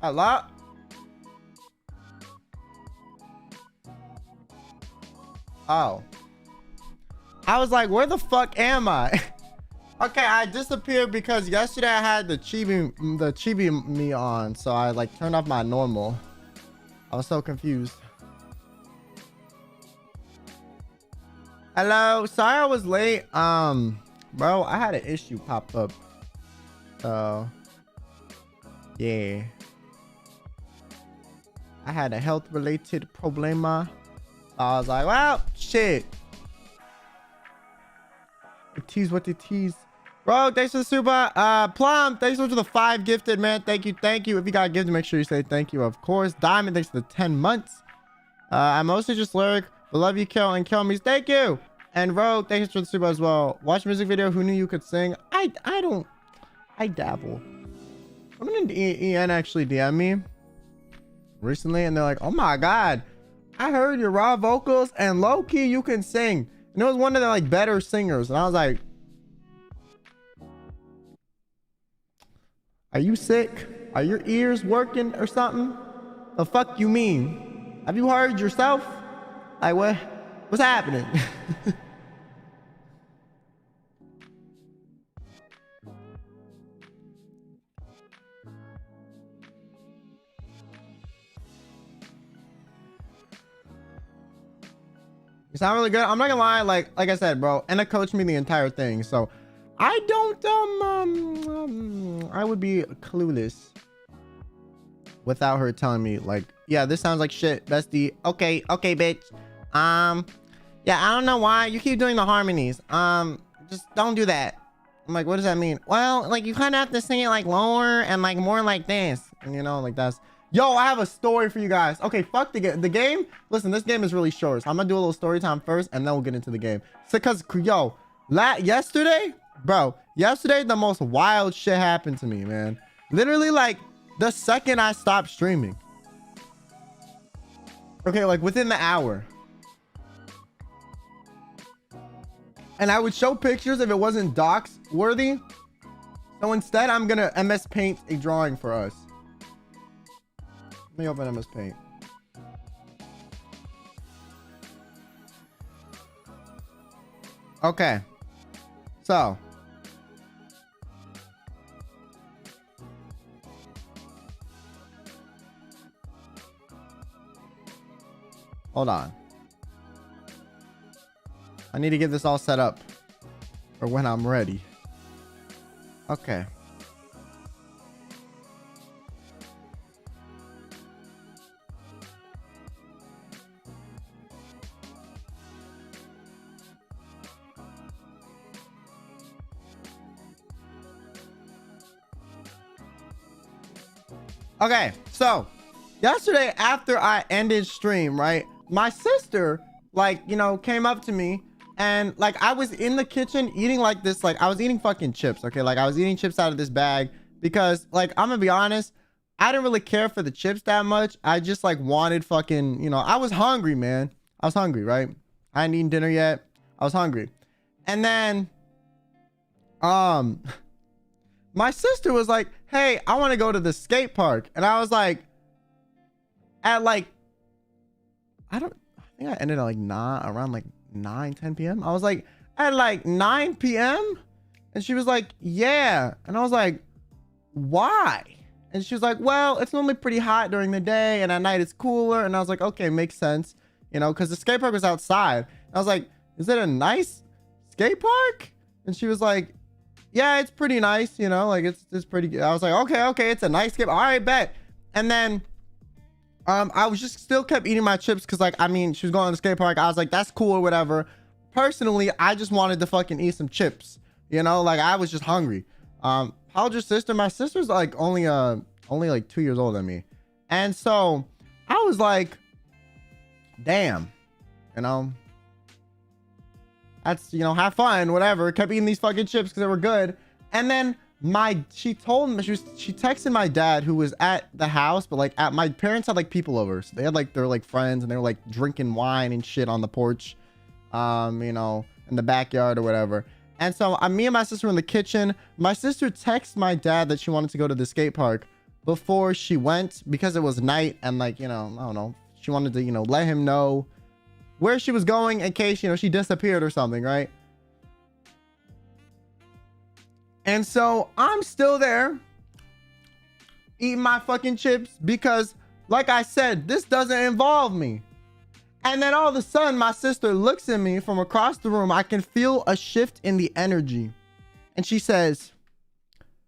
Hello? Oh. I was like, where the fuck am I? Okay, I disappeared because yesterday I had the chibi me on, so I like turned off my normal. I was so confused. Hello, sorry I was late. Bro, I had an issue pop up. So yeah, I had a health related problema. I was like, well, shit. Tease what they tease. Bro, thanks for the super. Plum, thanks for the 5 gifted, man. Thank you. If you got gifted, make sure you say thank you, of course. Diamond, thanks for the 10 months. I'm mostly just lyric, but love you, Kill and Kill me. Thank you. And Rogue, thanks for the super as well. Watch music video. Who knew you could sing? I dabble. Someone in EN actually DM me recently, and they're like, oh my god, I heard your raw vocals and low key you can sing. And it was one of the like better singers, and I was like, are you sick? Are your ears working or something? The fuck you mean? Have you heard yourself? Like, what's happening? You sound really good. I'm not gonna lie, like I said, bro, Anna coached me the entire thing, so I don't I would be clueless without her telling me, like, yeah, this sounds like shit, bestie. Okay, bitch. Yeah, I don't know why you keep doing the harmonies. Just don't do that. I'm like, what does that mean? Well, like, you kind of have to sing it like lower and like more like this, and you know, like that's. Yo, I have a story for you guys. Okay, fuck the game. Listen, this game is really short, so I'm gonna do a little story time first, and then we'll get into the game. So, cause yo, yesterday, the most wild shit happened to me, man. Literally, like the second I stopped streaming. Okay, like within the hour. And I would show pictures if it wasn't dox worthy. So instead, I'm gonna MS Paint a drawing for us. Let me open MS Paint. Okay. So. Hold on. I need to get this all set up for when I'm ready. Okay. Okay, so yesterday after I ended stream, right, my sister, like, you know, came up to me, and like I was in the kitchen eating like this, like I was eating fucking chips. Okay, like I was eating chips out of this bag because, like, I'm gonna be honest, I didn't really care for the chips that much. I just like wanted fucking, you know, I was hungry, man. I was hungry, right? I hadn't eaten dinner yet. I was hungry. And then my sister was like, hey, I want to go to the skate park. And I was like, at like, I think I ended at like around like 10 p.m. I was like, at like 9 p.m. And she was like, yeah. And I was like, why? And she was like, well, it's normally pretty hot during the day and at night it's cooler. And I was like, okay, makes sense. You know, because the skate park was outside. And I was like, is it a nice skate park? And she was like, yeah, it's pretty nice, you know, like it's pretty good. I was like, okay, it's a nice skip. All right, bet. And then I was just still kept eating my chips because, like, I mean, she was going to the skate park. I was like, that's cool or whatever. Personally, I just wanted to fucking eat some chips, you know, like I was just hungry. How old's your sister? My sister's like only like 2 years older than me. And so I was like, damn, you know, that's, you know, have fun, whatever. Kept eating these fucking chips because they were good. And then she told me, she texted my dad, who was at the house, but like my parents had like people over, so they had like their like friends, and they were like drinking wine and shit on the porch, you know, in the backyard or whatever. And so me and my sister were in the kitchen. My sister texted my dad that she wanted to go to the skate park, before she went because it was night and like, you know, I don't know. She wanted to, you know, let him know where she was going in case, you know, she disappeared or something, right? And so I'm still there eating my fucking chips because, like I said, this doesn't involve me. And then all of a sudden, my sister looks at me from across the room. I can feel a shift in the energy. And she says,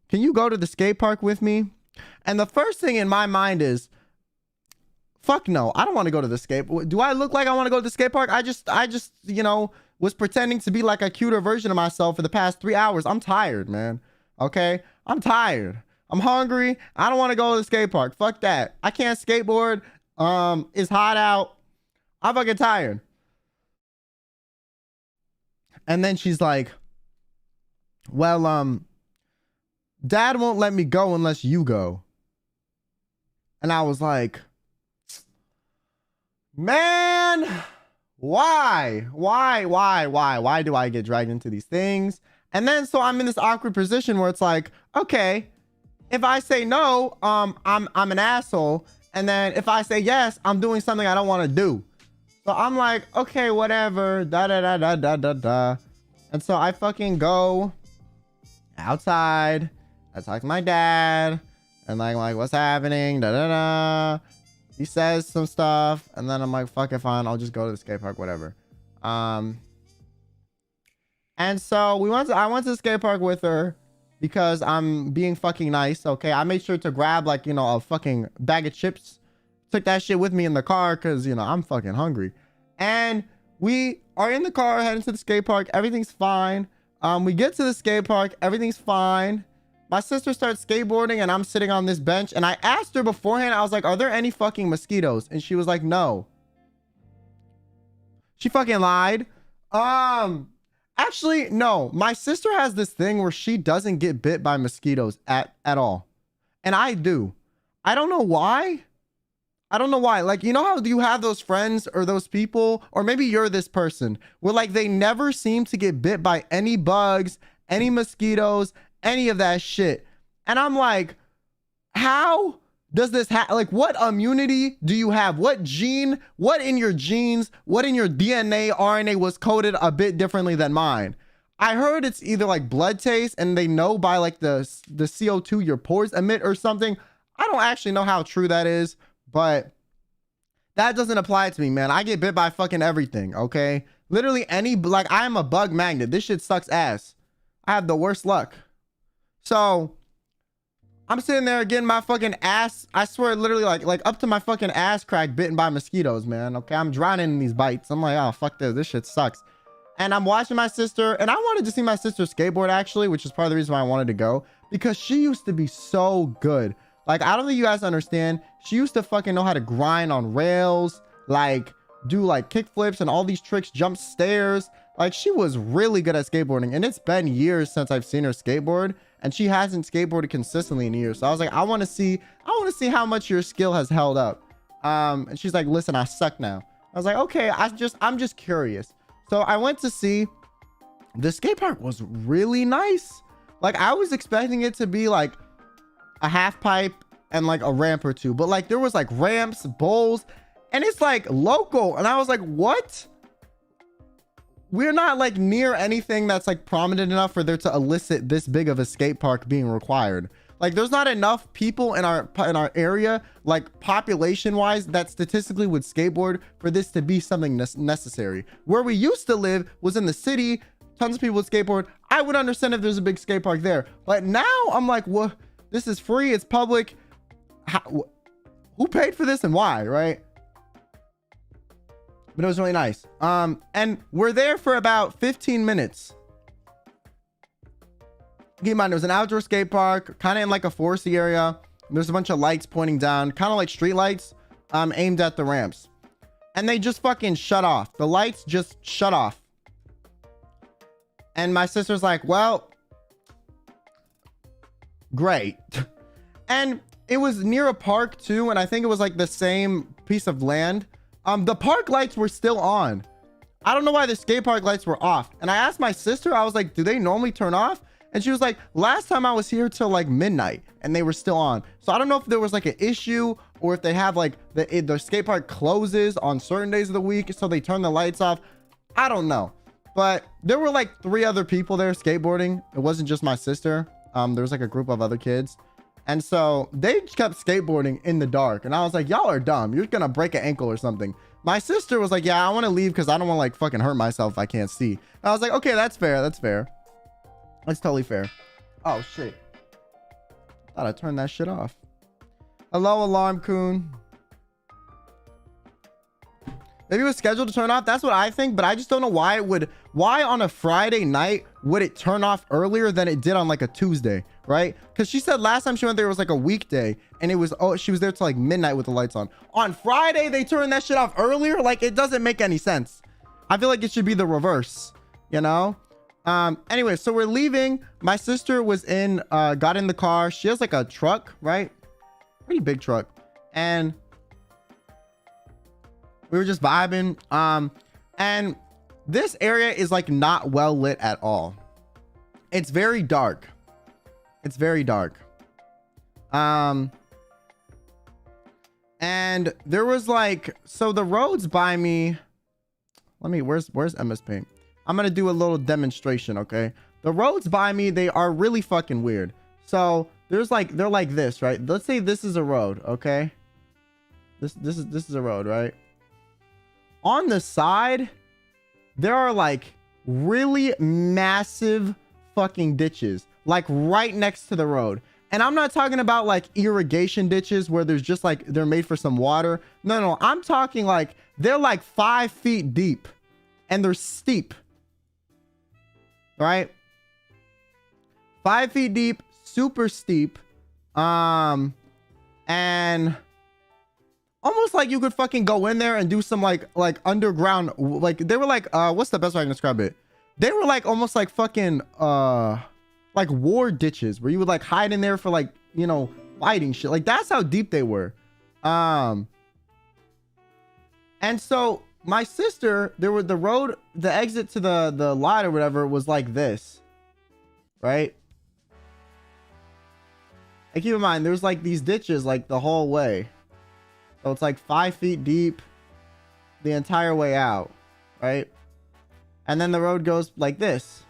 "Can you go to the skate park with me?" And the first thing in my mind is, fuck no, I don't want to go to the skate. Do I look like I want to go to the skate park? I just, you know, was pretending to be like a cuter version of myself for the past 3 hours. I'm tired, man. Okay? I'm tired. I'm hungry. I don't want to go to the skate park. Fuck that. I can't skateboard. It's hot out. I'm fucking tired. And then she's like, "Well, Dad won't let me go unless you go." And I was like, man, why do I get dragged into these things? And then so I'm in this awkward position where it's like, okay, if I say no, I'm an asshole, and then if I say yes, I'm doing something I don't want to do. So I'm like, okay, whatever, da. And so I fucking go outside. I talk to my dad, and like, what's happening? Da. He says some stuff, and then I'm like, fuck it, fine, I'll just go to the skate park, whatever. And so I went to the skate park with her because I'm being fucking nice. Okay, I made sure to grab, like, you know, a fucking bag of chips, took that shit with me in the car because, you know, I'm fucking hungry. And we are in the car heading to the skate park. Everything's fine. We get to the skate park, everything's fine. My sister starts skateboarding and I'm sitting on this bench, and I asked her beforehand, I was like, "Are there any fucking mosquitoes?" And she was like, "No." She fucking lied. Actually, no. My sister has this thing where she doesn't get bit by mosquitoes at all. And I do. I don't know why. Like, you know how you have those friends or those people, or maybe you're this person, where like they never seem to get bit by any bugs, any mosquitoes, any of that shit. And I'm like, how does this like, what immunity do you have? What gene, what in your genes, what in your DNA, RNA was coded a bit differently than mine? I heard it's either like blood taste, and they know by like the CO2 your pores emit or something. I don't actually know how true that is, but that doesn't apply to me, man. I get bit by fucking everything, okay? Literally any, like, I am a bug magnet. This shit sucks ass. I have the worst luck. So I'm sitting there getting my fucking ass, I swear, literally like up to my fucking ass crack, bitten by mosquitoes, man. Okay, I'm drowning in these bites. I'm like, oh, fuck this shit sucks. And I'm watching my sister, and I wanted to see my sister skateboard, actually, which is part of the reason why I wanted to go, because she used to be so good. Like, I don't think you guys understand. She used to fucking know how to grind on rails, like do like kick flips and all these tricks, jump stairs. Like, she was really good at skateboarding, and it's been years since I've seen her skateboard, and she hasn't skateboarded consistently in years. So I was like, I want to see how much your skill has held up. And she's like, "Listen, I suck now." I was like, okay, I'm just curious. So I went to see. The skate park was really nice. Like, I was expecting it to be like a half pipe and like a ramp or two, but like there was like ramps, bowls, and it's like local. And I was like, what? We're not like near anything that's like prominent enough for there to elicit this big of a skate park being required. Like, there's not enough people in our area, like population wise, that statistically would skateboard for this to be something necessary. Where we used to live was in the city, tons of people would skateboard. I would understand if there's a big skate park there, but now I'm like, what? This is free, it's public. Who paid for this and why, right? But it was really nice. And we're there for about 15 minutes. Keep in mind, it was an outdoor skate park, kind of in like a foresty area. There's a bunch of lights pointing down, kind of like street lights, aimed at the ramps. And they just fucking shut off. The lights just shut off. And my sister's like, well, great. And it was near a park too, and I think it was like the same piece of land. The park lights were still on. I don't know why the skate park lights were off. And I asked my sister, I was like, do they normally turn off? And she was like, last time I was here till like midnight and they were still on. So I don't know if there was like an issue or if they have like the skate park closes on certain days of the week, so they turn the lights off. I don't know. But there were like 3 other people there skateboarding. It wasn't just my sister. There was like a group of other kids. And so they kept skateboarding in the dark. And I was like, y'all are dumb. You're going to break an ankle or something. My sister was like, yeah, I want to leave because I don't want to like fucking hurt myself if I can't see. And I was like, okay, that's fair. That's fair. That's totally fair. Oh, shit. Thought I turned that shit off. Hello, Alarm Coon. Maybe it was scheduled to turn off. That's what I think, but I just don't know why it would. Why on a Friday night would it turn off earlier than it did on like a Tuesday, right? Because she said last time she went there was like a weekday, and it was, oh, she was there till like midnight with the lights on. On Friday they turned that shit off earlier. Like, it doesn't make any sense. I feel like it should be the reverse, you know. Anyway, so we're leaving. My sister was in, got in the car. She has like a truck, right? Pretty big truck, and we were just vibing. And this area is like not well lit at all. It's very dark. It's very dark. And there was like, so the roads by me, let me, where's MS Paint? I'm gonna do a little demonstration, okay? The roads by me, they are really fucking weird. So there's like, they're like this, right? Let's say this is a road, okay? This is a road, right? On the side, there are like really massive fucking ditches, like right next to the road. And I'm not talking about like irrigation ditches where there's just like, they're made for some water. No, I'm talking like they're like 5 feet deep and they're steep, right? 5 feet deep, super steep. And almost like you could fucking go in there and do some like underground, like they were like, what's the best way I can describe it? They were like almost like fucking, like war ditches where you would like hide in there for like, you know, fighting shit. Like that's how deep they were. And so my sister, there were the road, the exit to the lot or whatever was like this, right? And keep in mind, there's like these ditches like the whole way. So it's like 5 feet deep the entire way out, right? And then the road goes like this.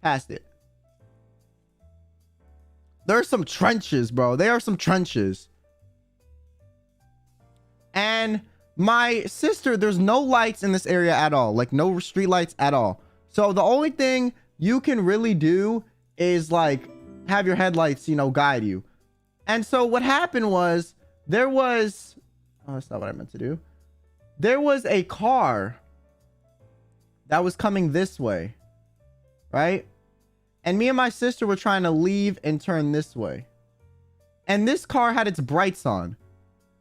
Past it. There's some trenches, bro. There are some trenches. And my sister, there's no lights in this area at all. Like no street lights at all. So the only thing you can really do is like have your headlights, you know, guide you. And so what happened was there was, oh, that's not what I meant to do. There was a car that was coming this way, right? And me and my sister were trying to leave and turn this way. And this car had its brights on.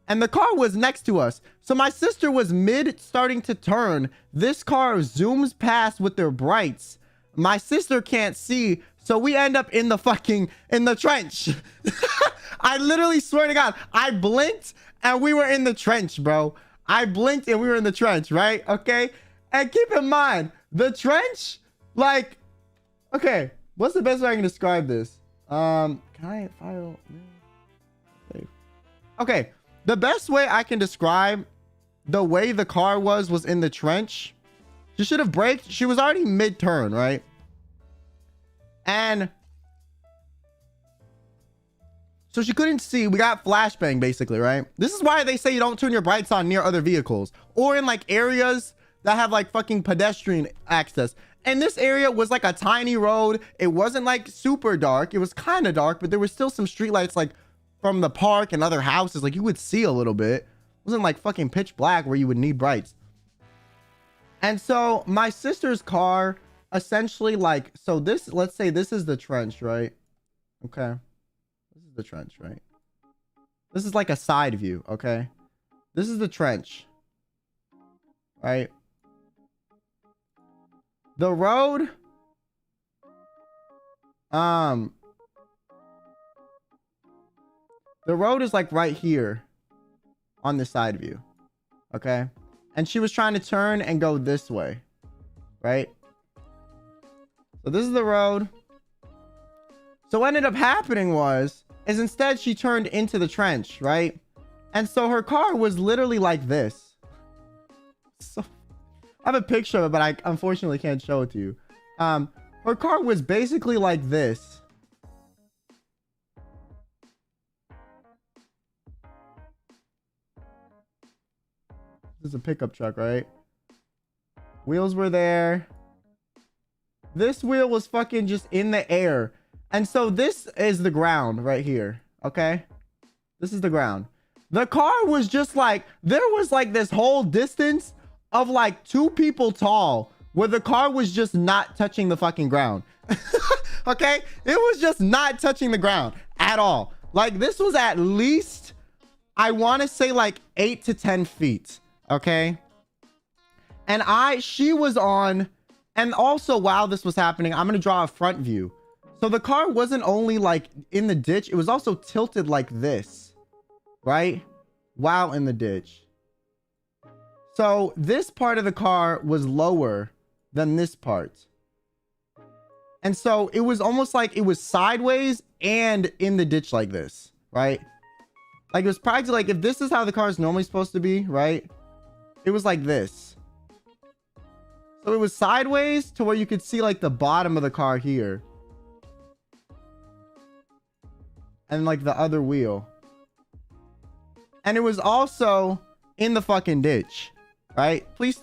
And the car was next to us. So my sister was starting to turn. This car zooms past with their brights. My sister can't see. So we end up in the trench. I literally swear to God, I blinked and we were in the trench, bro. I blinked and we were in the trench, right? Okay. And keep in mind, the trench, like, okay, what's the best way I can describe this? Can I file? Okay. The best way I can describe the way the car was in the trench. She should have braked. She was already mid-turn, right? And so she couldn't see. We got flashbang basically, right? This is why they say you don't turn your brights on near other vehicles or in like areas that have like fucking pedestrian access. And this area was like a tiny road. It wasn't like super dark. It was kind of dark, but there was still some streetlights like from the park and other houses. Like you would see a little bit. It wasn't like fucking pitch black where you would need brights. And so my sister's car essentially like, so this, let's say this is the trench, right? Okay. This is the trench, right? This is like a side view, okay? This is the trench, right? The road, the road is like right here on the side view, okay? And she was trying to turn and go this way, right? So this is the road. So what ended up happening is instead she turned into the trench, right? And so her car was literally like this. So I have a picture of it, but I unfortunately can't show it to you. Her car was basically like this. This is a pickup truck, right? Wheels were there. This wheel was fucking just in the air. And so this is the ground right here. Okay. This is the ground. The car was just like, there was like this whole distance of like 2 people tall where the car was just not touching the fucking ground. Okay. It was just not touching the ground at all. Like this was at least, I want to say like 8 to 10 feet. Okay. And she was on, and also while this was happening, I'm going to draw a front view. So the car wasn't only like in the ditch, it was also tilted like this, right? While in the ditch. So this part of the car was lower than this part. And so it was almost like it was sideways and in the ditch like this, right? Like it was practically like if this is how the car is normally supposed to be, right? It was like this. So it was sideways to where you could see like the bottom of the car here. And like the other wheel. And it was also in the fucking ditch, right? Please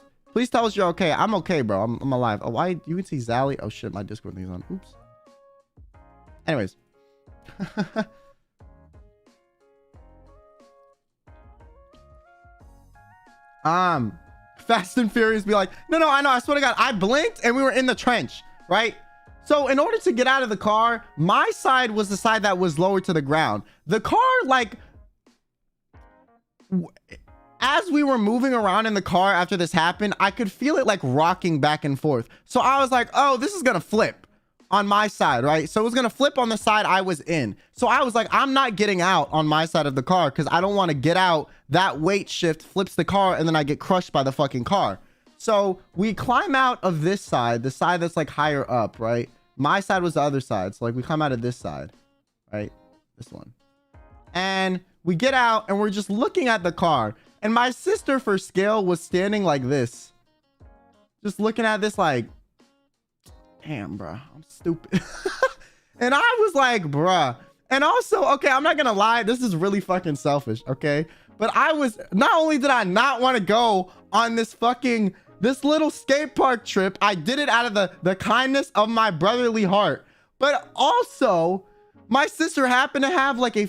tell us you're okay. I'm okay, bro. I'm alive. Oh, why? You can see Zally. Oh shit, my Discord thing's on. Oops. Anyways. Fast and Furious be like, no, I know. I swear to God, I blinked and we were in the trench, right? So in order to get out of the car, my side was the side that was lower to the ground. The car, like, as we were moving around in the car after this happened, I could feel it like rocking back and forth. So I was like, oh, this is gonna flip on my side, right? So it was gonna flip on the side I was in. So I was like, I'm not getting out on my side of the car because I don't want to get out. That weight shift flips the car and then I get crushed by the fucking car. So we climb out of this side, the side that's like higher up, right? My side was the other side. So like we come out of this side, right? This one. And we get out and we're just looking at the car. And my sister, for scale, was standing like this. Just looking at this like, damn, bro, I'm stupid. And I was like, bruh. And also, okay, I'm not gonna lie, this is really fucking selfish, okay? But I was, not only did I not want to go on this little skate park trip, I did it out of the kindness of my brotherly heart. But also, my sister happened to have like a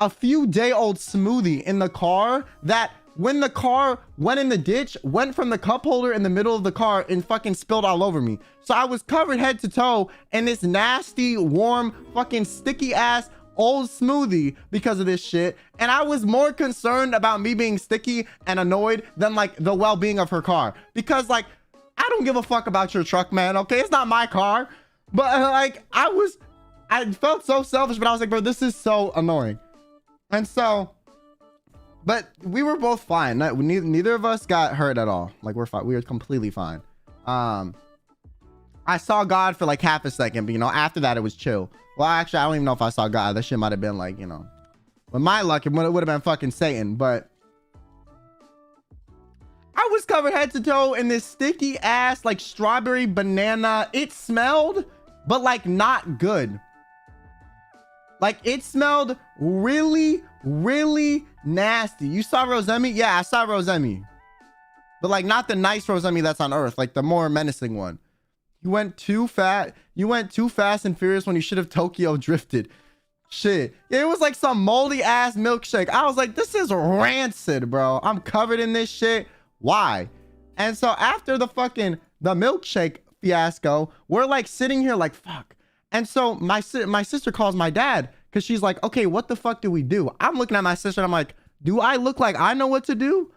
few day old smoothie in the car that when the car went in the ditch, went from the cup holder in the middle of the car and fucking spilled all over me. So I was covered head to toe in this nasty, warm, fucking sticky ass old smoothie because of this shit. And I was more concerned about me being sticky and annoyed than like the well-being of her car. Because like, I don't give a fuck about your truck, man. Okay, it's not my car. But like, I felt so selfish, but I was like, bro, this is so annoying. And so, but we were both fine. Neither of us got hurt at all. Like we're fine. We were completely fine. I saw God for like half a second, but you know, after that it was chill. Well, actually, I don't even know if I saw God. That shit might have been like, you know, with my luck, it would have been fucking Satan. But I was covered head to toe in this sticky ass, like strawberry banana. It smelled, but like not good. Like it smelled really, really nasty. You saw Rosemi? Yeah, I saw Rosemi. But like not the nice Rosemi that's on Earth, like the more menacing one. You went too fast. You went too fast and furious when you should have Tokyo drifted. Shit. It was like some moldy ass milkshake. I was like, this is rancid, bro. I'm covered in this shit. Why? And so after the milkshake fiasco, we're like sitting here like, fuck. And so my sister calls my dad because she's like, okay, what the fuck do we do? I'm looking at my sister and I'm like, do I look like I know what to do?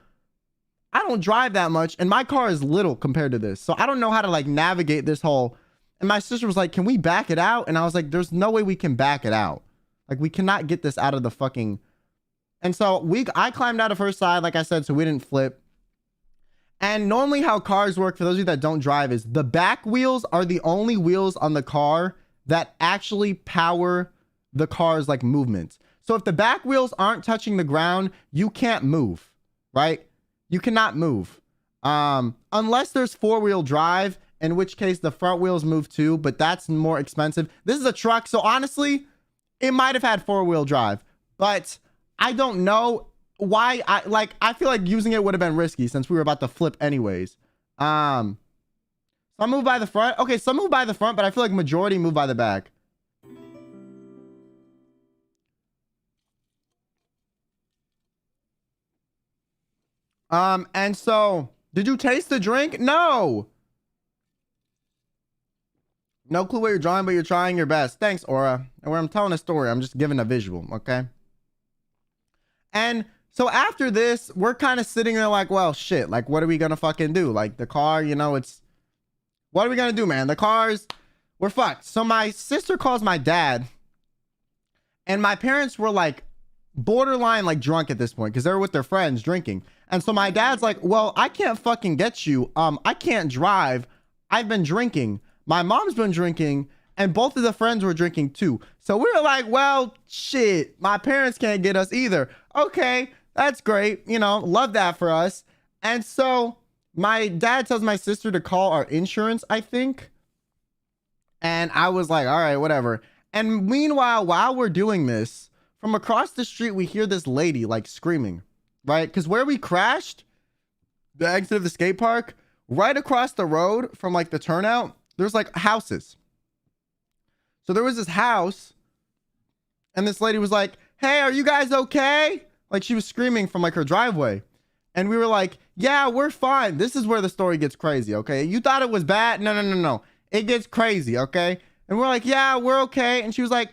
I don't drive that much and my car is little compared to this. So I don't know how to like navigate this whole. And my sister was like, can we back it out? And I was like, there's no way we can back it out. Like we cannot get this out of the fucking. And so I climbed out of her side, like I said, so we didn't flip. And normally how cars work, for those of you that don't drive, is the back wheels are the only wheels on the car that actually power the car's like movement. So if the back wheels aren't touching the ground, you can't move, right? You cannot move. Unless there's four-wheel drive, in which case the front wheels move too, but that's more expensive. This is a truck, so honestly, it might have had four-wheel drive, but I don't know why. I feel like using it would have been risky since we were about to flip anyways. Some move by the front. Okay, some move by the front, but I feel like majority move by the back. And so, did you taste the drink? No. No clue what you're drawing, but you're trying your best. Thanks, Aura. And where I'm telling a story, I'm just giving a visual, okay? And so after this, we're kind of sitting there like, well, shit, like, what are we gonna fucking do? Like, the car, you know, what are we gonna do, man? The cars, we're fucked. So my sister calls my dad, and my parents were like borderline like drunk at this point because they were with their friends drinking. And so my dad's like, well, I can't fucking get you. I can't drive. I've been drinking. My mom's been drinking, and both of the friends were drinking too. So we were like, well, shit, my parents can't get us either. Okay, that's great. You know, love that for us. And so my dad tells my sister to call our insurance, I think. And I was like, all right, whatever. And meanwhile, while we're doing this, from across the street, we hear this lady like screaming, right? Because where we crashed, the exit of the skate park, right across the road from like the turnout, there's like houses. So there was this house, and this lady was like, hey, are you guys okay? Like, she was screaming from like her driveway. And we were like, yeah, we're fine. This is where the story gets crazy, okay? You thought it was bad? No. It gets crazy, okay? And we're like, yeah, we're okay. And she was like,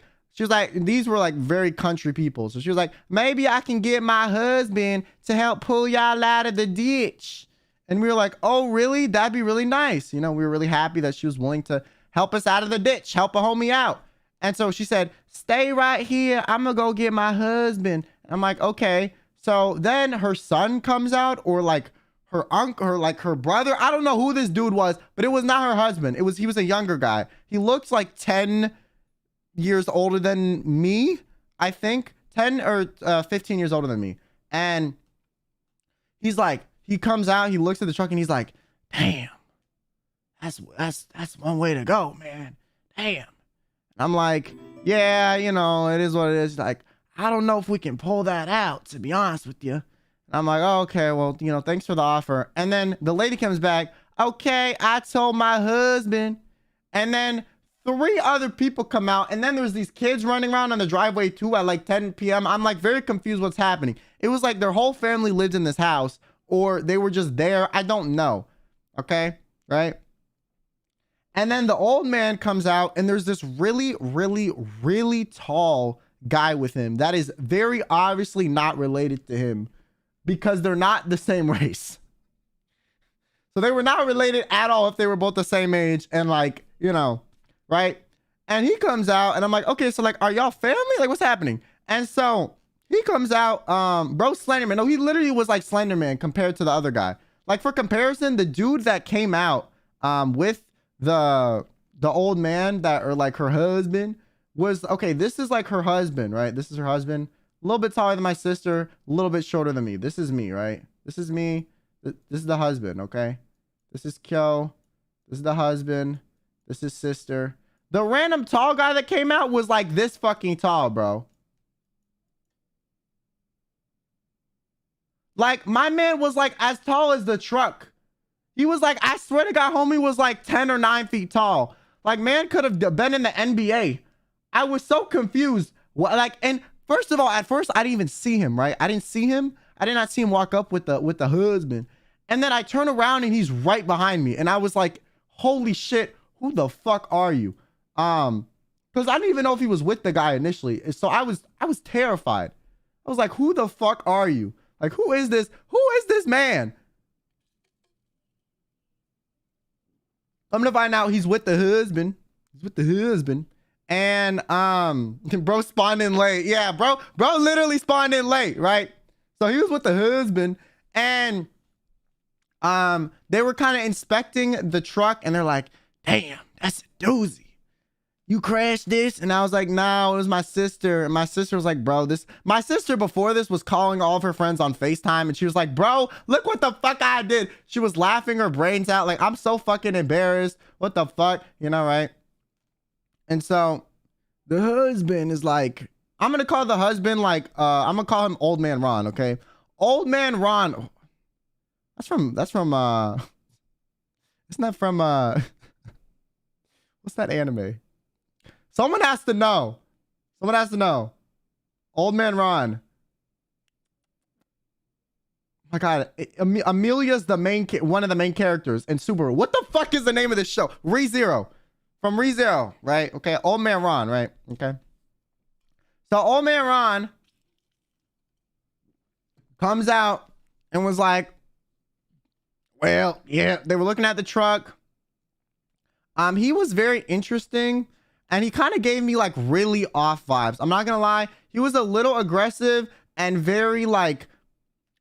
these were like very country people. So she was like, maybe I can get my husband to help pull y'all out of the ditch. And we were like, oh, really? That'd be really nice. You know, we were really happy that she was willing to help us out of the ditch, help a homie out. And so she said, stay right here. I'm going to go get my husband. I'm like, okay. So then her son comes out, or like her uncle, or like her brother. I don't know who this dude was, but it was not her husband. He was a younger guy. He looks like 10 years older than me, I think. 10 or 15 years older than me. And he's like, he comes out, he looks at the truck, and he's like, damn, that's one way to go, man. Damn. And I'm like, yeah, you know, it is what it is. Like, I don't know if we can pull that out, to be honest with you. And I'm like, oh, okay, well, you know, thanks for the offer. And then the lady comes back, okay, I told my husband. And then 3 other people come out, and then there's these kids running around on the driveway too at like 10 p.m. I'm like very confused what's happening. It was like their whole family lived in this house, or they were just there. I don't know. Okay, right? And then the old man comes out, and there's this really, really, really tall guy with him that is very obviously not related to him, because they're not the same race. So they were not related at all if they were both the same age, and like, you know, right? And he comes out, and I'm like, okay, so like, are y'all family? Like, what's happening? And so he comes out, bro, Slenderman. No, he literally was like Slenderman compared to the other guy. Like, for comparison, the dude that came out with the old man that, or like her husband, was, okay, this is like her husband, right? This is her husband, a little bit taller than my sister, a little bit shorter than me. This is me, right? This is me. This is the husband, okay? This is Kyo. This is the husband. This is sister. The random tall guy that came out was like this fucking tall, bro. Like, my man was like as tall as the truck. He was like, I swear to God, homie was like 10 or 9 feet tall. Like, man could have been in the NBA. I was so confused. Like, and first of all, at first I didn't even see him, right? I didn't see him. I did not see him walk up with the husband. And then I turn around and he's right behind me. And I was like, holy shit, who the fuck are you? Because I didn't even know if he was with the guy initially. So I was terrified. I was like, who the fuck are you? Like, who is this? Who is this man? I'm gonna find out he's with the husband. He's with the husband. And bro spawned in late. Yeah, bro literally spawned in late, right? So he was with the husband, and They were kind of inspecting the truck and they're like, damn, that's a doozy. You crashed this? And I was like, no, it was my sister. And my sister was like, bro, my sister before this was calling all of her friends on FaceTime. And she was like, bro, look what the fuck I did. She was laughing her brains out. Like, I'm so fucking embarrassed. What the fuck? You know, right? And so the husband is like, I'm going to call the husband like, I'm going to call him Old Man Ron. Okay. Old Man Ron. Isn't that from, what's that anime? Someone has to know. Someone has to know. Old Man Ron. My God, Amelia's one of the main characters in Subaru. What the fuck is the name of this show? ReZero. From ReZero, right? Okay, Old Man Ron, right? Okay. So Old Man Ron comes out and was like, well, yeah, they were looking at the truck. He was very interesting. And he kind of gave me like really off vibes. I'm not gonna lie. He was a little aggressive and very like,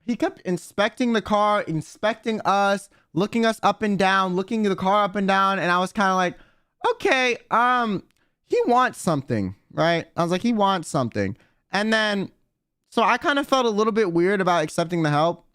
he kept inspecting the car, inspecting us, looking us up and down, looking the car up and down. And I was kind of like, okay, he wants something, right? I was like, he wants something. And then, so I kind of felt a little bit weird about accepting the help.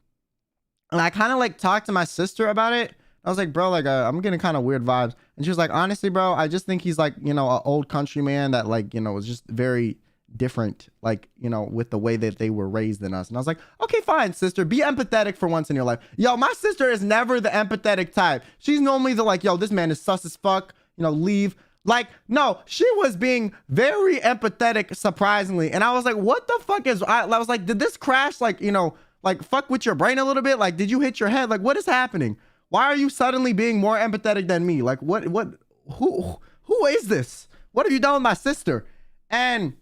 And I kind of like talked to my sister about it. I was like, bro, like, I'm getting kind of weird vibes. And she was like, honestly, bro, I just think he's like, you know, an old country man that like, you know, was just very different, like, you know, with the way that they were raised in us. And I was like, okay, fine, sister, be empathetic for once in your life. Yo, my sister is never the empathetic type. She's normally the like, yo, this man is sus as fuck, you know, leave. Like, no, she was being very empathetic, surprisingly. And I was like, what the fuck I was like, did this crash, like, you know, like fuck with your brain a little bit? Like, did you hit your head? Like, what is happening? Why are you suddenly being more empathetic than me? Like, who is this? What have you done with my sister? And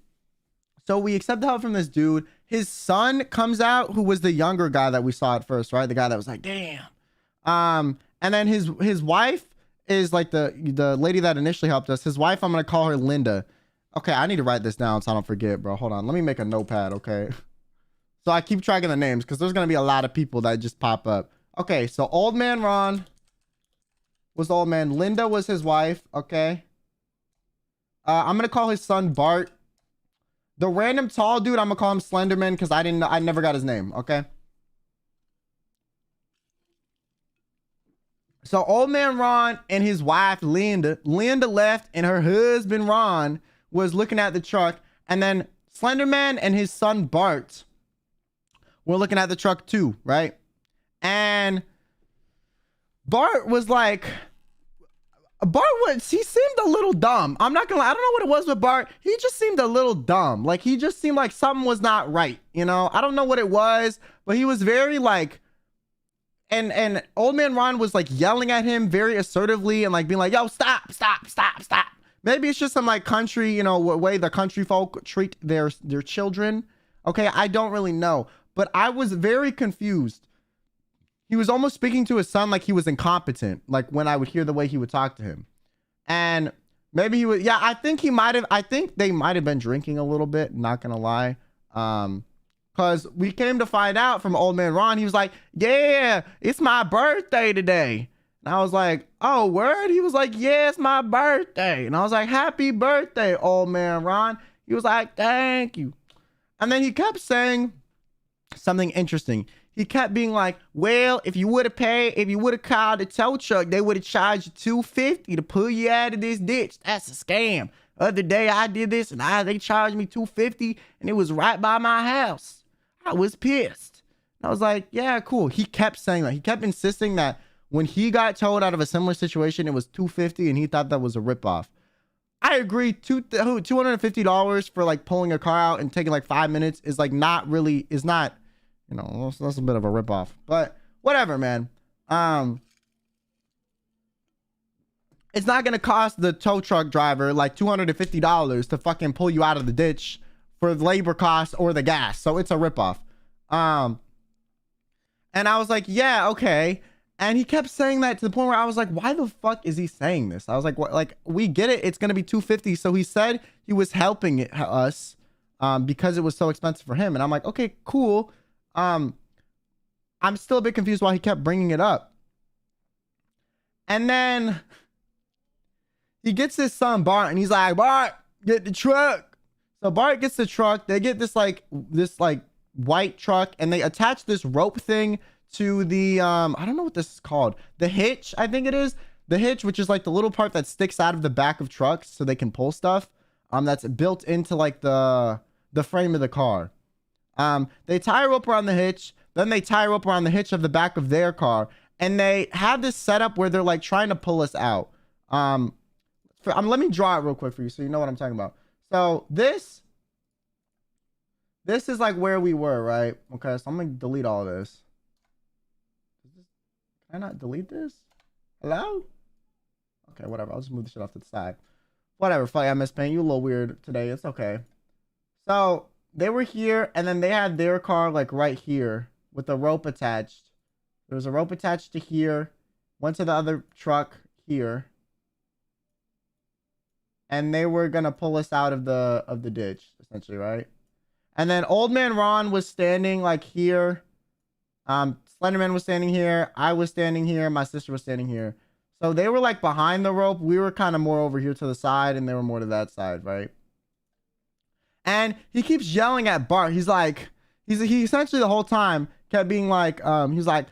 so we accept the help from this dude. His son comes out, who was the younger guy that we saw at first, right? The guy that was like, damn. And then his wife is like the lady that initially helped us. His wife, I'm going to call her Linda. Okay, I need to write this down so I don't forget, bro. Hold on. Let me make a notepad, okay? So I keep tracking the names because there's going to be a lot of people that just pop up. Okay, so Old Man Ron was the old man. Linda was his wife. Okay. I'm gonna call his son Bart. The random tall dude, I'm gonna call him Slenderman because I never got his name. Okay. So Old Man Ron and his wife Linda left, and her husband Ron was looking at the truck, and then Slenderman and his son Bart were looking at the truck too, right? And Bart was like, he seemed a little dumb. I'm not gonna lie, I don't know what it was with Bart. He just seemed a little dumb. Like, he just seemed like something was not right, you know? I don't know what it was, but he was very like, and Old Man Ron was like yelling at him very assertively and like being like, yo, stop. Maybe it's just some like country, you know, way the country folk treat their children. Okay, I don't really know, but I was very confused. He was almost speaking to his son like he was incompetent, like when I would hear the way he would talk to him. And maybe he would, yeah, I think they might have been drinking a little bit, not gonna lie. Because we came to find out from Old Man Ron, he was like, yeah, it's my birthday today. And I was like, oh, word? He was like, yeah, it's my birthday. And I was like, happy birthday, Old Man Ron. He was like, thank you. And then he kept saying something interesting. He kept being like, well, if you would have called the tow truck, they would have charged you $250 to pull you out of this ditch. That's a scam. Other day I did this and they charged me $250 and it was right by my house. I was pissed. And I was like, yeah, cool. He kept saying that. He kept insisting that when he got towed out of a similar situation, it was $250 and he thought that was a ripoff. I agree. $250 for like pulling a car out and taking like 5 minutes is like not, you know, that's a bit of a ripoff, but whatever, man. It's not going to cost the tow truck driver like $250 to fucking pull you out of the ditch for the labor costs or the gas. So it's a ripoff. And I was like, yeah, okay. And he kept saying that to the point where I was like, why the fuck is he saying this? I was like, what? Like, we get it. It's going to be $250. So he said he was helping us because it was so expensive for him. And I'm like, okay, cool. I'm still a bit confused why he kept bringing it up. And then he gets his son Bart, and he's like, Bart, get the truck. So Bart gets the truck. They get this like white truck, and they attach this rope thing to the I don't know what this is called. The hitch, I think it is. The hitch, which is like the little part that sticks out of the back of trucks so they can pull stuff. That's built into like the frame of the car. They tie a rope around the hitch, then they tie a rope around the hitch of the back of their car, and they have this setup where they're like trying to pull us out. Let me draw it real quick for you so you know what I'm talking about. So this is like where we were, right? Okay, so I'm gonna delete all this. Can I not delete this? Hello? Okay, whatever. I'll just move the shit off to the side. Whatever. Fuck, I miss Pain. You a little weird today. It's okay. So they were here, and then they had their car like right here with a rope attached. There was a rope attached to here. Went to the other truck here. And they were gonna pull us out of the ditch, essentially, right? And then Old Man Ron was standing like here. Slenderman was standing here. I was standing here. My sister was standing here. So they were like behind the rope. We were kind of more over here to the side, and they were more to that side, right? And he keeps yelling at Bart. He's like, he essentially the whole time kept being like, he's like,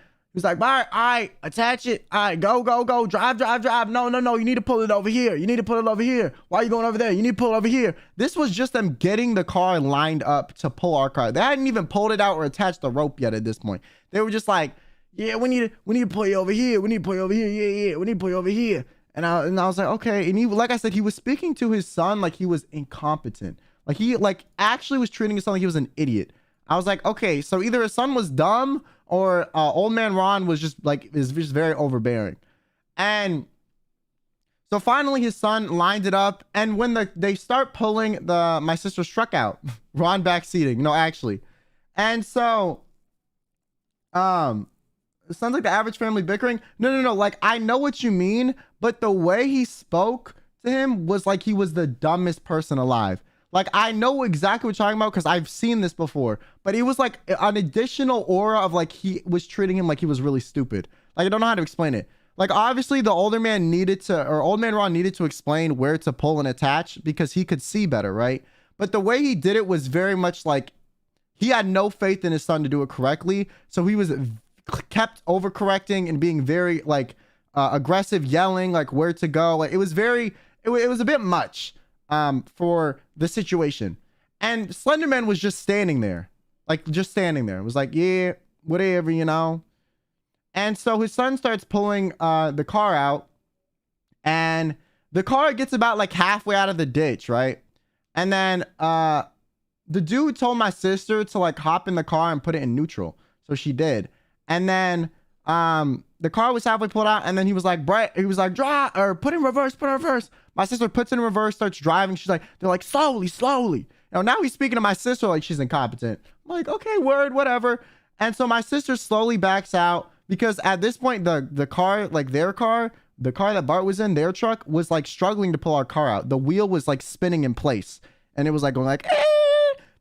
Bart, all right, attach it. All right, go, drive. No, you need to pull it over here. You need to pull it over here. Why are you going over there? You need to pull it over here. This was just them getting the car lined up to pull our car. They hadn't even pulled it out or attached the rope yet at this point. They were just like, yeah, we need to pull you over here. We need to pull you over here. Yeah, we need to pull you over here. And I was like, okay. And he, like I said, he was speaking to his son like he was incompetent. Like he like actually was treating his son like he was an idiot. I was like, okay, so either his son was dumb or Old Man Ron was just very overbearing. And so finally his son lined it up, and when they start pulling my sister's truck out, Ron backseating, no, actually. And so it sounds like the average family bickering. No, like I know what you mean, but the way he spoke to him was like he was the dumbest person alive. Like, I know exactly what you're talking about because I've seen this before. But it was like an additional aura of like he was treating him like he was really stupid. Like, I don't know how to explain it. Like, obviously, the Old Man Ron needed to explain where to pull and attach because he could see better, right? But the way he did it was very much like he had no faith in his son to do it correctly. So he was kept overcorrecting and being very like aggressive, yelling like where to go. Like, it was a bit much. For the situation. And Slenderman was just standing there. Like, just standing there. It was like, yeah, whatever, you know. And so his son starts pulling the car out. And the car gets about like halfway out of the ditch, right? And then the dude told my sister to like hop in the car and put it in neutral. So she did. And then the car was halfway pulled out, and then he was like, drive, or put in reverse. My sister puts in reverse, starts driving. They're like, slowly. Now he's speaking to my sister like she's incompetent. I'm like, okay, word, whatever. And so my sister slowly backs out because at this point, the car, like their car, the car that Bart was in, their truck, was like struggling to pull our car out. The wheel was like spinning in place, and it was like going like,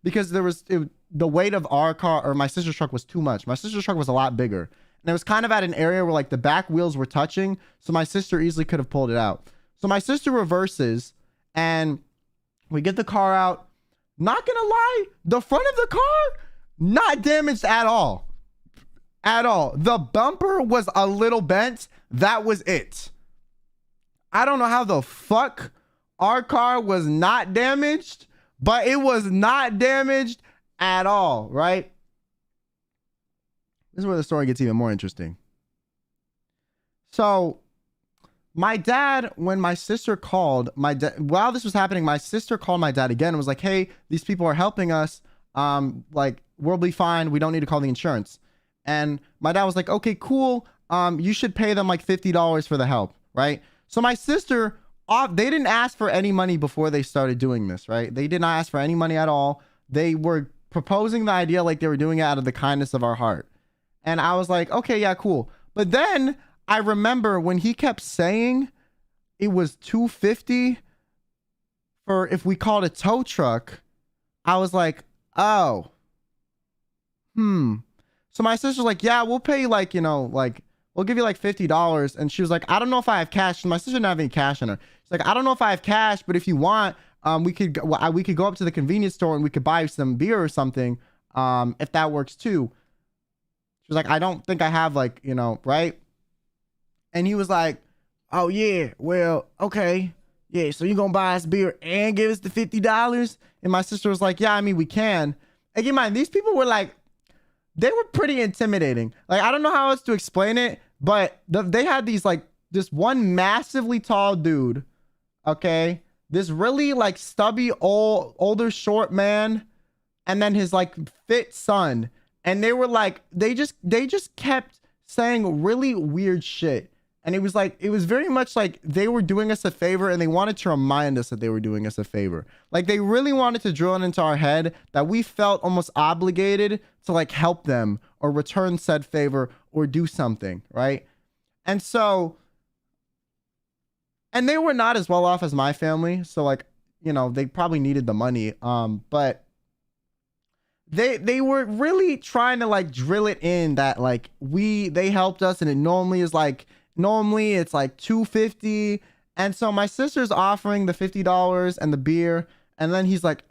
because the weight of our car or my sister's truck was too much. My sister's truck was a lot bigger. And it was kind of at an area where like the back wheels were touching. So my sister easily could have pulled it out. So my sister reverses and we get the car out. Not gonna lie, the front of the car, not damaged at all. At all. The bumper was a little bent. That was it. I don't know how the fuck our car was not damaged, but it was not damaged at all, right? This is where the story gets even more interesting. So my dad, when my sister called, while this was happening, my sister called my dad again and was like, hey, these people are helping us. Like, we'll be fine. We don't need to call the insurance. And my dad was like, okay, cool. You should pay them like $50 for the help, right? So my sister, they didn't ask for any money before they started doing this, right? They did not ask for any money at all. They were proposing the idea like they were doing it out of the kindness of our heart. And I was like, okay, yeah, cool. But then I remember when he kept saying it was $250 for if we called a tow truck, I was like, oh, So my sister's like, yeah, we'll pay like, we'll we'll give you like $50. And she was like, I don't know if I have cash. My sister didn't have any cash on her. She's like, I don't know if I have cash, but if you want, we could go up to the convenience store and we could buy some beer or something. If that works too. She was like, I don't think I have, like, you know, right? And he was like, oh yeah, well, okay. Yeah, so you gonna buy us beer and give us the $50? And my sister was like, yeah, I mean, we can. And keep in mind, these people were like, they were pretty intimidating. Like, I don't know how else to explain it, but they had these, like, this one massively tall dude, okay? This really, like, stubby, older, short man, and then his, like, fit son. And they were like, they just kept saying really weird shit. And it was like, it was very much like they were doing us a favor and they wanted to remind us that they were doing us a favor. Like, they really wanted to drill it into our head that we felt almost obligated to, like, help them or return said favor or do something, right? And so, and they were not as well off as my family. So, like, you know, they probably needed the money. But they were really trying to, like, drill it in that, like, they helped us, and it normally it's like $2.50. And so my sister's offering the $50 and the beer, and then he's like,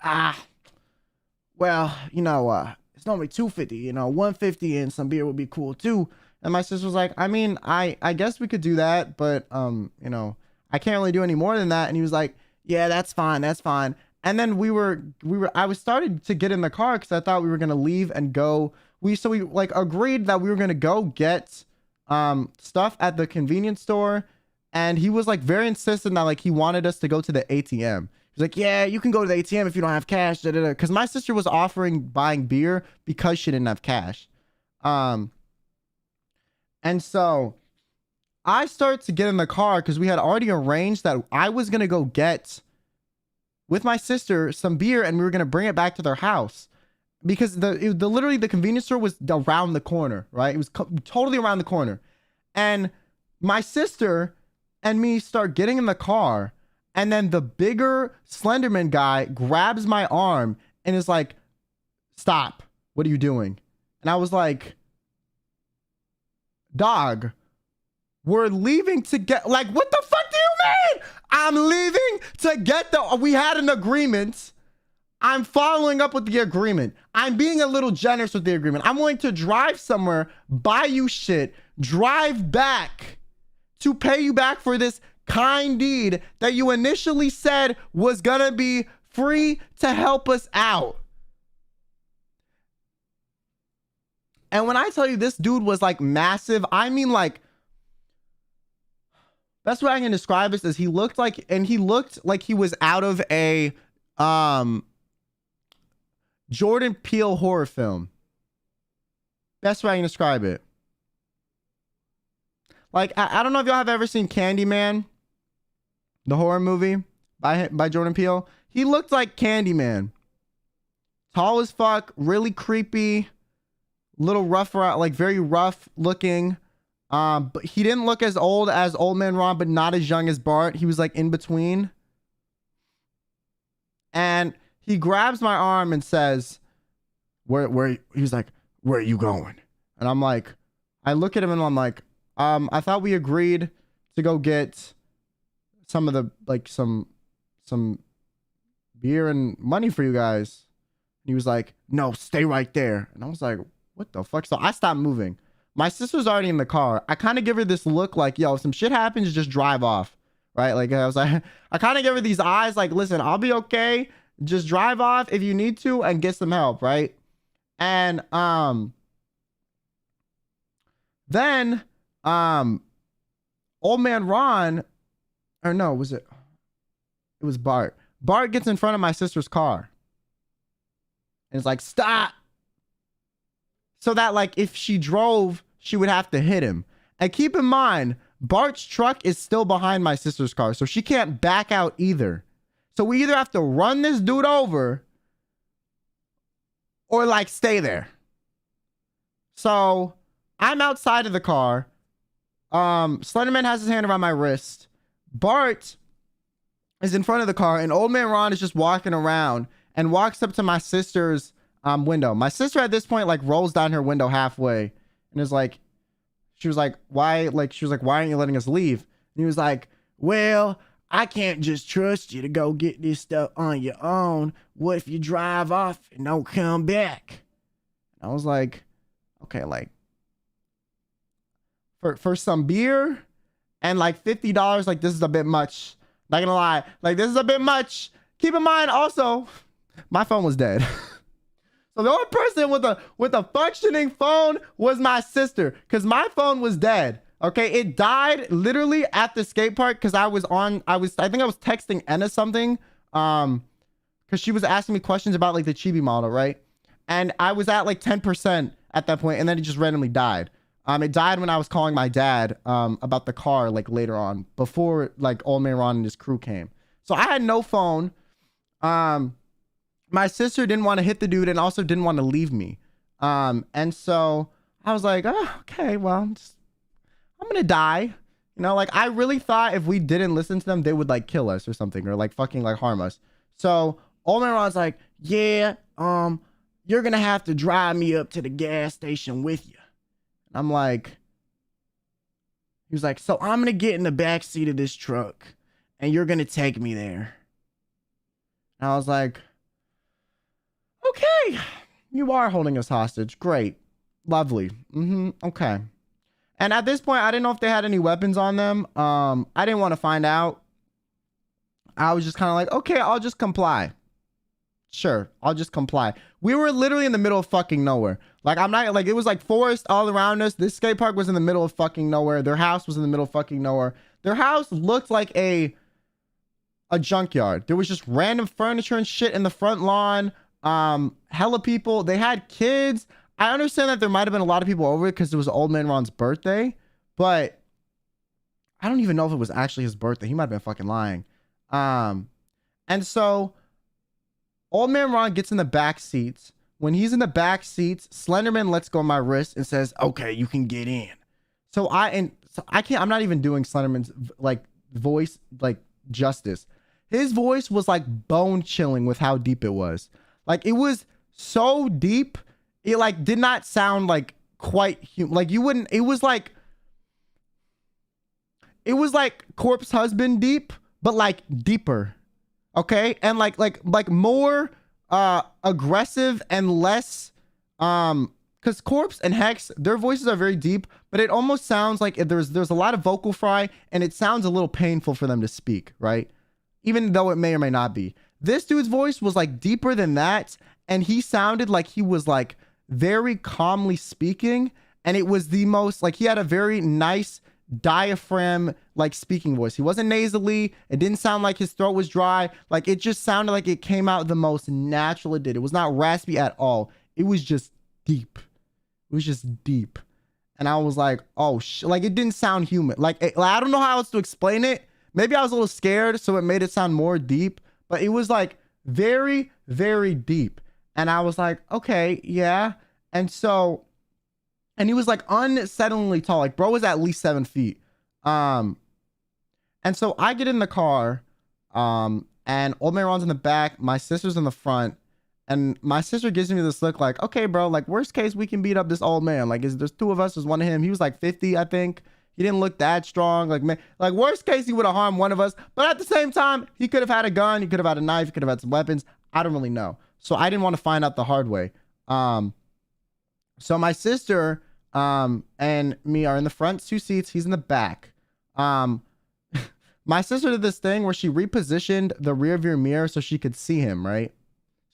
well, you know, it's normally $2.50, you know, $1.50 and some beer would be cool too. And my sister was like, I mean, I guess we could do that, but you know, I can't really do any more than that. And he was like, yeah, that's fine. And then I was started to get in the car because I thought we were gonna leave and go. We like agreed that we were gonna go get stuff at the convenience store, and he was like very insistent that, like, he wanted us to go to the ATM. He's like, yeah, you can go to the ATM if you don't have cash, because my sister was offering buying beer because she didn't have cash. And so I started to get in the car because we had already arranged that I was gonna go get with my sister some beer and we were gonna bring it back to their house. Because literally the convenience store was around the corner, right? It was totally around the corner. And my sister and me start getting in the car, and then the bigger Slenderman guy grabs my arm and is like, stop, what are you doing? And I was like, dog, we're leaving to get, like, what the fuck do you mean? I'm leaving to get we had an agreement. I'm following up with the agreement. I'm being a little generous with the agreement. I'm willing to drive somewhere, buy you shit, drive back to pay you back for this kind deed that you initially said was gonna be free to help us out. And when I tell you this dude was, like, massive, I mean, like, best way I can describe this is he looked like he was out of a Jordan Peele horror film. Best way I can describe it. Like, I don't know if y'all have ever seen Candyman, the horror movie by Jordan Peele. He looked like Candyman. Tall as fuck, really creepy, little rough, like very rough looking. But he didn't look as old as Old Man Ron, but not as young as Bart. He was, like, in between. And he grabs my arm and says, where he's like, where are you going? And I'm like, I look at him and I'm like, I thought we agreed to go get some of the, like, some beer and money for you guys. And he was like, no, stay right there. And I was like, what the fuck? So I stopped moving. My sister's already in the car. I kind of give her this look like, yo, if some shit happens, just drive off. Right? Like, I was like, I kind of give her these eyes like, listen, I'll be okay. Just drive off if you need to and get some help, right? And then Old Man Ron, or no, it was Bart. Bart gets in front of my sister's car and it's like, stop. So that, like, if she drove, she would have to hit him. And keep in mind, Bart's truck is still behind my sister's car, so she can't back out either. So we either have to run this dude over or, like, stay there. So I'm outside of the car. Slenderman has his hand around my wrist. Bart is in front of the car, and Old Man Ron is just walking around and walks up to my sister's window. My sister at this point, like, rolls down her window halfway and is like, she was like, why? Like, she was like, why aren't you letting us leave? And he was like, well, I can't just trust you to go get this stuff on your own. What if you drive off and don't come back? I was like, okay, like for some beer and like $50, like this is a bit much. Not gonna lie, like this is a bit much. Keep in mind also, my phone was dead. So the only person with a functioning phone was my sister, because my phone was dead. Okay, it died literally at the skate park because I think I was texting Enna something, because she was asking me questions about like the chibi model, right? And I was at like 10% at that point, and then it just randomly died. It died when I was calling my dad about the car like later on, before like Old Man Ron and his crew came. So I had no phone. My sister didn't want to hit the dude and also didn't want to leave me. And so I was like, oh, okay, well, I'm gonna die. You know, like I really thought if we didn't listen to them, they would like kill us or something, or like fucking like harm us. So Old Man Ron's like, yeah, you're gonna have to drive me up to the gas station with you. And I'm like, he was like, so I'm gonna get in the back seat of this truck and you're gonna take me there. And I was like, okay, you are holding us hostage. Great. Lovely. Okay. And at this point, I didn't know if they had any weapons on them. I didn't want to find out. I was just kind of like, okay, I'll just comply. Sure, I'll just comply. We were literally in the middle of fucking nowhere. Like, I'm not, like, it was like forest all around us. This skate park was in the middle of fucking nowhere. Their house was in the middle of fucking nowhere. Their house looked like a junkyard. There was just random furniture and shit in the front lawn. Hella people. They had kids. I understand that there might have been a lot of people over it because it was Old Man Ron's birthday, but I don't even know if it was actually his birthday. He might have been fucking lying. And so Old Man Ron gets in the back seats. When he's in the back seats, Slenderman lets go of my wrist and says, okay, you can get in. So I'm not even doing Slenderman's like voice like justice. His voice was like bone chilling with how deep it was. Like it was so deep. It like did not sound like quite human. Like you wouldn't, it was like Corpse Husband deep, but like deeper. Okay. And like more aggressive and less because Corpse and Hex, their voices are very deep, but it almost sounds like there's a lot of vocal fry and it sounds a little painful for them to speak, right? Even though it may or may not be. This dude's voice was like deeper than that, and he sounded like he was like very calmly speaking, and it was the most like he had a very nice diaphragm like speaking voice. He wasn't nasally. It didn't sound like his throat was dry. Like it just sounded like it came out the most natural it did. It was not raspy at all. It was just deep. It was just deep. And I was like, oh like it didn't sound human. Like I don't know how else to explain it. Maybe I was a little scared, so it made it sound more deep, but it was like very, very deep. And I was like, okay, yeah. And so, and he was like unsettlingly tall. Like bro was at least 7 feet. And so I get in the car, and Old Man Ron's in the back. My sister's in the front. And my sister gives me this look like, okay, bro, like worst case, we can beat up this old man. Like there's 2 of us, there's 1 of him. He was like 50, I think. He didn't look that strong. Like, man, like worst case, he would have harmed 1 of us. But at the same time, he could have had a gun. He could have had a knife. He could have had some weapons. I don't really know. So I didn't want to find out the hard way. So my sister and me are in the front 2 seats. He's in the back. My sister did this thing where she repositioned the rear view mirror so she could see him, right?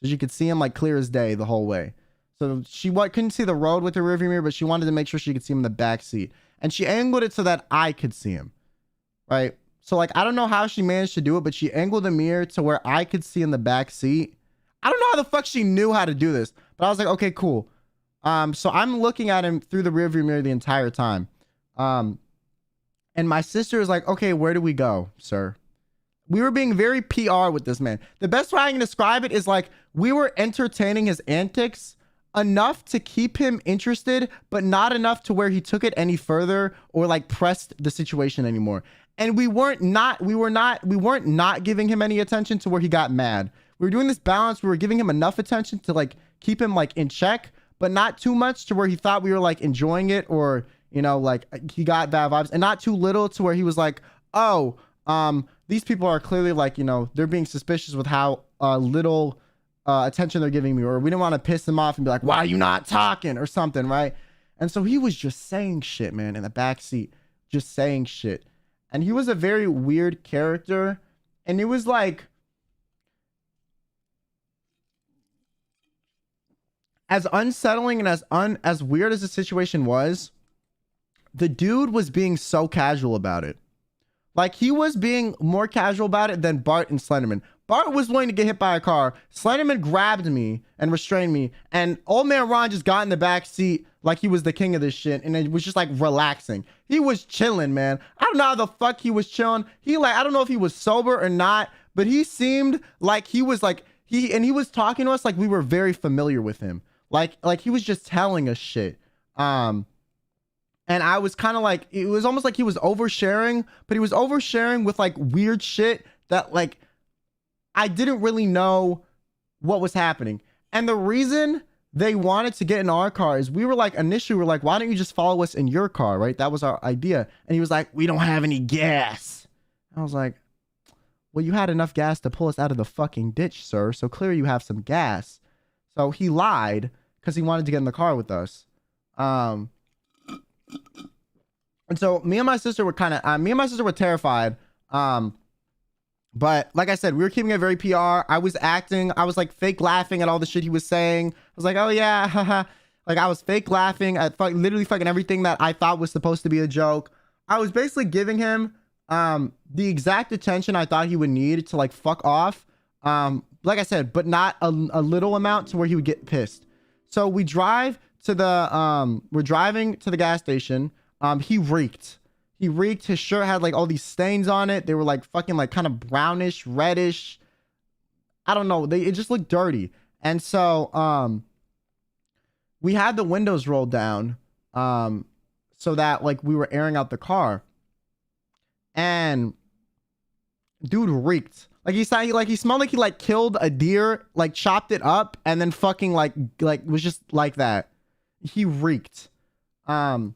So she could see him like clear as day the whole way. So she couldn't see the road with the rear view mirror, but she wanted to make sure she could see him in the back seat. And she angled it so that I could see him, right? So like, I don't know how she managed to do it, but she angled the mirror to where I could see in the back seat. I don't know how the fuck she knew how to do this, but I was like, okay, cool. So I'm looking at him through the rearview mirror the entire time. And my sister is like, okay, where do we go, sir? We were being very PR with this man. The best way I can describe it is like, we were entertaining his antics enough to keep him interested, but not enough to where he took it any further or like pressed the situation anymore. And we weren't not giving him any attention to where he got mad. We were doing this balance. We were giving him enough attention to like keep him like in check, but not too much to where he thought we were like enjoying it or, you know, like he got bad vibes, and not too little to where he was like, oh, these people are clearly like, you know, they're being suspicious with how little attention they're giving me, or we didn't want to piss them off and be like, why are you not talking or something, right? And so he was just saying shit, man, in the back seat, just saying shit. And he was a very weird character, and it was like, as unsettling and as weird as the situation was, the dude was being so casual about it. Like, he was being more casual about it than Bart and Slenderman. Bart was willing to get hit by a car. Slenderman grabbed me and restrained me. And old man Ron just got in the back seat like he was the king of this shit. And it was just like relaxing. He was chilling, man. I don't know how the fuck he was chilling. I don't know if he was sober or not, but he seemed like he was like, he was talking to us like we were very familiar with him. Like he was just telling us shit. And I was kind of like, it was almost like he was oversharing, but he was oversharing with like weird shit that like I didn't really know what was happening. And the reason they wanted to get in our car is we were like, initially we're like, why don't you just follow us in your car, right? That was our idea. And he was like, we don't have any gas. I was like, well, you had enough gas to pull us out of the fucking ditch, sir. So clearly you have some gas. So he lied because he wanted to get in the car with us. And so me and my sister were terrified. But like I said, we were keeping it very PR. I was like fake laughing at all the shit he was saying. I was like, oh yeah, haha. Like I was fake laughing at literally fucking everything that I thought was supposed to be a joke. I was basically giving him the exact attention I thought he would need to like fuck off. Like I said, but not a little amount to where he would get pissed. So we're driving to the gas station. He reeked. His shirt had like all these stains on it. They were like fucking like kind of brownish, reddish. I don't know. It just looked dirty. And so, we had the windows rolled down, so that like we were airing out the car, and dude reeked. Like he smelled like he like killed a deer, like chopped it up, and then fucking like was just like that. He reeked. And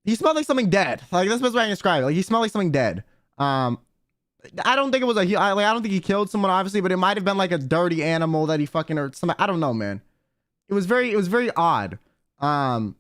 he smelled like something dead. Like that's the best way I can describe it. Like he smelled like something dead. I don't think it was I don't think he killed someone, obviously, but it might have been like a dirty animal that he fucking or something. I don't know, man. It was very odd. And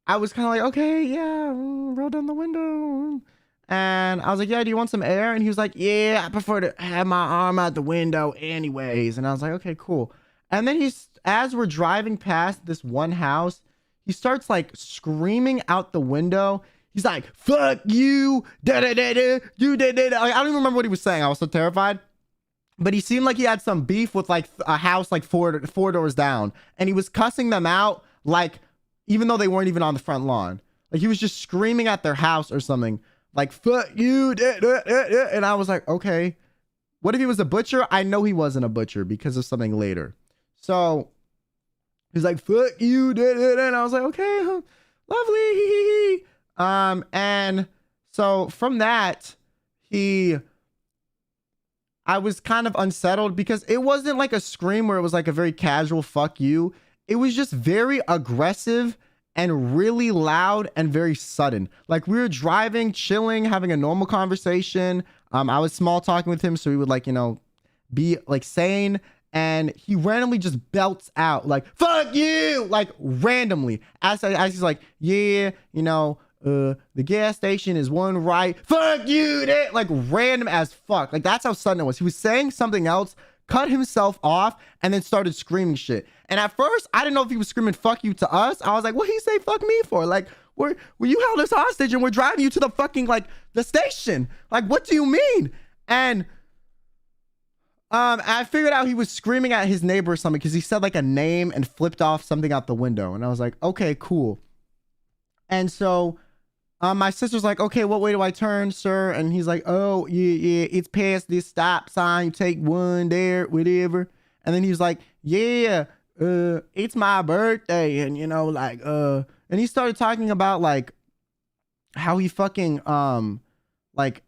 I was kind of like, okay, yeah, roll down the window. And I was like, yeah, do you want some air? And he was like, yeah, I prefer to have my arm out the window anyways. And I was like, okay, cool. And then as we're driving past this one house, he starts like screaming out the window. He's like, fuck you, da da da da, you da da da. Like, I don't even remember what he was saying. I was so terrified. But he seemed like he had some beef with like a house like four doors down. And he was cussing them out, like, even though they weren't even on the front lawn. Like he was just screaming at their house or something. Like, fuck you, da, da, da, da. And I was like, okay. What if he was a butcher? I know he wasn't a butcher because of something later. So he's like, fuck you, da, da, da. And I was like, okay, lovely. And so from that, I was kind of unsettled because it wasn't like a scream where it was like a very casual fuck you. It was just very aggressive and really loud and very sudden. Like we were driving, chilling, having a normal conversation. I was small talking with him, so he would like, you know, be like sane. And he randomly just belts out like, fuck you, like randomly. As he's like, yeah, you know, the gas station is one right. Fuck you, like random as fuck. Like that's how sudden it was. He was saying something else, cut himself off, and then started screaming shit. And at first, I didn't know if he was screaming fuck you to us. I was like, what he say fuck me for? Like, were you held us hostage and we're driving you to the fucking, like, the station? Like, what do you mean? And I figured out he was screaming at his neighbor or something because he said like a name and flipped off something out the window. And I was like, okay, cool. And so my sister's like, okay, what way do I turn, sir? And he's like, oh, yeah, it's past this stop sign. You take one there, whatever. And then he was like, yeah, it's my birthday. And, you know, like, and he started talking about like how he fucking, like,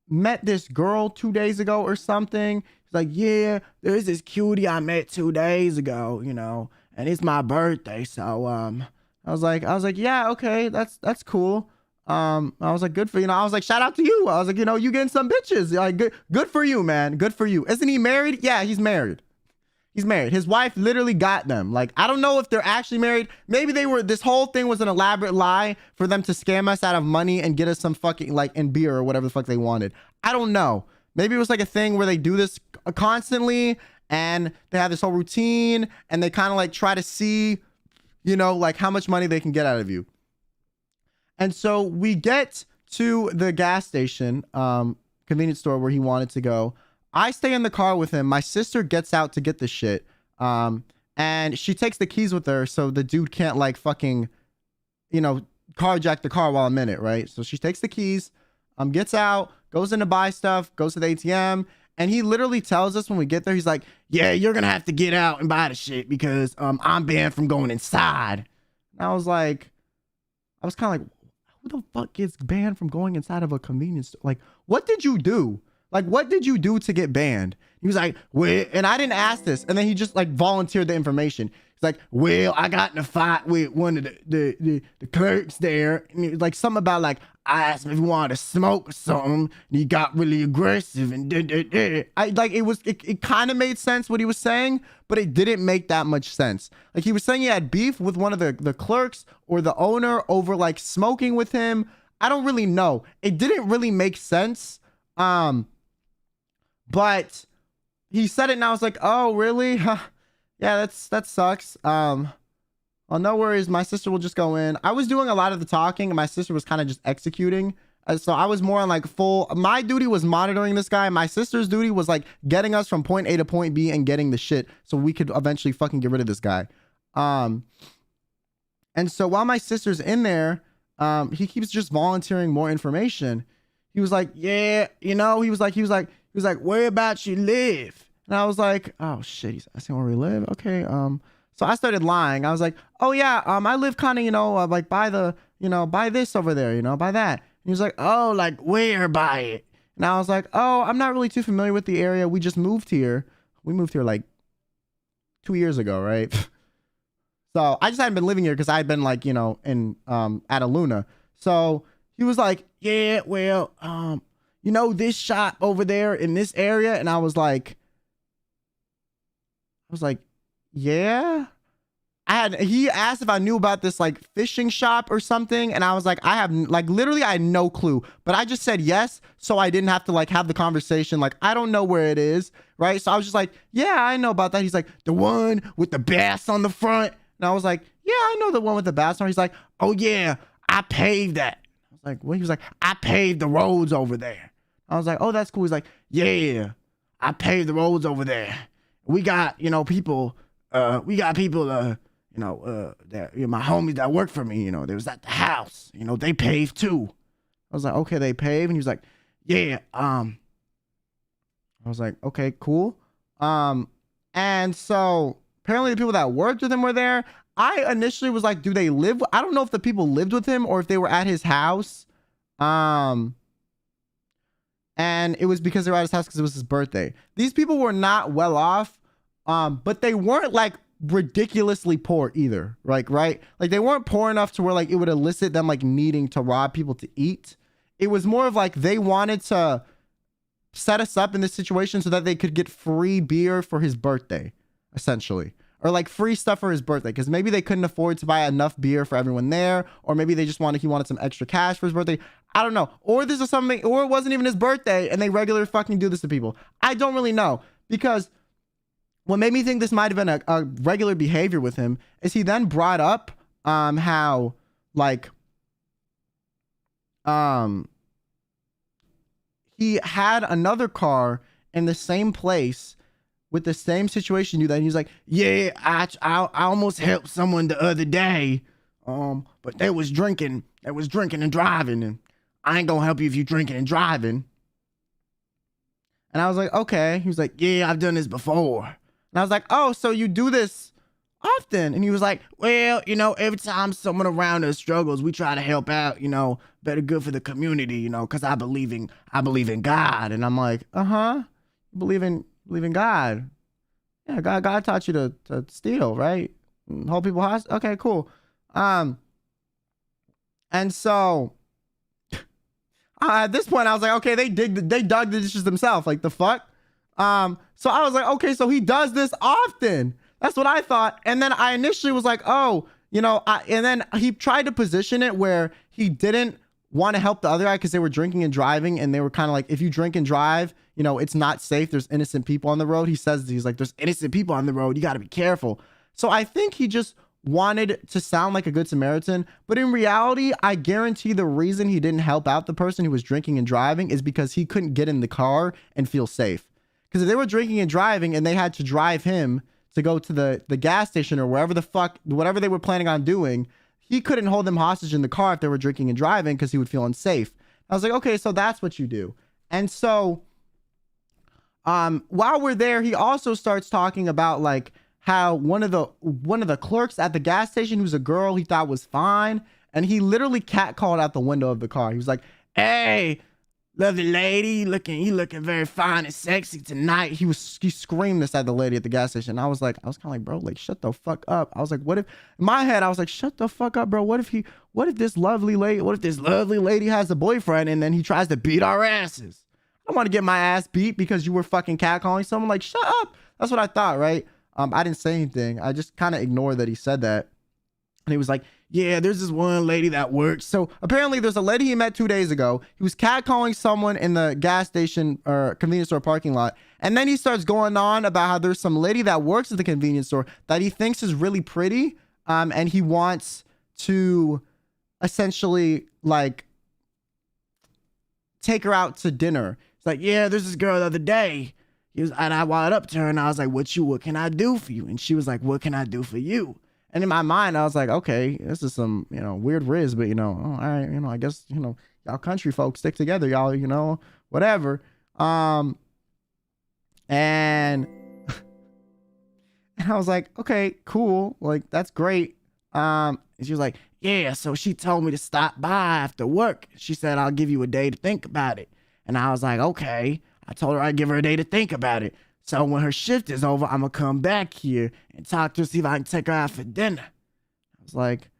met this girl 2 days ago or something. He's like, yeah, there's this cutie I met 2 days ago, you know, and it's my birthday. So I was like, yeah, okay, that's cool. I was like, good for you. I was like, shout out to you. I was like, you know, you getting some bitches. Like, good for you, man. Good for you. Isn't he married? Yeah, he's married. He's married. His wife literally got them. Like, I don't know if they're actually married. Maybe they were, this whole thing was an elaborate lie for them to scam us out of money and get us some fucking, like, in beer or whatever the fuck they wanted. I don't know. Maybe it was like a thing where they do this constantly and they have this whole routine and they kind of like try to see, you know, like how much money they can get out of you. And so we get to the gas station, convenience store where he wanted to go. I stay in the car with him. My sister gets out to get the shit. And she takes the keys with her so the dude can't like fucking, you know, carjack the car while I'm in it, right? So she takes the keys, gets out, goes in to buy stuff, goes to the ATM, and he literally tells us when we get there, he's like, yeah, you're gonna have to get out and buy the shit because I'm banned from going inside. And I was kind of like, who the fuck gets banned from going inside of a convenience store? Like, what did you do? Like, what did you do to get banned? He was like, well, and I didn't ask this. And then he just like volunteered the information. He's like, well, I got in a fight with one of the clerks there. And it was like something about like, I asked him if he wanted to smoke or something. And he got really aggressive and it kind of made sense what he was saying, but it didn't make that much sense. Like he was saying he had beef with one of the clerks or the owner over like smoking with him. I don't really know. It didn't really make sense. But he said it and I was like, oh, really? Huh. Yeah, that sucks. Oh, no worries. My sister will just go in. I was doing a lot of the talking and my sister was kind of just executing. So I was more on like my duty was monitoring this guy. My sister's duty was like getting us from point A to point B and getting the shit so we could eventually fucking get rid of this guy. And so while my sister's in there, he keeps just volunteering more information. He was like, yeah, you know, he was like, whereabouts you live? And I was like, oh shit, he's asking where we live. Okay. So I started lying. I was like, oh yeah, I live kind of, you know, like by the, you know, by this over there, you know, by that. And he was like, oh, like where by it? And I was like, oh, I'm not really too familiar with the area. We just moved here. We moved here like 2 years ago, right? So I just hadn't been living here because I had been like, you know, in at ILUNA. So he was like, yeah, well, you know, this shop over there in this area. And I was like, yeah. He asked if I knew about this like fishing shop or something. And I was like, I have like, literally, I had no clue, but I just said yes. So I didn't have to like have the conversation. Like, I don't know where it is. Right. So I was just like, yeah, I know about that. He's like, the one with the bass on the front. And I was like, yeah, I know the one with the bass on. He's like, oh yeah, I paved that. I was like, what? He was like, I paved the roads over there. I was like, oh, that's cool. He's like, yeah, I paved the roads over there. We got, you know, people, that, you know, my homies that work for me, you know, they was at the house, you know, they paved too. I was like, okay, they paved. And he was like, yeah. I was like, okay, cool. And so apparently the people that worked with him were there. I initially was like, do they live? I don't know if the people lived with him or if they were at his house. And it was because they were at his house because it was his birthday. These people were not well off, but they weren't like ridiculously poor either. Like, right? Like they weren't poor enough to where like it would elicit them like needing to rob people to eat. It was more of like they wanted to set us up in this situation so that they could get free beer for his birthday, essentially. Or like free stuff for his birthday, because maybe they couldn't afford to buy enough beer for everyone there, or maybe they just he wanted some extra cash for his birthday. I don't know. Or this is something, or it wasn't even his birthday and they regularly fucking do this to people. I don't really know, because what made me think this might have been a regular behavior with him is he then brought up how like he had another car in the same place with the same situation you that. And he was like, yeah, I almost helped someone the other day, but they was drinking and driving, and I ain't gonna help you if you drinking and driving. And I was like, okay. He was like, yeah, I've done this before. And I was like, oh, so you do this often. And he was like, well, you know, every time someone around us struggles, we try to help out, you know, better good for the community, you know, because I believe in God. And I'm like, you believe in God. Yeah, God taught you to steal, right? And hold people hostage. Okay, cool. And so at this point I was like, okay, they dug the dishes themselves. Like, the fuck? So I was like, okay, so he does this often. That's what I thought. And then I initially was like, oh, you know, and then he tried to position it where he didn't want to help the other guy because they were drinking and driving, and they were kind of like, if you drink and drive, you know, it's not safe. There's innocent people on the road. He says, he's like, there's innocent people on the road. You got to be careful. So I think he just wanted to sound like a good Samaritan, but in reality, I guarantee the reason he didn't help out the person who was drinking and driving is because he couldn't get in the car and feel safe. Because if they were drinking and driving and they had to drive him to go to the gas station or wherever the fuck, whatever they were planning on doing, he couldn't hold them hostage in the car if they were drinking and driving because he would feel unsafe. I was like, okay, so that's what you do. And so while we're there, he also starts talking about like how one of the clerks at the gas station, who's a girl he thought was fine, and he literally catcalled out the window of the car. He was like, hey, lovely lady, you looking very fine and sexy tonight. He screamed this at the lady at the gas station. I was kind of like, bro, like, shut the fuck up. I was like, what if, in my head, I was like, shut the fuck up, bro. What if this lovely lady has a boyfriend and then he tries to beat our asses? I don't want to get my ass beat because you were fucking catcalling someone. Like, shut up. That's what I thought, right? I didn't say anything. I just kind of ignored that he said that. And he was like, yeah, there's this one lady that works. So apparently there's a lady he met 2 days ago. He was catcalling someone in the gas station or convenience store parking lot. And then he starts going on about how there's some lady that works at the convenience store that he thinks is really pretty. And he wants to essentially like take her out to dinner. It's like, yeah, there's this girl the other day. And I walked up to her and I was like, what can I do for you? And she was like, what can I do for you? And in my mind, I was like, okay, this is some, you know, weird riz, but, you know, all right, you know, I guess, you know, y'all country folks stick together, y'all, you know, whatever. And I was like, okay, cool. Like, that's great. And she was like, yeah, so she told me to stop by after work. She said, I'll give you a day to think about it. And I was like, okay. I told her I'd give her a day to think about it. So when her shift is over, I'm going to come back here and talk to her, see if I can take her out for dinner. I was like,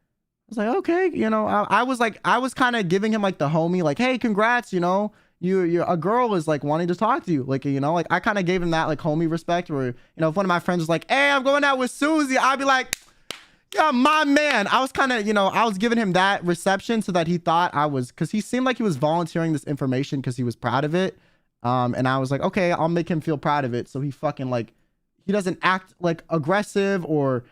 okay, you know, I was kind of giving him like the homie, like, hey, congrats, you know, you're a girl is like wanting to talk to you. Like, you know, like I kind of gave him that like homie respect where, you know, if one of my friends was like, hey, I'm going out with Susie, I'd be like, yeah, my man. I was kind of, you know, I was giving him that reception so that he thought I was, because he seemed like he was volunteering this information because he was proud of it. And I was like, okay, I'll make him feel proud of it. So he fucking like, he doesn't act like aggressive or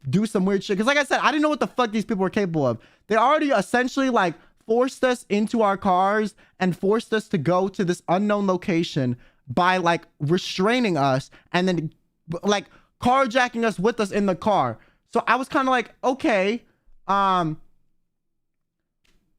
do some weird shit. Cause like I said, I didn't know what the fuck these people were capable of. They already essentially like forced us into our cars and forced us to go to this unknown location by like restraining us and then like carjacking us with us in the car. So I was kind of like, okay,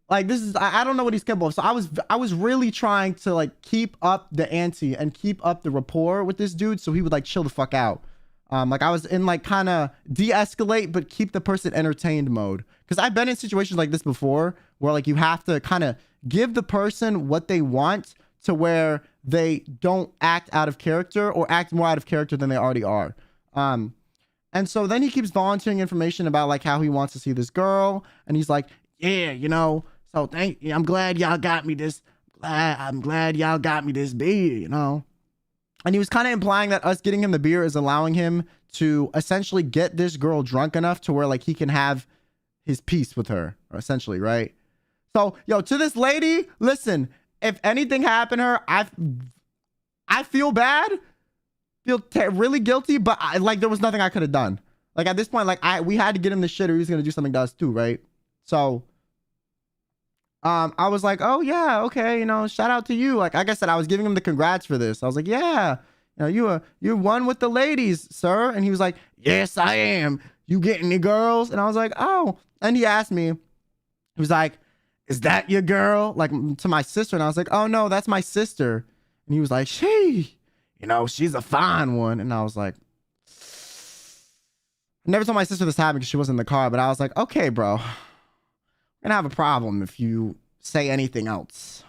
like this is, I don't know what he's capable of. So I was really trying to like keep up the ante and keep up the rapport with this dude so he would like chill the fuck out. Like I was in like kind of de-escalate but keep the person entertained mode. Because I've been in situations like this before where like you have to kind of give the person what they want to where they don't act out of character or act more out of character than they already are. And so then he keeps volunteering information about like how he wants to see this girl. And he's like, yeah, you know, so I'm glad y'all got me this. I'm glad y'all got me this beer, you know. And he was kind of implying that us getting him the beer is allowing him to essentially get this girl drunk enough to where like he can have his peace with her, essentially, right? So, yo, to this lady, listen, if anything happened to her, I feel bad, feel really guilty, but like there was nothing I could have done. Like at this point, like we had to get him the shit or he was gonna do something to us too, right? So I was like, oh yeah, okay, you know, shout out to you. Like I said, I was giving him the congrats for this. I was like, yeah, you know, you won with the ladies, sir. And he was like, yes, I am. You get any girls? And I was like, oh. And he asked me, he was like, is that your girl? Like to my sister. And I was like, oh no, that's my sister. And he was like, you know, she's a fine one. And I was like, I never told my sister this happened because she wasn't in the car, but I was like, okay, bro, we're gonna have a problem if you say anything else.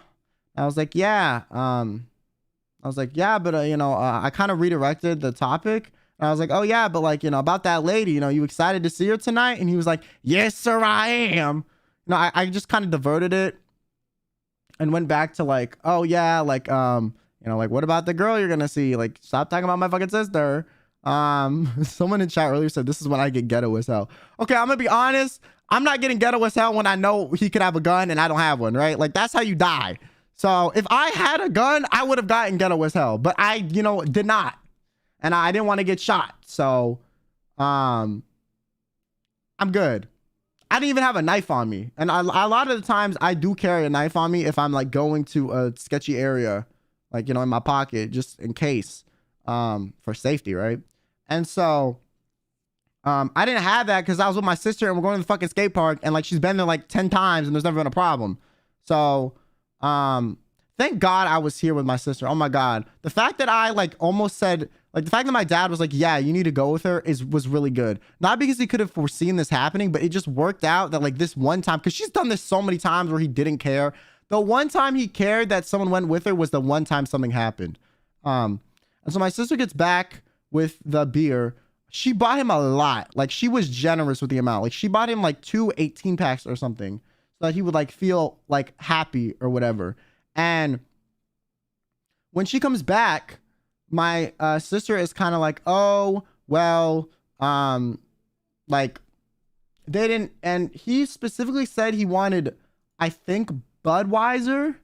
I was like, yeah. But I kind of redirected the topic. And I was like, oh yeah, but like, about that lady, you excited to see her tonight? And he was like, yes, sir, I am. I just kind of diverted it and went back to like, oh yeah, like, like, what about the girl you're gonna see? Like, stop talking about my fucking sister. Someone in chat earlier said this is when I get ghetto as hell. Okay, I'm gonna be honest. I'm not getting ghetto as hell when I know he could have a gun and I don't have one, right? Like, that's how you die. So if I had a gun, I would have gotten ghetto as hell, but I, did not. And I didn't want to get shot. So, I'm good. I didn't even have a knife on me. And a lot of the times I do carry a knife on me if I'm like going to a sketchy area, like, in my pocket, just in case, for safety. Right. And so, I didn't have that because I was with my sister and we're going to the fucking skate park and like, she's been there like 10 times and there's never been a problem. So, thank God I was here with my sister. Oh my God. The fact that I like almost said, like the fact that my dad was like, yeah, you need to go with her was really good. Not because he could have foreseen this happening, but it just worked out that like this one time, because she's done this so many times where he didn't care. The one time he cared that someone went with her was the one time something happened. And so my sister gets back with the beer. She bought him a lot. Like she was generous with the amount. Like she bought him like 2 18 packs or something so that he would like feel like happy or whatever. And when she comes back, my sister is kind of like, oh, well, like they didn't. And he specifically said he wanted, I think, Budweiser,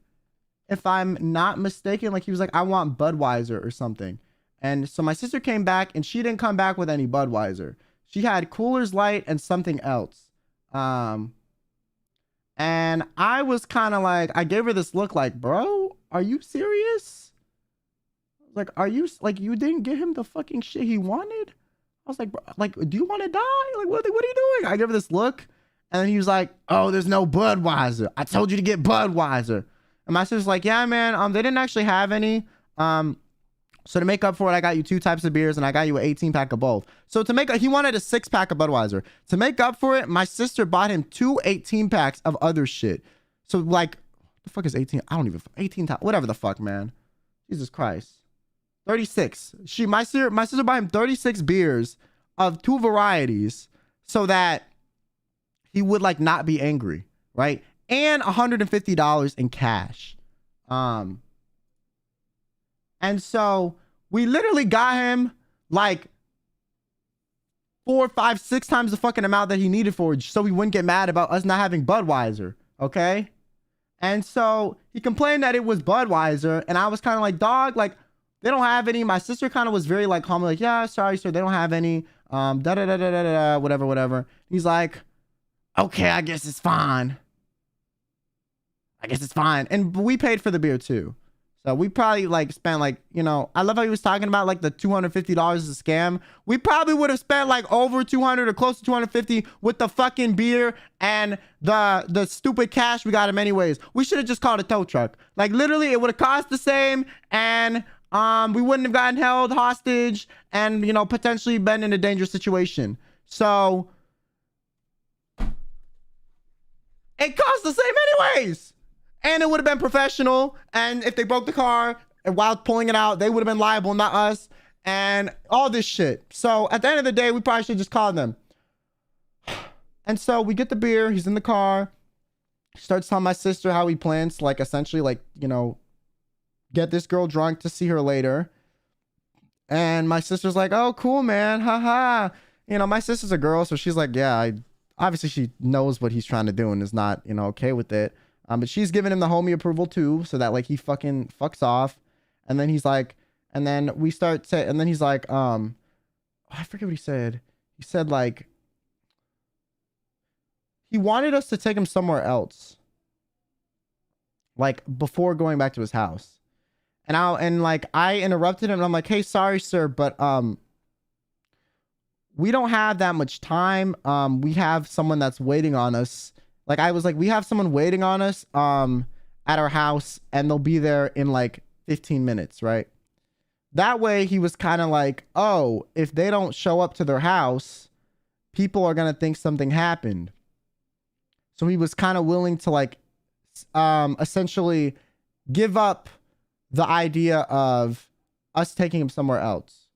if I'm not mistaken. Like he was like, I want Budweiser or something. And so my sister came back and she didn't come back with any Budweiser. She had Coors Light and something else. And I was kind of like, I gave her this look like, bro, are you serious? Like, are you like, you didn't give him the fucking shit he wanted? I was like, bro, like, do you want to die? Like, what are you doing? I gave her this look and then he was like, oh, there's no Budweiser. I told you to get Budweiser. And my sister's like, yeah, man, they didn't actually have any. So to make up for it, I got you 2 types of beers and I got you an 18 pack of both. So to make, he wanted a 6 pack of Budweiser. To make up for it, my sister bought him 2 18 packs of other shit. So like, the fuck is 18? I don't even, 18, whatever the fuck, man. Jesus Christ. 36. My sister bought him 36 beers of 2 varieties so that he would like not be angry, right? And $150 in cash. And so we literally got him like 4, 5, 6 times the fucking amount that he needed for it, so he wouldn't get mad about us not having Budweiser. Okay. And so he complained that it was Budweiser. And I was kind of like, dog, like they don't have any. My sister kind of was very like calm, like, yeah, sorry, sir, they don't have any. Whatever. He's like, okay, I guess it's fine. And we paid for the beer too. So we probably like spent like, I love how he was talking about like the $250 is a scam. We probably would have spent like over 200 or close to 250 with the fucking beer and the stupid cash we got him anyways. We should have just called a tow truck. Like literally it would have cost the same and we wouldn't have gotten held hostage and, potentially been in a dangerous situation. So it cost the same anyways. And it would have been professional. And if they broke the car and while pulling it out, they would have been liable, not us. And all this shit. So at the end of the day, we probably should just call them. And so we get the beer. He's in the car. He starts telling my sister how he plans to like essentially like, get this girl drunk to see her later. And my sister's like, oh, cool, man. Haha. My sister's a girl. So she's like, yeah, obviously she knows what he's trying to do and is not, okay with it. But she's giving him the homie approval too, so that like he fucking fucks off. And then he's like, and then we start to, and then he's like, I forget what he said. He said like, he wanted us to take him somewhere else, like before going back to his house. And I interrupted him and I'm like, hey, sorry, sir, but we don't have that much time. We have someone that's waiting on us. Like I was like, we have someone waiting on us at our house and they'll be there in like 15 minutes, right? That way he was kind of like, oh, if they don't show up to their house, people are gonna think something happened. So he was kind of willing to like essentially give up the idea of us taking him somewhere else.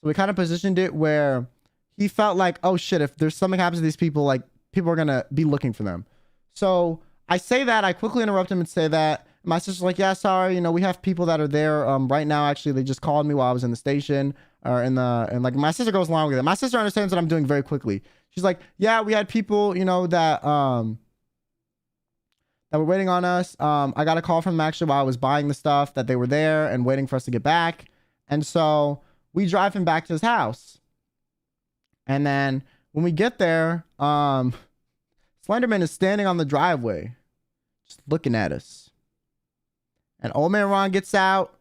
So we kind of positioned it where he felt like, oh shit, if there's something happens to these people, like people are gonna be looking for them. So I say that, I quickly interrupt him and say that. My sister's like, yeah, sorry, you know, we have people that are there right now. Actually, they just called me while I was in the station and like my sister goes along with it. My sister understands what I'm doing very quickly. She's like, yeah, we had people, you know, that were waiting on us. I got a call from them actually while I was buying the stuff, that they were there and waiting for us to get back. And so we drive him back to his house. And then when we get there, Slenderman is standing on the driveway, just looking at us. And old man Ron gets out.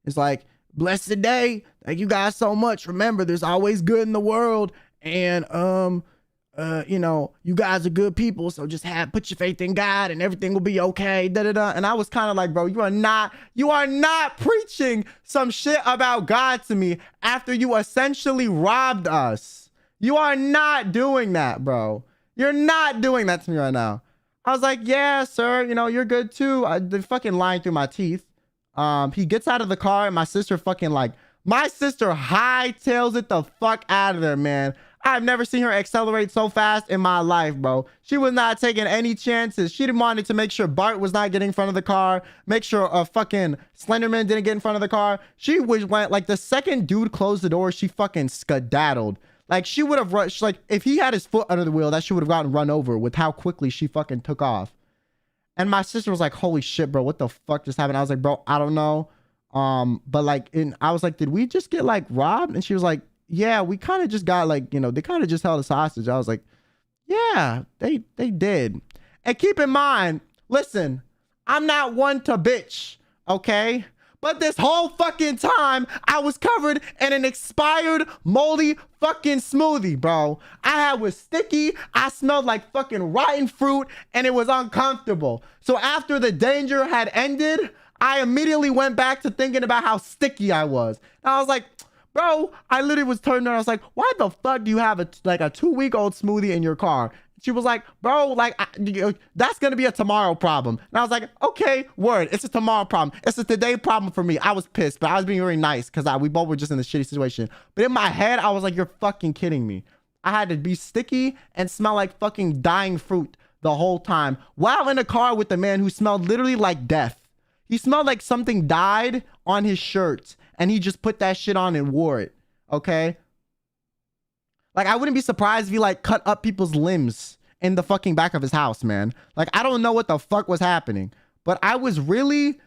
It's like, blessed day. Thank you guys so much. Remember, there's always good in the world. And, you know, you guys are good people. So just put your faith in God and everything will be okay. Da, da, da. And I was kind of like, bro, you are not preaching some shit about God to me after you essentially robbed us. You are not doing that, bro. You're not doing that to me right now. I was like, yeah, sir, you know, you're good too. They're fucking lying through my teeth. He gets out of the car and my sister hightails it the fuck out of there, man. I've never seen her accelerate so fast in my life, bro. She was not taking any chances. She didn't want to make sure Bart was not getting in front of the car, make sure fucking Slenderman didn't get in front of the car. She went like the second dude closed the door, she fucking skedaddled. Like she would have rushed, like if he had his foot under the wheel, that she would have gotten run over with how quickly she fucking took off. And my sister was like, holy shit, bro, what the fuck just happened? I was like, bro, I don't know. But like, I was like, did we just get like robbed? And she was like, yeah, we kind of just got like, you know, they kind of just held us hostage. I was like, yeah, they did. And keep in mind, listen, I'm not one to bitch, okay? But this whole fucking time, I was covered in an expired, moldy fucking smoothie, bro. Was sticky. I smelled like fucking rotten fruit, and it was uncomfortable. So after the danger had ended, I immediately went back to thinking about how sticky I was. And I was like, bro, I literally was turning around. I was like, why the fuck do you have a 2-week-old smoothie in your car? She was like, bro, like, that's going to be a tomorrow problem. And I was like, okay, word. It's a tomorrow problem. It's a today problem for me. I was pissed, but I was being very nice because we both were just in a shitty situation. But in my head, I was like, you're fucking kidding me. I had to be sticky and smell like fucking dying fruit the whole time while in a car with a man who smelled literally like death. He smelled like something died on his shirt and he just put that shit on and wore it. Okay. Like, I wouldn't be surprised if he like cut up people's limbs in the fucking back of his house, man. Like, I don't know what the fuck was happening, but I was really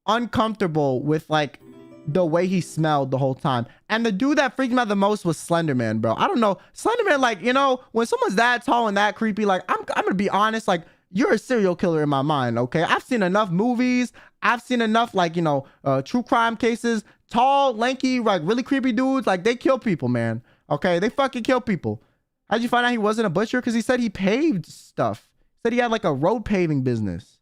uncomfortable with like the way he smelled the whole time. And the dude that freaked me out the most was Slenderman, bro. I don't know. Slenderman, like, you know, when someone's that tall and that creepy, like, I'm gonna be honest, like, you're a serial killer in my mind, okay? I've seen enough movies. I've seen enough, like, you know, true crime cases. Tall, lanky, like, really creepy dudes, like, they kill people, man. Okay, they fucking kill people. How'd you find out he wasn't a butcher? Because he said he paved stuff. He said he had like a road paving business.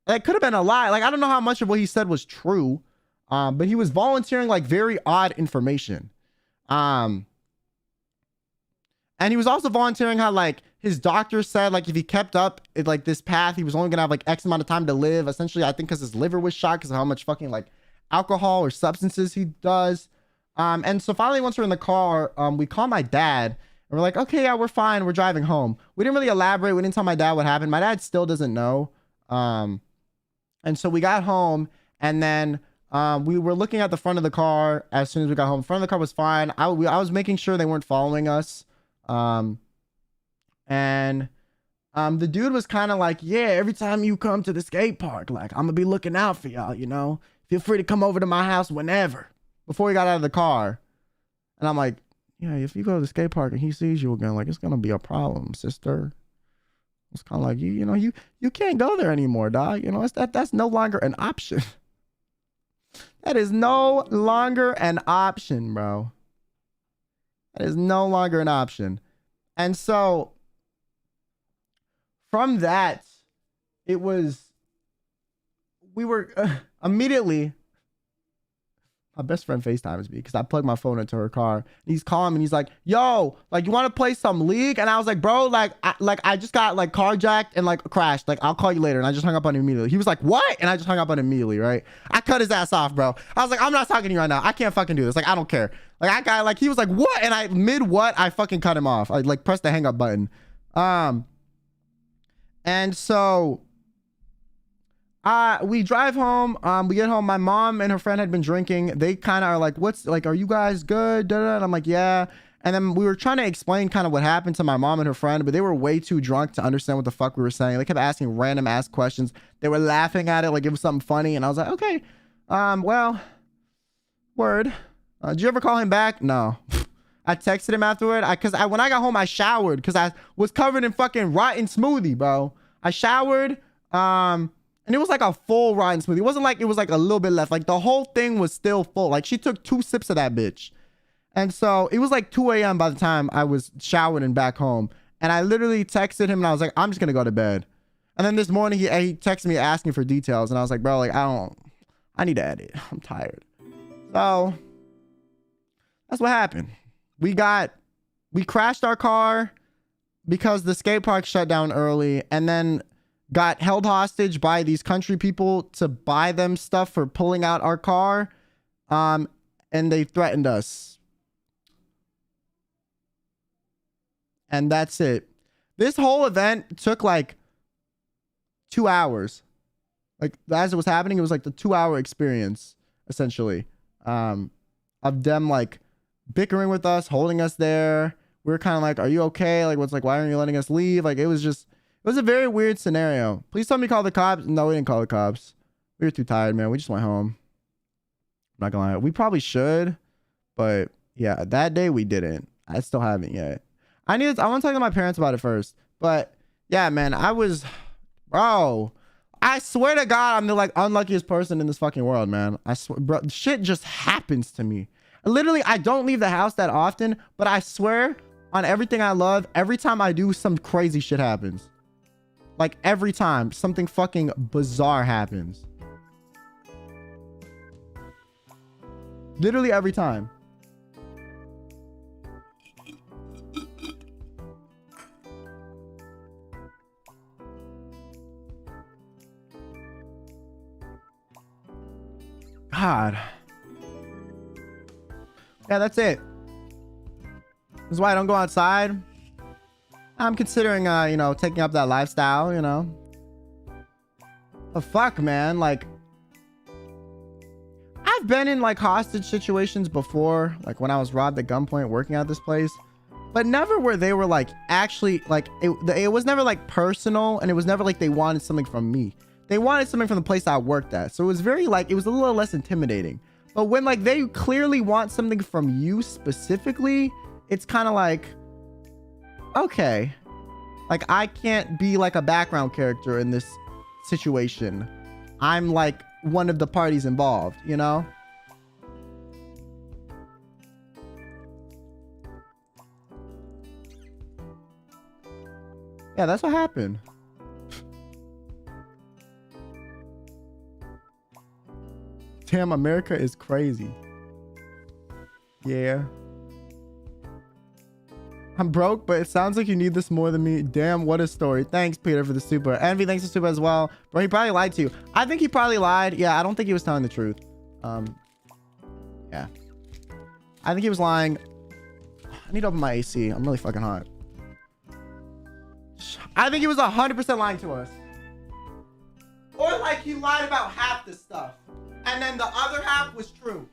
That could have been a lie. Like, I don't know how much of what he said was true. But he was volunteering like very odd information. And he was also volunteering how like his doctor said like if he kept up like this path, he was only gonna have like X amount of time to live. Essentially, I think because his liver was shot because of how much fucking like alcohol or substances he does. And so finally, once we're in the car, we call my dad and we're like, okay, yeah, we're fine. We're driving home. We didn't really elaborate. We didn't tell my dad what happened. My dad still doesn't know. And so we got home and then we were looking at the front of the car as soon as we got home. The front of the car was fine. I was making sure they weren't following us. And the dude was kind of like, yeah, every time you come to the skate park, like, I'm gonna be looking out for y'all, you know? Feel free to come over to my house whenever. Before he got out of the car. And I'm like, yeah, if you go to the skate park and he sees you again, like, it's gonna be a problem, sister. It's kind of like, you know, you can't go there anymore, dog. You know, that's no longer an option. That is no longer an option, bro. That is no longer an option. And so from that, we were immediately, My best friend FaceTimes me because I plugged my phone into her car. He's calling me and he's like, yo, like, you want to play some League? And I was like, bro, I just got like carjacked and like crashed. Like, I'll call you later. And I just hung up on him immediately. He was like, what? And I just hung up on him immediately, right? I cut his ass off, bro. I was like, I'm not talking to you right now. I can't fucking do this. Like, I don't care. Like, I got like, he was like, what? And I I fucking cut him off. I like pressed the hang up button. And so we drive home. We get home. My mom and her friend had been drinking. They kind of are like, what's like, are you guys good? And I'm like, yeah. And then we were trying to explain kind of what happened to my mom and her friend, but they were way too drunk to understand what the fuck we were saying. They kept asking random ass questions. They were laughing at it like it was something funny. And I was like, okay, well, word. Did you ever call him back? No. I texted him afterward. When I got home, I showered because I was covered in fucking rotten smoothie, bro. I showered. And it was like a full rotten smoothie. It wasn't like it was like a little bit left. Like the whole thing was still full. Like she took 2 sips of that bitch. And so it was like 2 a.m. by the time I was showered and back home. And I literally texted him and I was like, I'm just going to go to bed. And then this morning he texted me asking for details. And I was like, bro, like, I need to edit. I'm tired. So that's what happened. We crashed our car because the skate park shut down early and then got held hostage by these country people to buy them stuff for pulling out our car. And they threatened us. And that's it. This whole event took like 2 hours. Like as it was happening, it was like the 2-hour experience, essentially. Of them like bickering with us, holding us there. We were kind of like, are you okay? Like, why aren't you letting us leave? Like, it was a very weird scenario. Please tell me call the cops. No, we didn't call the cops. We were too tired, man. We just went home. I'm not gonna lie. We probably should, but yeah, that day we didn't. I still haven't yet. I want to talk to my parents about it first. But yeah, man, bro, I swear to God, I'm the like unluckiest person in this fucking world, man. I swear, bro, shit just happens to me. Literally, I don't leave the house that often, but I swear on everything I love, every time I do, some crazy shit happens. Like every time something fucking bizarre happens. Literally every time. God. Yeah, that's it. This is why I don't go outside. I'm considering, taking up that lifestyle, But fuck, man. Like, I've been in like hostage situations before, like when I was robbed at gunpoint working at this place, but never where they were like actually like it was never like personal, and it was never like they wanted something from me. They wanted something from the place I worked at. So it was very like, it was a little less intimidating. But when like they clearly want something from you specifically, it's kind of like, okay, like I can't be like a background character in this situation. I'm like one of the parties involved, Yeah, that's what happened. Damn, America is crazy. Yeah. I'm broke, but it sounds like you need this more than me. Damn, what a story. Thanks, Peter, for the super. Envy, thanks to super as well. Bro, he probably lied to you. I think he probably lied. Yeah, I don't think he was telling the truth. Yeah. I think he was lying. I need to open my AC. I'm really fucking hot. I think he was 100% lying to us. Or like he lied about half the stuff, and then the other half was true.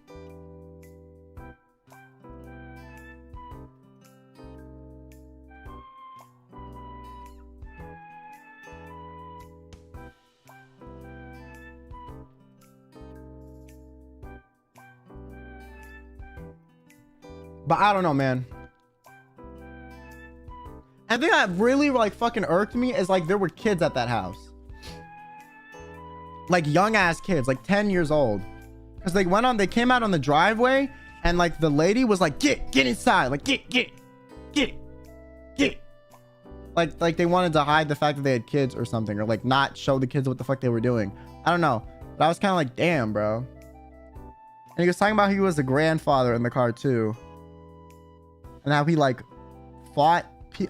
But I don't know, man. And the thing that really like fucking irked me is like there were kids at that house. Like young ass kids, like 10 years old. Because they came out on the driveway and like the lady was like, get inside. Like get. Like they wanted to hide the fact that they had kids or something, or like not show the kids what the fuck they were doing. I don't know. But I was kind of like, damn, bro. And he was talking about he was a grandfather in the car too. And how he like fought.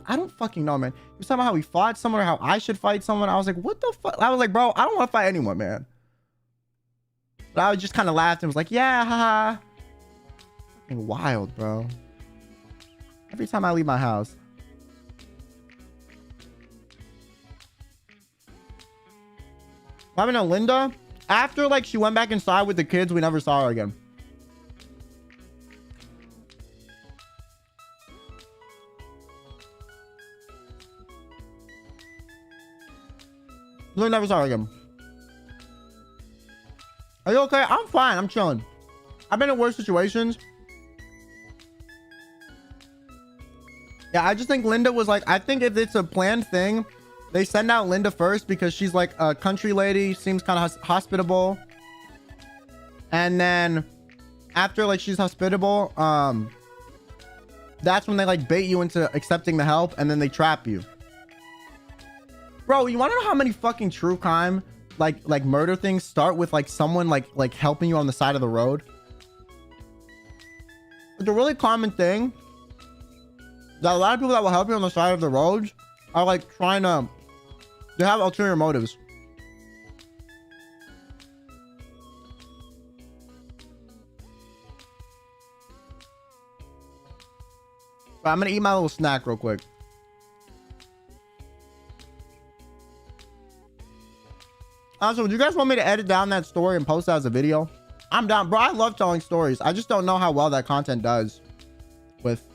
I don't fucking know, man. He was talking about how he fought someone or how I should fight someone. I was like, what the fuck? I was like, bro, I don't want to fight anyone, man. But I just kind of laughed and was like, yeah, haha. Fucking wild, bro. Every time I leave my house. What happened to Linda? After like she went back inside with the kids, we never saw her again. We never saw her again. Are you okay? I'm fine. I'm chilling. I've been in worse situations. Yeah, I just think Linda was like, I think if it's a planned thing, they send out Linda first because she's like a country lady, seems kind of hospitable. And then after like she's hospitable, that's when they like bait you into accepting the help and then they trap you. Bro, you want to know how many fucking true crime like murder things start with like someone like helping you on the side of the road? It's a really common thing that a lot of people that will help you on the side of the road are like trying to, they have ulterior motives. But I'm gonna eat my little snack real quick. Also, do you guys want me to edit down that story and post it as a video? I'm down, bro. I love telling stories. I just don't know how well that content does with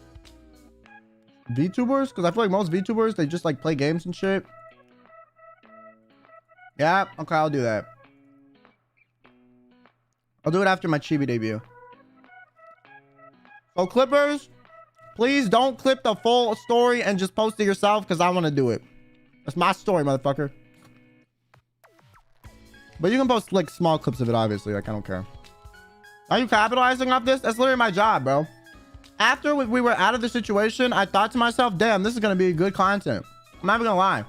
VTubers, because I feel like most VTubers, they just like play games and shit. Yeah, okay, I'll do that. I'll do it after my Chibi debut. So clippers, please don't clip the full story and just post it yourself because I want to do it. That's my story, motherfucker. But you can post like small clips of it, obviously. Like, I don't care. Are you capitalizing off this? That's literally my job, bro. After we were out of the situation, I thought to myself, damn, this is going to be good content. I'm not even going to lie.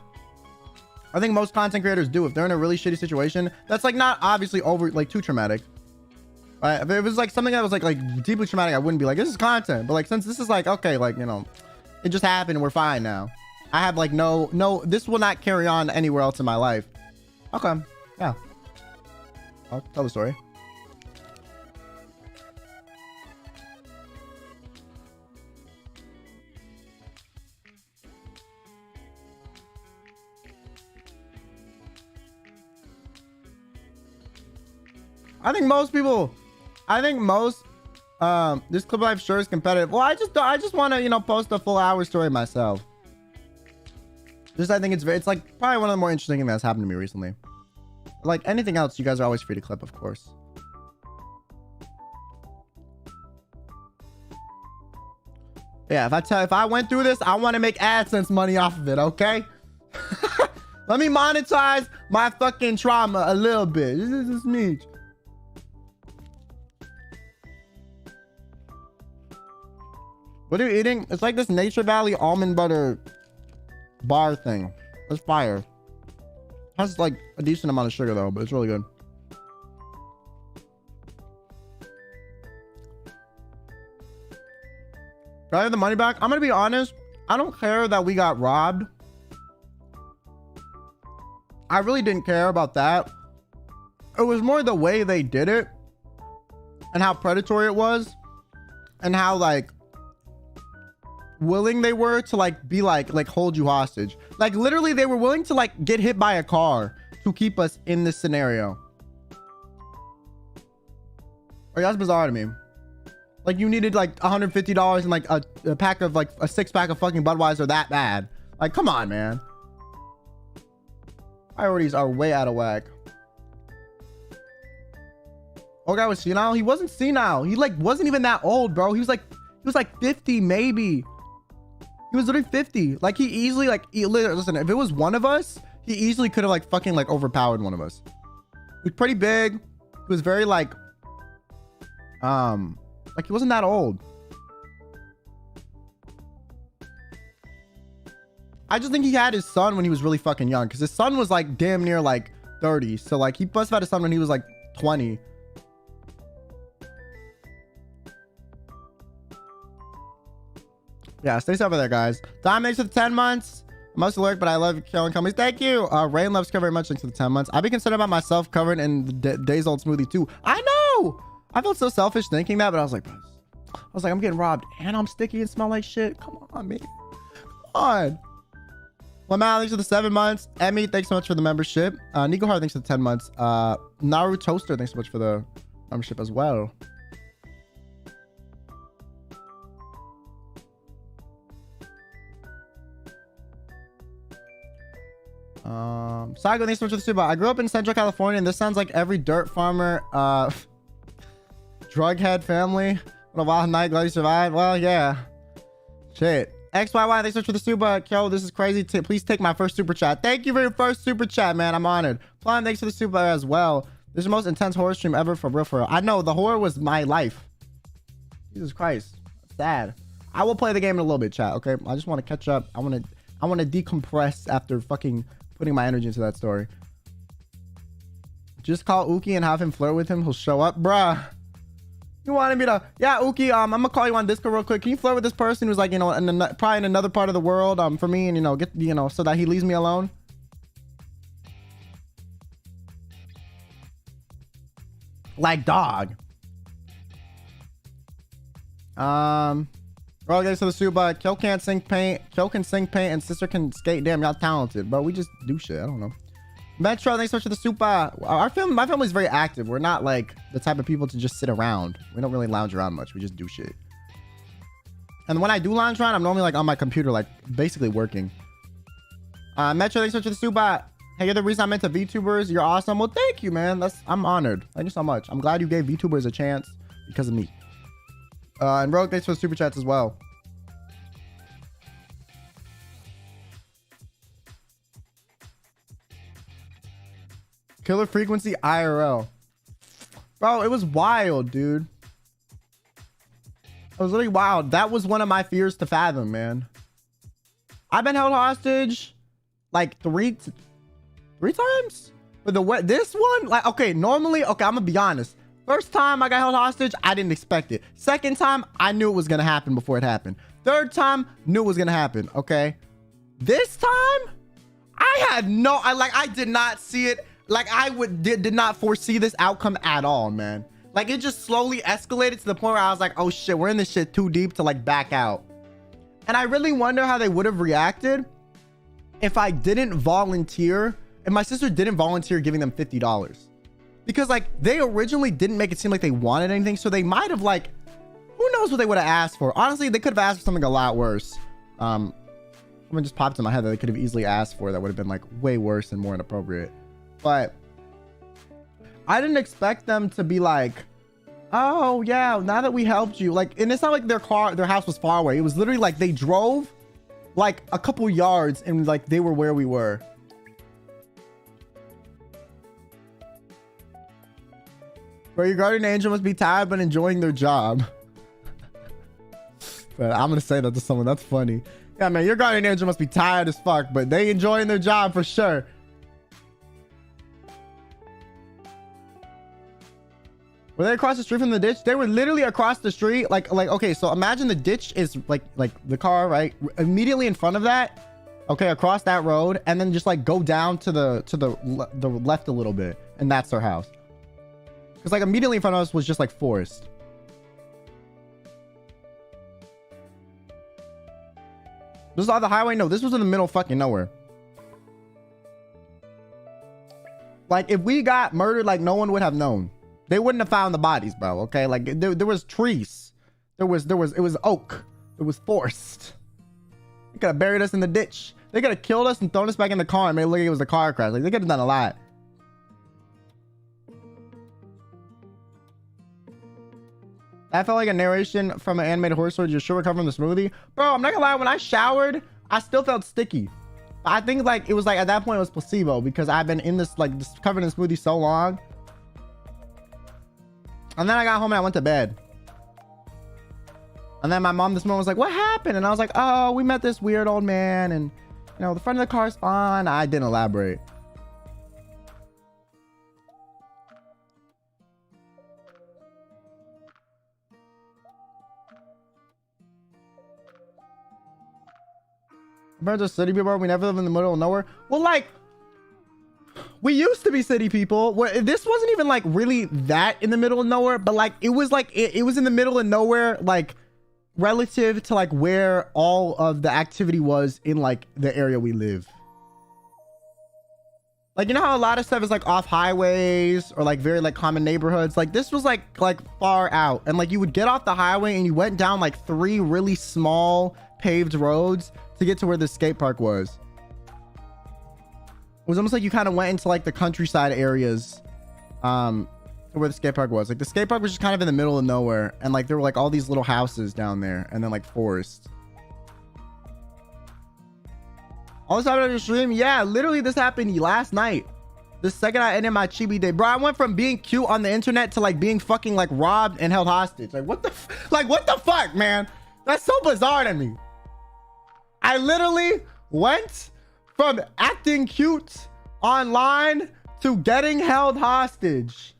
I think most content creators do. If they're in a really shitty situation, that's like not obviously over, like too traumatic. Right? If it was like something that was like deeply traumatic, I wouldn't be like, this is content. But like, since this is like, okay, like, you know, it just happened and we're fine now. I have like no, this will not carry on anywhere else in my life. Okay. Yeah. I'll tell the story. I think most this clip life sure is competitive. Well, I just want to, you know, post a full hour story myself. Just, I think it's like probably one of the more interesting things that's happened to me recently. Like anything else, you guys are always free to clip, of course. Yeah, if I went through this, I want to make AdSense money off of it, okay? Let me monetize my fucking trauma a little bit. This is me. What are you eating? It's like this Nature Valley almond butter bar thing. It's fire. Has like a decent amount of sugar though, but it's really good. Do I have the money back? I'm gonna be honest. I don't care that we got robbed. I really didn't care about that. It was more the way they did it and how predatory it was and how like willing they were to like be like hold you hostage. Like literally they were willing to like get hit by a car to keep us in this scenario. Like, that's bizarre to me. Like you needed like $150 and like a pack of like a 6-pack of fucking Budweiser that bad. Like, come on, man. Priorities are way out of whack. Oh, guy was senile. He wasn't senile. He like wasn't even that old, bro. He was like 50 maybe. He was literally 50. Like he easily listen, if it was one of us, he easily could have like fucking like overpowered one of us. He was pretty big. He was very like he wasn't that old. I just think he had his son when he was really fucking young because his son was like damn near like 30. So like he must have had a son when he was like 20. Yeah, stay safe over there, guys. Dom, thanks for the 10 months. I must lurk, but I love killing companies. Thank you. Rain loves cover very much. Thanks for the 10 months. I'd be concerned about myself covered in the days old smoothie too. I know. I felt so selfish thinking that, but I was like, I'm getting robbed and I'm sticky and smell like shit. Come on, man. Come on. Lamau, thanks for the 7 months. Emmy, thanks so much for the membership. Nico Hart, thanks for the 10 months. Naru Toaster, thanks so much for the membership as well. Saigo, thanks so much for the super. I grew up in Central California, and this sounds like every dirt farmer, drug head family. What a wild night. Glad you survived. Well, yeah. Shit. XYY, thanks so much for the super. Kyo, this is crazy. Please take my first super chat. Thank you for your first super chat, man. I'm honored. Plum, thanks for the super as well. This is the most intense horror stream ever, for real, for real. I know, the horror was my life. Jesus Christ. That's sad. I will play the game in a little bit, chat, okay? I just want to catch up. I want to decompress after fucking putting my energy into that story. Just call Uki and have him flirt with him. He'll show up. Bruh. You wanted me to... Yeah, Uki, I'm gonna call you on Discord real quick. Can you flirt with this person who's like, you know, probably in another part of the world for me, and, you know, get, you know, so that he leaves me alone? Like, dog. Okay, so the super. Kyo can't sing paint. Kyo can sing paint, and sister can skate. Damn, y'all talented, bro. We just do shit. I don't know. Metro, thanks so much for the super. My family's very active. We're not like the type of people to just sit around. We don't really lounge around much. We just do shit. And when I do lounge around, I'm normally like on my computer, like basically working. Metro, thanks so much for the super. Hey, you're the reason I'm into VTubers. You're awesome. Well, thank you, man. I'm honored. Thank you so much. I'm glad you gave VTubers a chance because of me. And Rogue, thanks for the super chats as well. Killer frequency IRL. Bro, it was wild, dude. It was really wild. That was one of my fears to fathom, man. I've been held hostage like three times. But this one, like, okay, normally, okay, I'm gonna be honest. First time I got held hostage, I didn't expect it. Second time, I knew it was gonna happen before it happened. Third time, knew it was gonna happen, okay? This time, I did not see it. Like, did not foresee this outcome at all, man. Like, it just slowly escalated to the point where I was like, oh shit, we're in this shit too deep to like back out. And I really wonder how they would have reacted if I didn't volunteer, if my sister didn't volunteer giving them $50. Because like, they originally didn't make it seem like they wanted anything. So they might have like, who knows what they would have asked for? Honestly, they could have asked for something a lot worse. Something just popped in my head that they could have easily asked for that would have been like way worse and more inappropriate. But I didn't expect them to be like, oh yeah, now that we helped you, like, and it's not like their house was far away. It was literally like they drove like a couple yards and like they were where we were. Bro, your guardian angel must be tired but enjoying their job. But I'm gonna say that to someone. That's funny. Yeah, man, your guardian angel must be tired as fuck, but they enjoying their job for sure. Were they across the street from the ditch? They were literally across the street. Like, okay, so imagine the ditch is like the car, right? Immediately in front of that, okay, across that road, and then just like go down to the left a little bit, and that's their house. Because like immediately in front of us was just like forest. This is on the highway? No, this was in the middle of fucking nowhere. Like, if we got murdered, like no one would have known. They wouldn't have found the bodies, bro. Okay, like there was trees, it was oak, it was forest. They could have buried us in the ditch. They could have killed us and thrown us back in the car and made it look like it was a car crash. Like, they could have done a lot. That felt like a narration from an animated horror story. You're sure we're covering the smoothie, bro. I'm not gonna lie. When I showered, I still felt sticky. I think like it was like at that point it was placebo because I've been in this covered in smoothie so long. And then I got home and I went to bed. And then my mom this morning was like, what happened? And I was like, oh, we met this weird old man. And, you know, the front of the car's fine. I didn't elaborate. Compared to city people, we never live in the middle of nowhere. Well, like, we used to be city people. This wasn't even like really that in the middle of nowhere, but like it was like it was in the middle of nowhere, like relative to like where all of the activity was in like the area we live. Like, you know how a lot of stuff is like off highways or like very like common neighborhoods. Like this was like far out, and like you would get off the highway and you went down like 3 really small paved roads to get to where the skate park was. It was almost like you kind of went into like the countryside areas where the skate park was. Like the skate park was just kind of in the middle of nowhere, and like there were like all these little houses down there and then like forest. All this happened on your stream? Yeah, literally this happened last night. The second I ended my chibi day. Bro, I went from being cute on the internet to like being fucking like robbed and held hostage. Like what the fuck, man? That's so bizarre to me. I literally went from acting cute online to getting held hostage.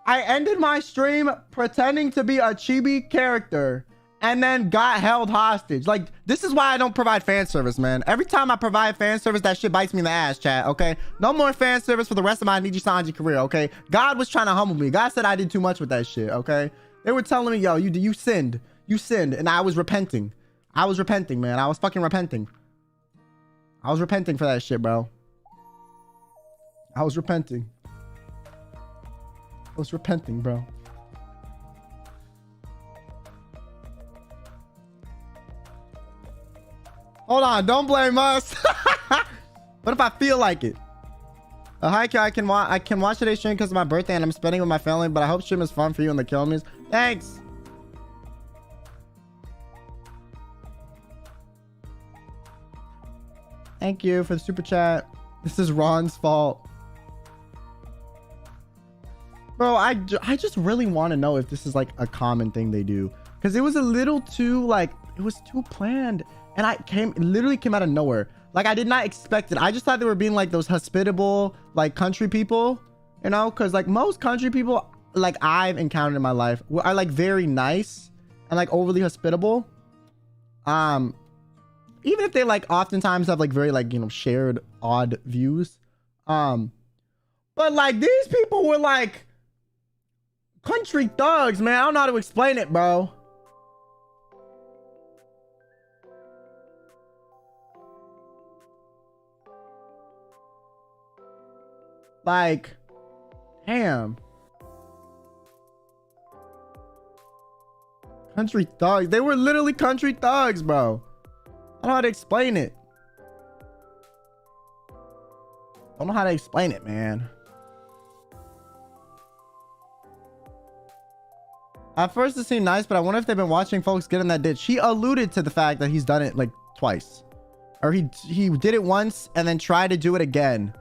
I ended my stream pretending to be a chibi character and then got held hostage. Like, this is why I don't provide fan service, man. Every time I provide fan service, that shit bites me in the ass, chat, okay? No more fan service for the rest of my NIJISANJI career, okay? God was trying to humble me. God said I did too much with that shit, okay? They were telling me, yo, you sinned. You sinned, and I was repenting. I was repenting, man. I was fucking repenting. I was repenting for that shit, bro. I was repenting. I was repenting, bro. Hold on, don't blame us. What if I feel like it? Hi, Kyo, I can watch today's stream because of my birthday and I'm spending with my family, but I hope stream is fun for you and the Kilmies. Thanks. Thank you for the super chat. This is Ron's fault. Bro, I just really want to know if this is like a common thing they do, because it was a little too like, it was too planned, and it literally came out of nowhere. Like I did not expect it. I just thought they were being like those hospitable like country people, you know, because like most country people like I've encountered in my life are like very nice and like overly hospitable. Even if they like oftentimes have like very like, you know, shared odd views. But like these people were like country thugs, man. I don't know how to explain it, bro. Like, damn. Country thugs. They were literally country thugs, bro. I don't know how to explain it. I don't know how to explain it, man. At first it seemed nice, but I wonder if they've been watching folks get in that ditch. He alluded to the fact that he's done it like twice. Or he did it once and then tried to do it again.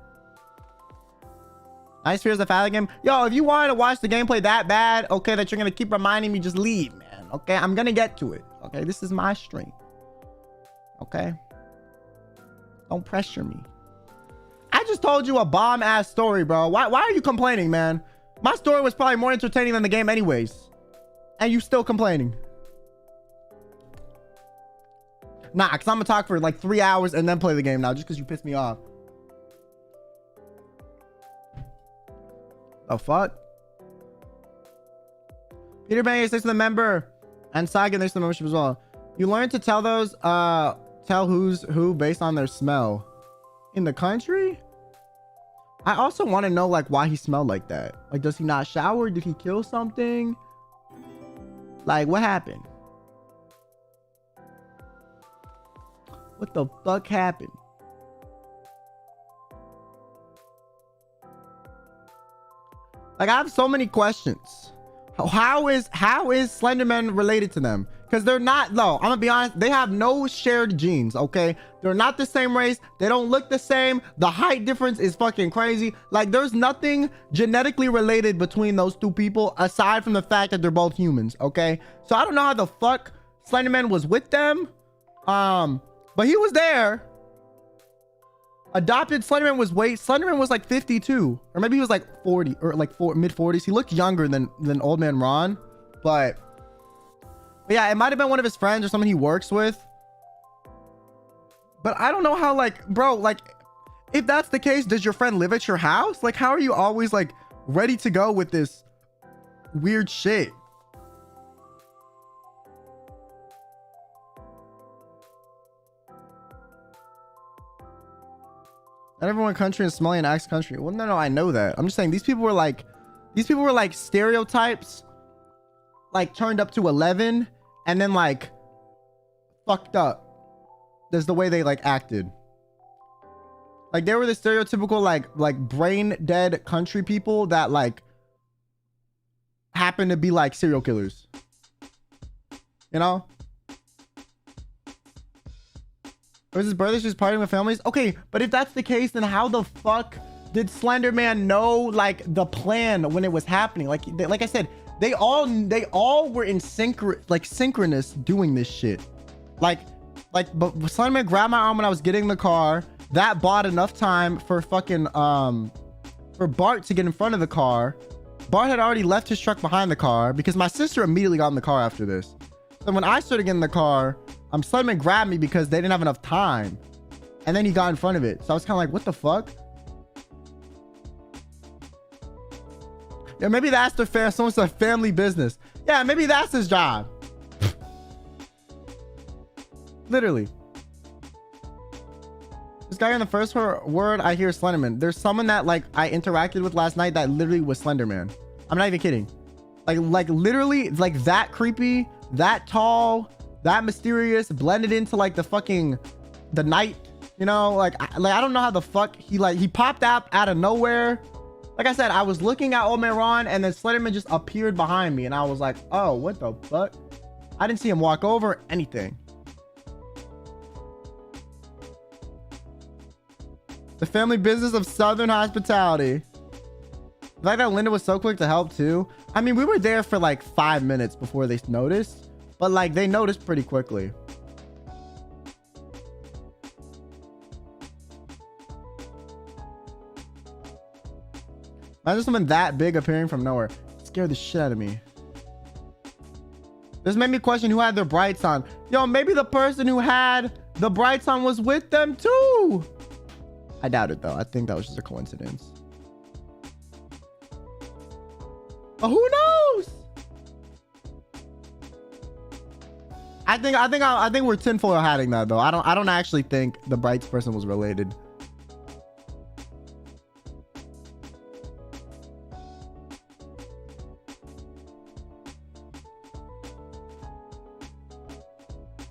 Nice Fears To Fathom game. Yo, if you wanted to watch the gameplay that bad, okay, that you're gonna keep reminding me, just leave, man. Okay, I'm gonna get to it. Okay, this is my stream. Okay, don't pressure me. I just told you a bomb ass story, bro. Why are you complaining, man? My story was probably more entertaining than the game anyways, and you still complaining. Nah, because I'm gonna talk for like 3 hours and then play the game now just because you pissed me off. The fuck? Peter Bang, thanks to the member, and Sagan, thanks to the membership as well. You learn to tell those tell who's who based on their smell in the country. I also want to know like why he smelled like that. Like, does he not shower? Did he kill something? Like, what happened? What the fuck happened? Like, I have so many questions. How is Slenderman related to them? Because they're not, no, I'm gonna be honest, they have no shared genes, okay? They're not the same race. They don't look the same. The height difference is fucking crazy. Like, there's nothing genetically related between those two people aside from the fact that they're both humans, okay? So I don't know how the fuck Slenderman was with them. But he was there. Adopted Slenderman was like 52, or maybe he was like 40 or like mid 40s. He looked younger than old man Ron, but yeah, it might have been one of his friends or someone he works with. But I don't know how, like, bro, like, if that's the case, does your friend live at your house? Like, how are you always like ready to go with this weird shit? Not everyone country is smelly and acts country. Well, no, I know that. I'm just saying these people were like stereotypes, like turned up to 11 and then like fucked up. There's the way they like acted. Like they were the stereotypical like brain dead country people that like happen to be like serial killers. You know? Or is his birthday just partying with families? Okay, but if that's the case, then how the fuck did Slender Man know like the plan when it was happening? Like I said, they all were in synchronous doing this shit. But Slender Man grabbed my arm when I was getting in the car. That bought enough time for fucking for Bart to get in front of the car. Bart had already left his truck behind the car because my sister immediately got in the car after this. So when I started getting in the car, Slender Man grabbed me because they didn't have enough time. And then he got in front of it. So I was kind of like, what the fuck? Yeah, maybe that's someone's a family business. Yeah, maybe that's his job. Literally. This guy in the first word I hear Slenderman. There's someone that like I interacted with last night that literally was Slenderman. I'm not even kidding. Like literally like that creepy, that tall, that mysterious, blended into like the night, you know, like I don't know how the fuck he popped out of nowhere. Like I said, I was looking at Old Man Ron and then Slenderman just appeared behind me and I was like, oh, what the fuck? I didn't see him walk over anything. The family business of Southern hospitality. The fact that Linda was so quick to help too. I mean, we were there for like 5 minutes before they noticed, but like they noticed pretty quickly. Imagine something that big appearing from nowhere. It scared the shit out of me. This made me question who had their brights on. Yo, maybe the person who had the brights on was with them too. I doubt it though. I think that was just a coincidence. But who knows? I think we're tinfoil hatting that though. I don't actually think the brights person was related.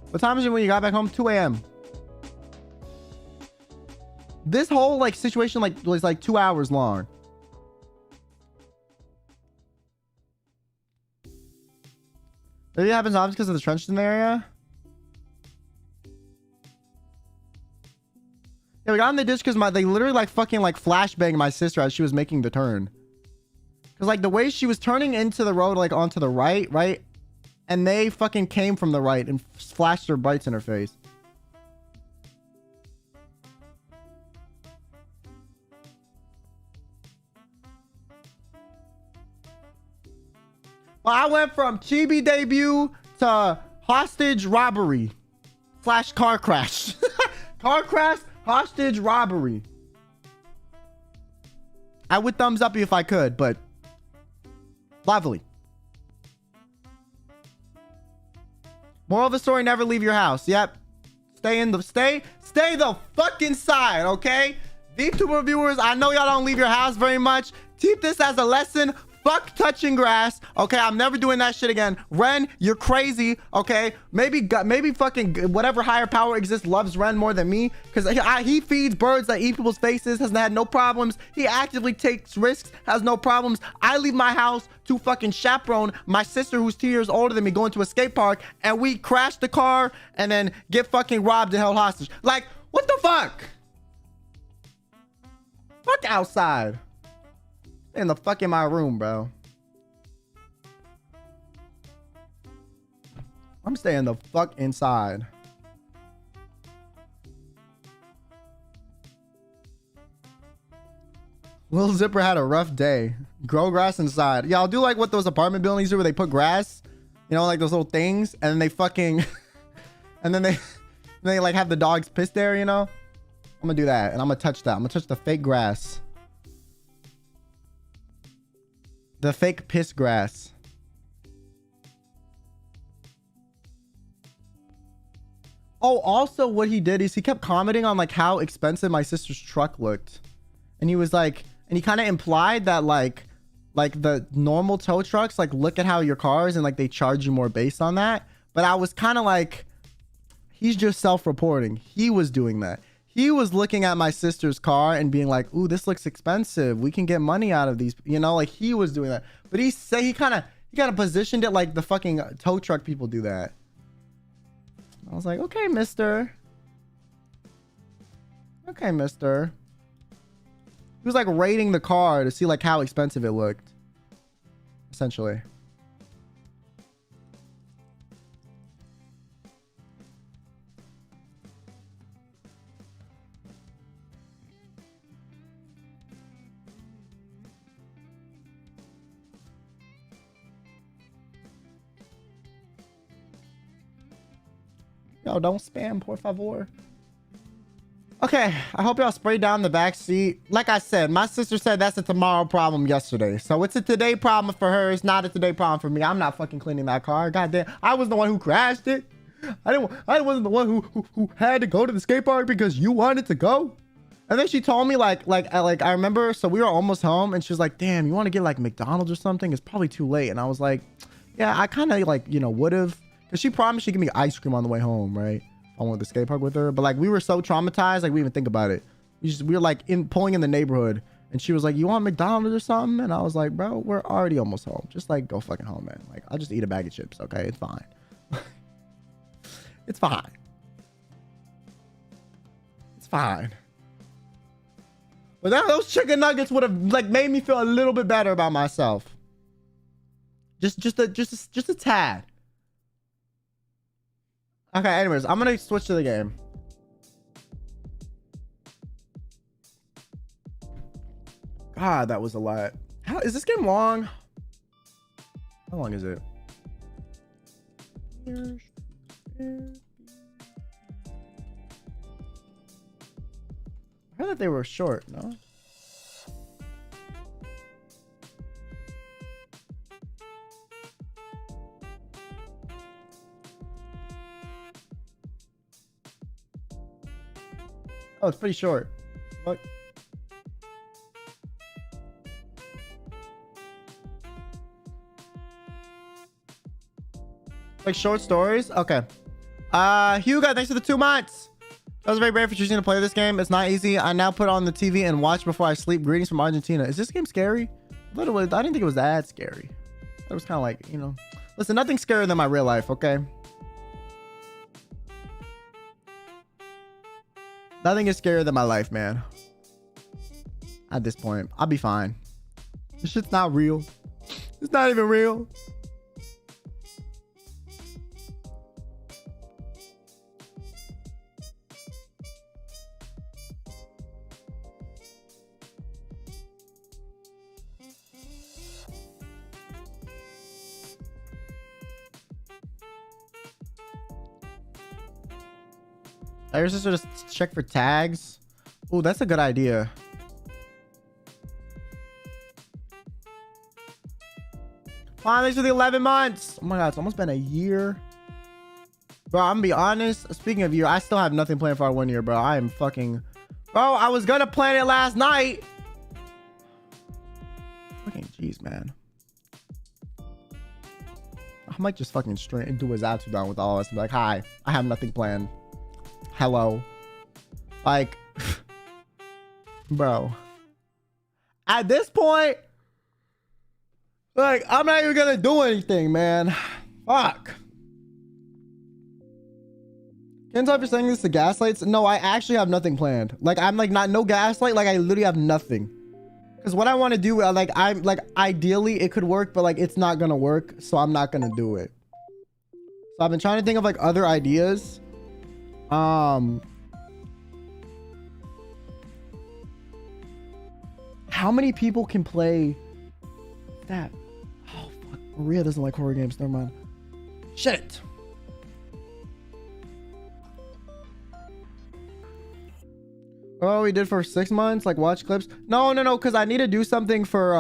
What time is it when you got back home? 2 a.m. This whole like situation was like 2 hours long. Maybe it happens obviously because of the trench in the area. Yeah, we got in the ditch because they literally like fucking like flashbanged my sister as she was making the turn. Because like the way she was turning into the road like onto the right? And they fucking came from the right and flashed their brights in her face. Well, I went from chibi debut to hostage robbery / car crash. Car crash, hostage robbery. I would thumbs up you if I could, but lovely. Moral of the story, never leave your house. Yep. Stay the fuck inside, okay? VTuber viewers, I know y'all don't leave your house very much. Keep this as a lesson. Fuck touching grass, okay? I'm never doing that shit again. Ren, you're crazy, okay? Maybe fucking whatever higher power exists loves Ren more than me, because he feeds birds that eat people's faces, has had no problems. He actively takes risks, has no problems. I leave my house to fucking chaperone my sister who's 2 years older than me going to a skate park, and we crash the car and then get fucking robbed and held hostage. Like, what the fuck? Fuck outside. In the fuck in my room, bro. I'm staying the fuck inside. Lil Zipper had a rough day. Grow grass inside. Y'all do like what those apartment buildings do where they put grass, you know, like those little things, and then they fucking and then they like have the dogs piss there, you know? I'm gonna do that, and I'm gonna touch that. I'm gonna touch the fake grass. The fake piss grass. Oh, also what he did is he kept commenting on like how expensive my sister's truck looked. And he was like, and he kind of implied that like the normal tow trucks, like look at how your cars and like they charge you more based on that. But I was kind of like, he's just self-reporting. He was doing that. He was looking at my sister's car and being like, ooh, this looks expensive. We can get money out of these, you know, like he was doing that. But he said he kind of positioned it like the fucking tow truck people do that. I was like, okay, mister. Okay, mister. He was like rating the car to see like how expensive it looked. Essentially. Yo, don't spam, por favor. Okay, I hope y'all sprayed down the back seat. Like I said, my sister said that's a tomorrow problem yesterday. So it's a today problem for her. It's not a today problem for me. I'm not fucking cleaning that car. Goddamn, I was the one who crashed it. I wasn't the one who had to go to the skate park because you wanted to go. And then she told me like I remember, so we were almost home and she was like, damn, you want to get like McDonald's or something? It's probably too late. And I was like, yeah, I kind of like, you know, would have. Because she promised she'd give me ice cream on the way home, right? I went to the skate park with her. But like we were so traumatized, like we didn't even think about it. We were like pulling in the neighborhood. And she was like, you want McDonald's or something? And I was like, bro, we're already almost home. Just like go fucking home, man. Like I'll just eat a bag of chips, okay? It's fine. It's fine. It's fine. But those chicken nuggets would have like made me feel a little bit better about myself. Just a tad. Okay, anyways, I'm gonna switch to the game. God, that was a lot. How is this game long? How long is it? I heard that they were short, no? Oh, it's pretty short. What? Like short stories? Okay. Hugo, thanks for the 2 months. That was very brave for choosing to play this game. It's not easy. I now put on the TV and watch before I sleep. Greetings from Argentina. Is this game scary? I didn't think it was that scary. It was kind of like, you know. Listen, nothing's scarier than my real life, okay? Nothing is scarier than my life, man. At this point, I'll be fine. This shit's not real. It's not even real. Tell your sister to check for tags. Oh, that's a good idea. Fine, thanks for the 11 months. Oh my god, it's almost been a year. Bro, I'm gonna be honest. Speaking of year, I still have nothing planned for our 1 year, bro. I am fucking... Bro, I was gonna plan it last night. Fucking jeez, man. I might just fucking straight do his attitude down with all of us and be like, hi, I have nothing planned. Hello. Like, bro. At this point, like, I'm not even gonna do anything, man. Fuck. Can't tell if you're saying this to gaslights. No, I actually have nothing planned. Like, I'm like no gaslight. Like, I literally have nothing. Because what I want to do, like, I'm like, ideally it could work, but like, it's not gonna work. So I'm not gonna do it. So I've been trying to think of like other ideas. How many people can play that? Oh fuck, Maria doesn't like horror games. Never mind. Shit. Oh, we did for 6 months, like watch clips. No, because I need to do something for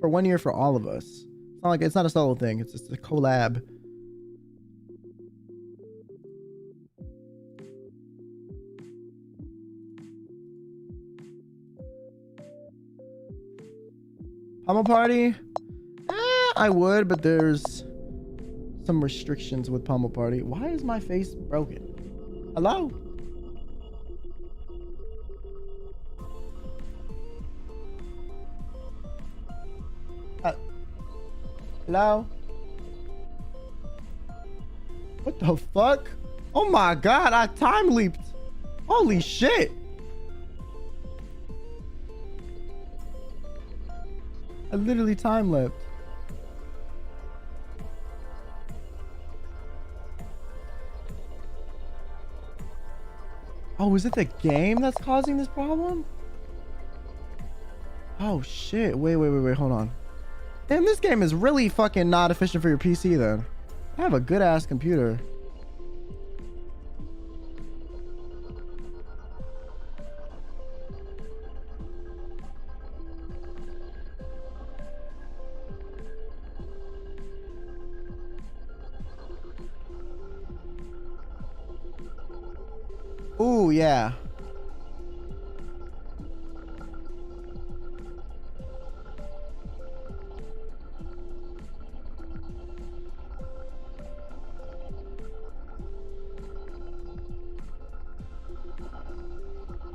1 year for all of us. It's not like it's not a solo thing. It's just a collab. Pummel party? I would, but there's some restrictions with pummel party. Why is my face broken? Hello? Hello? What the fuck? Oh my god, I time leaped. Holy shit. I literally time leapt. Oh, is it the game that's causing this problem? Oh shit. Wait, hold on. Damn, this game is really fucking not efficient for your PC then. I have a good ass computer. Ooh, yeah.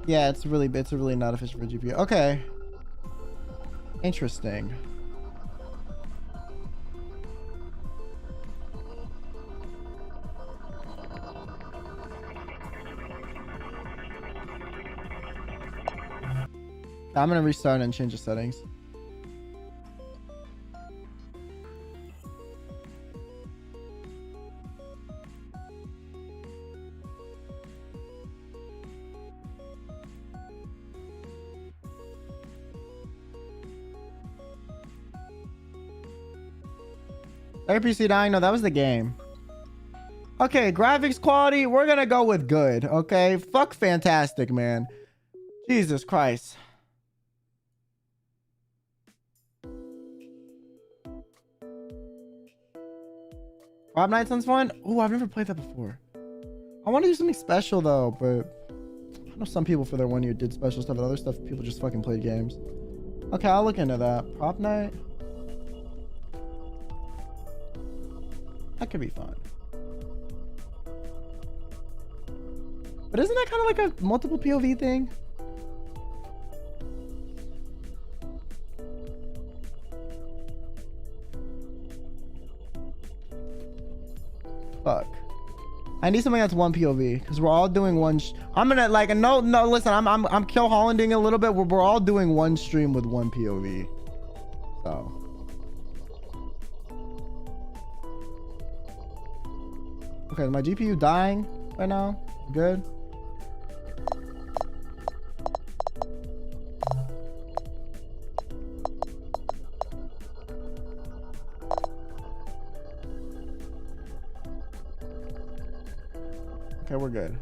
Yeah, it's really not efficient for GPU. Okay. Interesting. I'm gonna restart and change the settings. APC dying? No, that was the game. Okay, graphics quality, we're gonna go with good, okay? Fuck fantastic, man. Jesus Christ. Rob Night sounds fun. Oh, I've never played that before. I want to do something special though, but I know some people for their 1 year did special stuff, and other stuff people just fucking played games. Okay, I'll look into that. Prop night. That could be fun. But isn't that kind of like a multiple POV thing? Fuck. I need something that's one POV because we're all doing one. I'm gonna like no. Listen, I'm Kill Hollanding a little bit. We're all doing one stream with one POV. So. Okay, is my GPU dying right now? Good. Okay, we're good.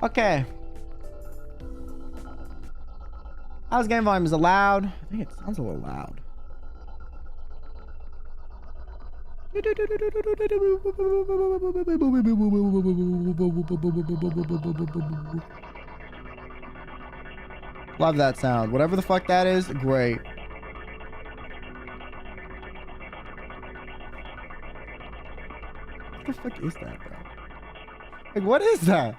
Okay. How's game volume? Is it loud? I think it sounds a little loud. Love that sound. Whatever the fuck that is, great. What the fuck is that, bro? Like, what is that?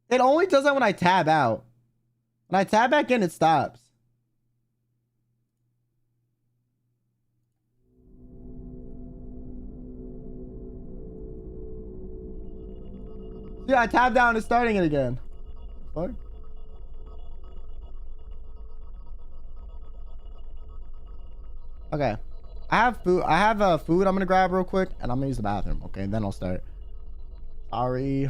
It only does that when I tab out. When I tab back in, it stops. Yeah, I tabbed down, it's starting it again. Fuck. Okay. I have food. I have food I'm gonna grab real quick, and I'm gonna use the bathroom. Okay, and then I'll start. Sorry.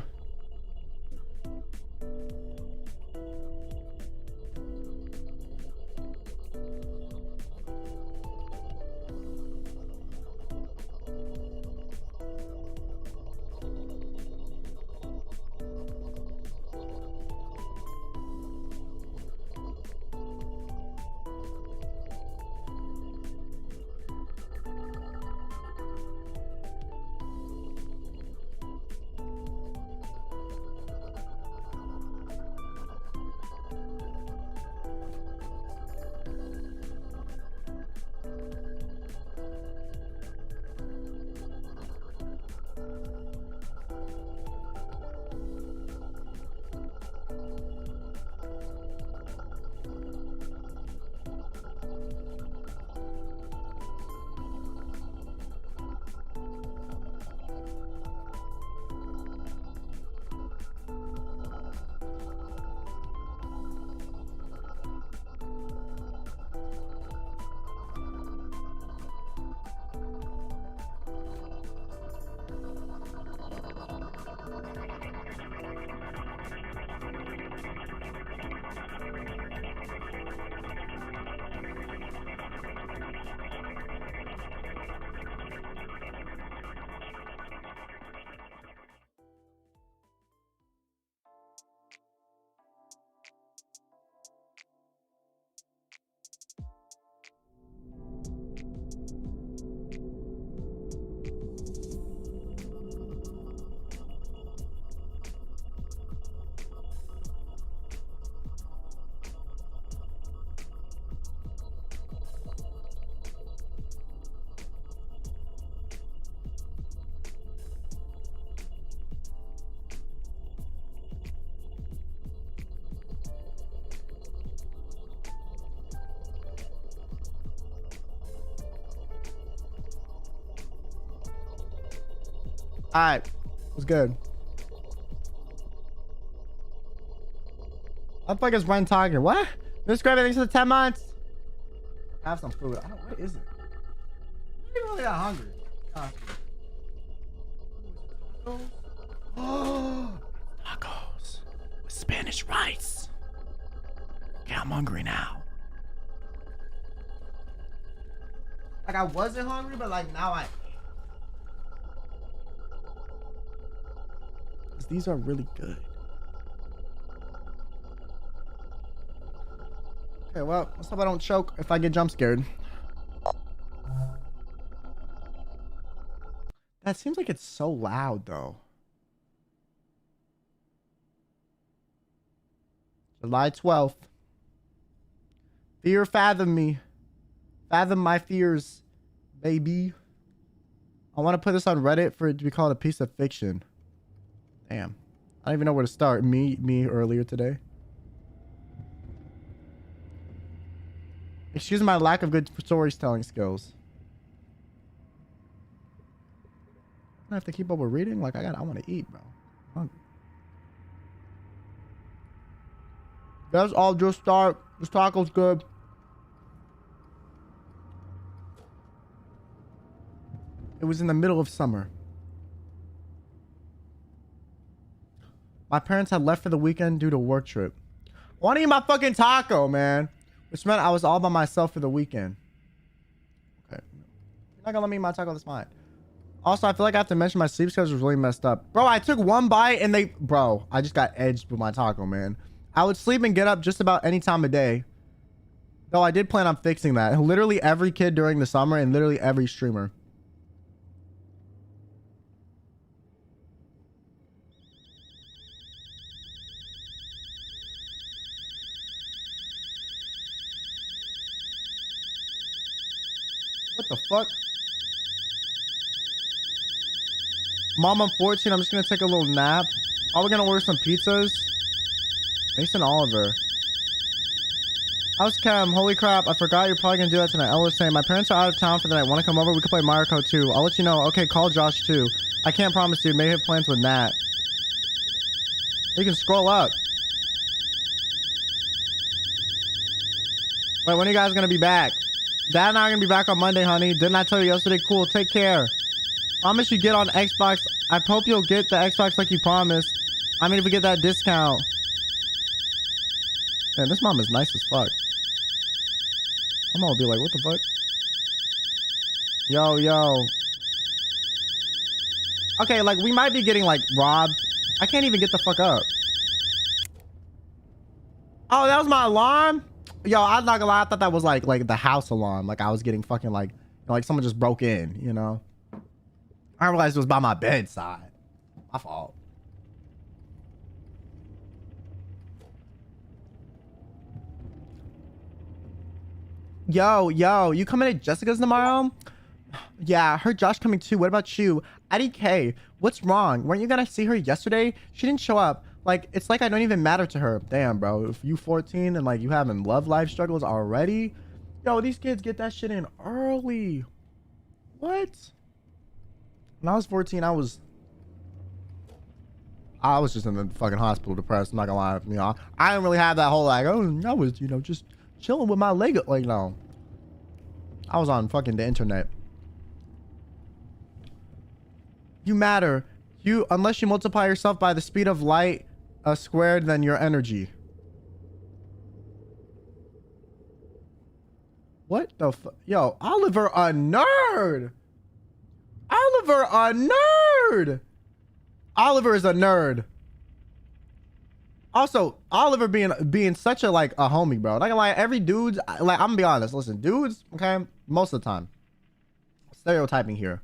All right, what's good? What the fuck is Brent talking? What? Miss Gravy, thanks for the 10 months. Have some food. I don't. What is it? I really got hungry. Oh, tacos with Spanish rice. Okay, I'm hungry now. Like I wasn't hungry, but like now I. These are really good. Okay, well, let's hope I don't choke if I get jump scared. That seems like it's so loud, though. July 12th. Fear fathom me. Fathom my fears, baby. I want to put this on Reddit for it to be called a piece of fiction. Damn. I don't even know where to start. Me earlier today. Excuse my lack of good storytelling skills. I have to keep up with reading. Like I want to eat, bro. I'm hungry. Let's all just start. This taco's good. It was in the middle of summer. My parents had left for the weekend due to a work trip. I want to eat my fucking taco, man. Which meant I was all by myself for the weekend. Okay. You're not gonna let me eat my taco, that's fine. Also, I feel like I have to mention my sleep schedule was really messed up. Bro, I took one bite and Bro, I just got edged with my taco, man. I would sleep and get up just about any time of day. Though I did plan on fixing that. Literally every kid during the summer and literally every streamer. What the fuck? Mom, I'm 14. I'm just gonna take a little nap. Are we gonna order some pizzas? Mason Oliver. How's Cam? Holy crap, I forgot you're probably gonna do that tonight. I was saying, my parents are out of town for the night. Wanna come over? We can play Mario Kart 2. I'll let you know. Okay, call Josh too. I can't promise you. May have plans with Nat. You can scroll up. Wait, when are you guys gonna be back? Dad and I are gonna be back on Monday, honey. Didn't I tell you yesterday? Cool, take care. Promise you get on Xbox. I hope you'll get the Xbox like you promised. I mean, if we get that discount. Man, this mom is nice as fuck. I'm gonna be like, what the fuck? Yo. Okay, like, we might be getting, like, robbed. I can't even get the fuck up. Oh, that was my alarm? Yo, I'm not gonna lie. I thought that was, like the house alarm. Like, I was getting fucking, like someone just broke in, you know? I realized it was by my bedside. My fault. Yo, you coming to Jessica's tomorrow? Yeah, I heard Josh coming too. What about you? IDK, what's wrong? Weren't you gonna see her yesterday? She didn't show up. Like, it's like I don't even matter to her. Damn, bro. If you 14 and like you having love life struggles already, yo, these kids get that shit in early. What? When I was 14, I was just in the fucking hospital depressed. I'm not gonna lie. You know, I didn't really have that whole like, oh, I was, you know, just chilling with my leg. Like, no. I was on fucking the internet. You matter. Unless you multiply yourself by the speed of light squared, then your energy. What the fuck? Yo, Oliver a nerd. Oliver a nerd. Oliver is a nerd. Also, Oliver being such a like a homie, bro. Not gonna lie, every dude's like, I'm gonna be honest. Listen, dudes, okay, most of the time, stereotyping here.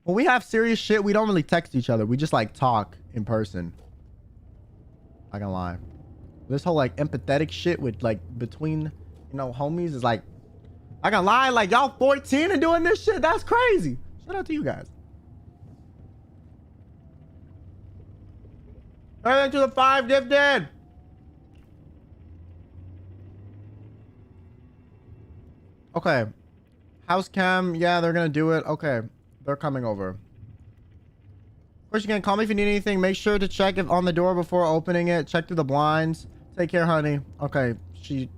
When we have serious shit, we don't really text each other. We just like talk in person. Not gonna lie. This whole like empathetic shit with like between, you know, homies is like, I gonna lie, like y'all 14 and doing this shit. That's crazy. Shout out to you guys. Turn to the 5 gifted. Okay. House cam. Yeah, they're gonna do it. Okay. They're coming over. Of course, you can call me if you need anything. Make sure to check if on the door before opening it. Check through the blinds. Take care, honey. Okay.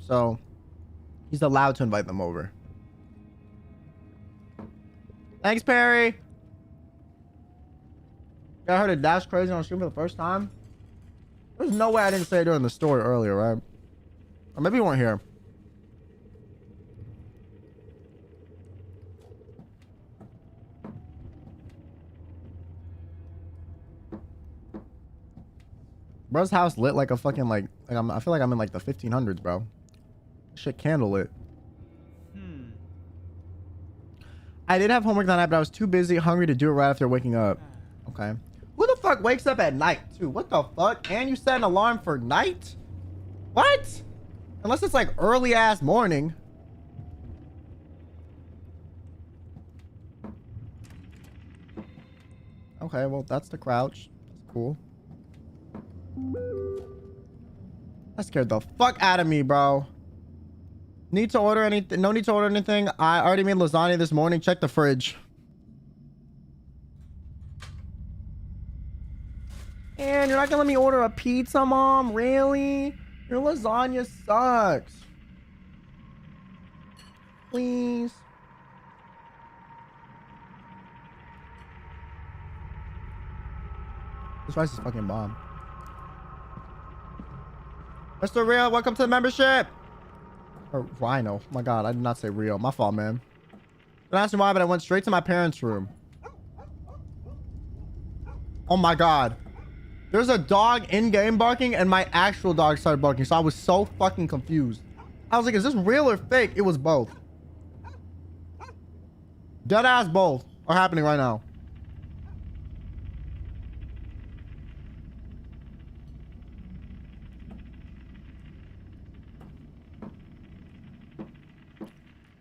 So he's allowed to invite them over. Thanks, Perry. I heard it dash crazy on stream for the first time. There's no way I didn't say it during the story earlier, right? Or maybe you weren't here. Bro's house lit like a fucking I feel like I'm in like the 1500s, bro. Shit candle lit. I did have homework that night, but I was too busy, hungry to do it right after waking up. Okay. Who the fuck wakes up at night too? What the fuck? And you set an alarm for night? What? Unless it's like early ass morning. Okay, well that's the crouch. That's cool. That scared the fuck out of me, bro. Need to order anything? No need to order anything. I already made lasagna this morning. Check the fridge. And you're not gonna let me order a pizza, Mom? Really? Your lasagna sucks. Please. This rice is fucking bomb. Mr. Real, welcome to the membership. Or Rhino. Oh my god, I did not say Real. My fault, man. Don't ask me why, but I went straight to my parents' room. Oh my god. There's a dog in-game barking and my actual dog started barking, so I was so fucking confused. I was like, is this real or fake? It was both. Dead ass both are happening right now.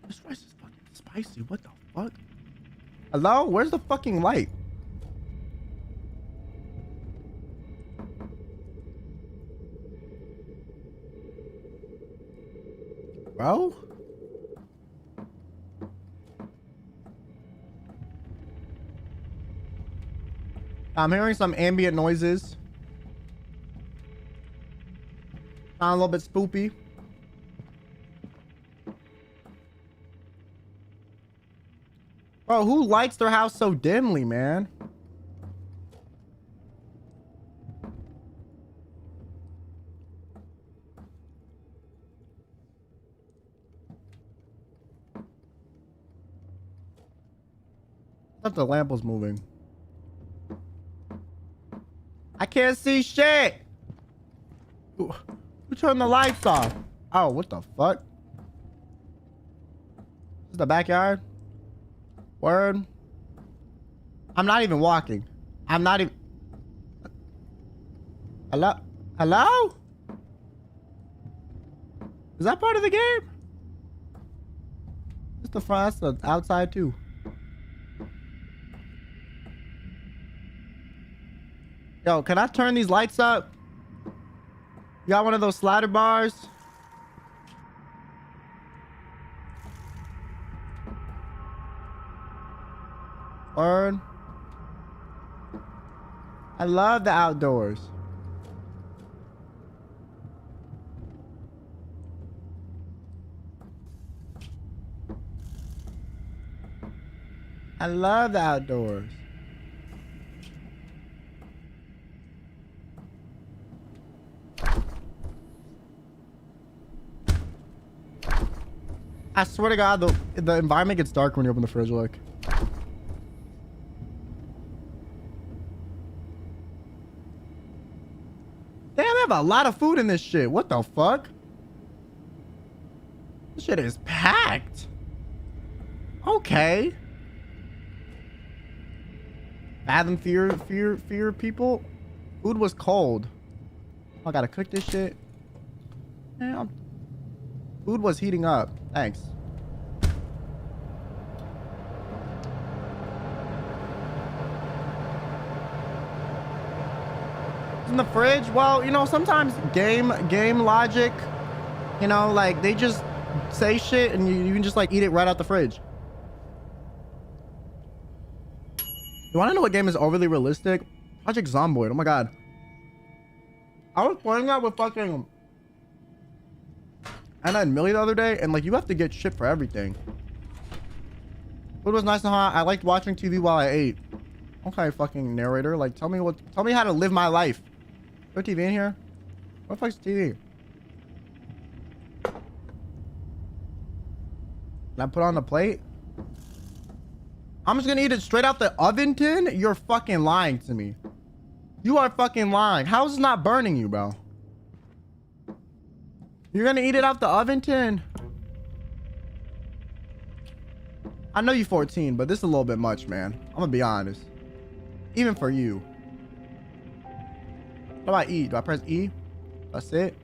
This rice is fucking spicy. What the fuck? Hello? Where's the fucking light? Bro? I'm hearing some ambient noises. Sound a little bit spoopy. Bro, who lights their house so dimly, man? I thought the lamp was moving. I can't see shit. Who turned the lights off? Oh, what the fuck? This is the backyard? Word. I'm not even walking. I'm not even... Hello? Hello? Is that part of the game? It's the front. That's the outside too. Yo, can I turn these lights up? You got one of those slider bars? Word. I love the outdoors. I love the outdoors. I swear to God, the environment gets dark when you open the fridge, look. Damn, they have a lot of food in this shit. What the fuck? This shit is packed. Okay. Fathom fear people. Food was cold. I gotta cook this shit. Damn. Food was heating up. Thanks. In the fridge? Well, you know, sometimes game logic, you know, like they just say shit and you can just like eat it right out the fridge. You want to know what game is overly realistic? Project Zomboid. Oh my god. I was playing that with fucking Anna and Millie the other day, and like you have to get shit for everything. Food was nice and hot. I liked watching TV while I ate. Okay, fucking narrator. Like tell me how to live my life. Is there TV in here? What the fuck's TV? Can I put on the plate? I'm just gonna eat it straight out the oven tin? You're fucking lying to me. You are fucking lying. How is this not burning you, bro? You're gonna eat it out the oven tin? I know you're 14, but this is a little bit much, man. I'm gonna be honest. Even for you. What do I eat? Do I press E? That's it.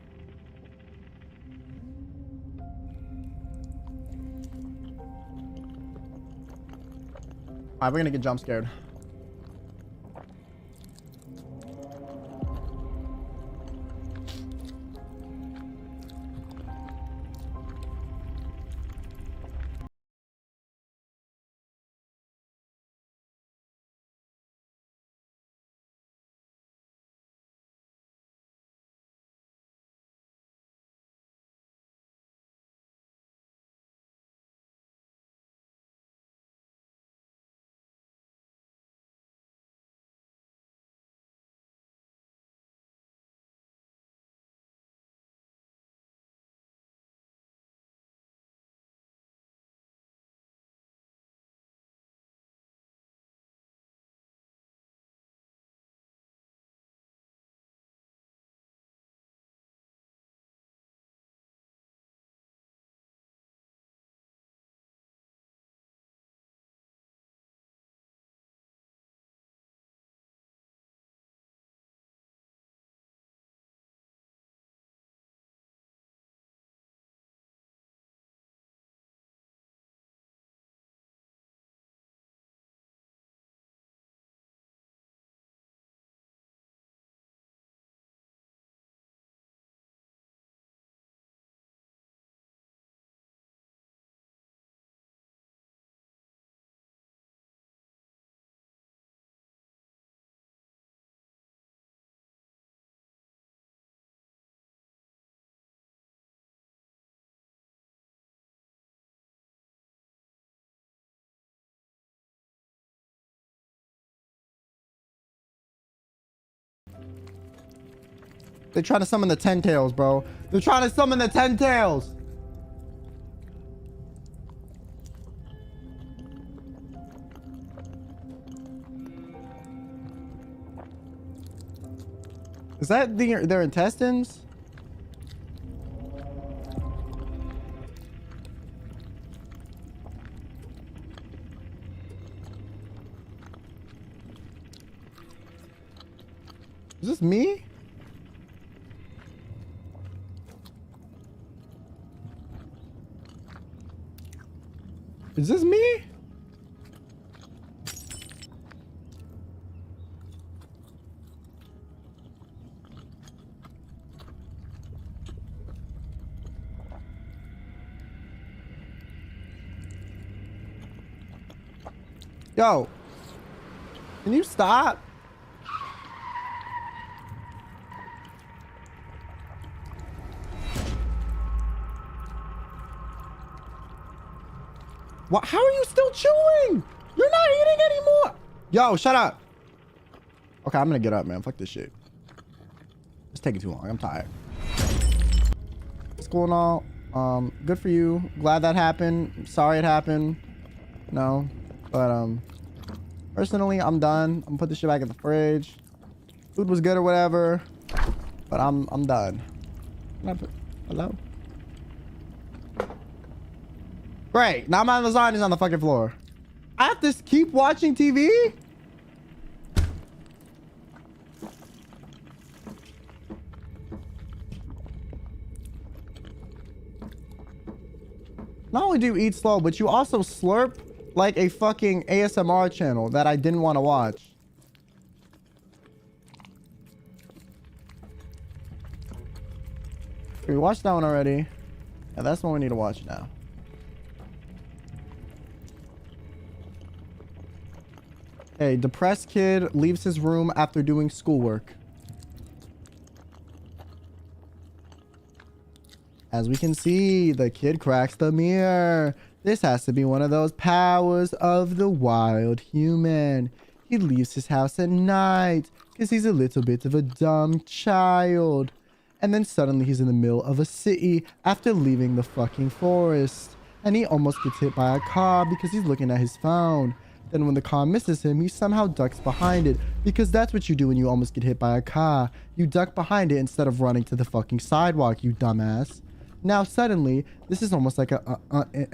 Alright, we're gonna get jump scared. They're trying to summon the 10 tails, bro. They're trying to summon the 10 tails. Is that their intestines? Is this me? Is this me? Yo, can you stop? What? How are you still chewing? You're not eating anymore. Yo, shut up. Okay, I'm gonna get up, man. Fuck this shit. It's taking too long. I'm tired. What's going on? Good for you. Glad that happened. Sorry it happened. No, but personally, I'm done. I'm gonna put this shit back in the fridge. Food was good or whatever, but I'm done. Can I put, hello? Great. Now my lasagna's on the fucking floor. I have to keep watching TV? Not only do you eat slow, but you also slurp like a fucking ASMR channel that I didn't want to watch. We watched that one already. Yeah, that's what we need to watch now. Hey, depressed kid leaves his room after doing schoolwork. As we can see, the kid cracks the mirror. This has to be one of those powers of the wild human. He leaves his house at night because he's a little bit of a dumb child. And then suddenly he's in the middle of a city after leaving the fucking forest. And he almost gets hit by a car because he's looking at his phone. Then when the car misses him, he somehow ducks behind it, because that's what you do when you almost get hit by a car. You duck behind it instead of running to the fucking sidewalk, you dumbass. Now suddenly, this is almost like a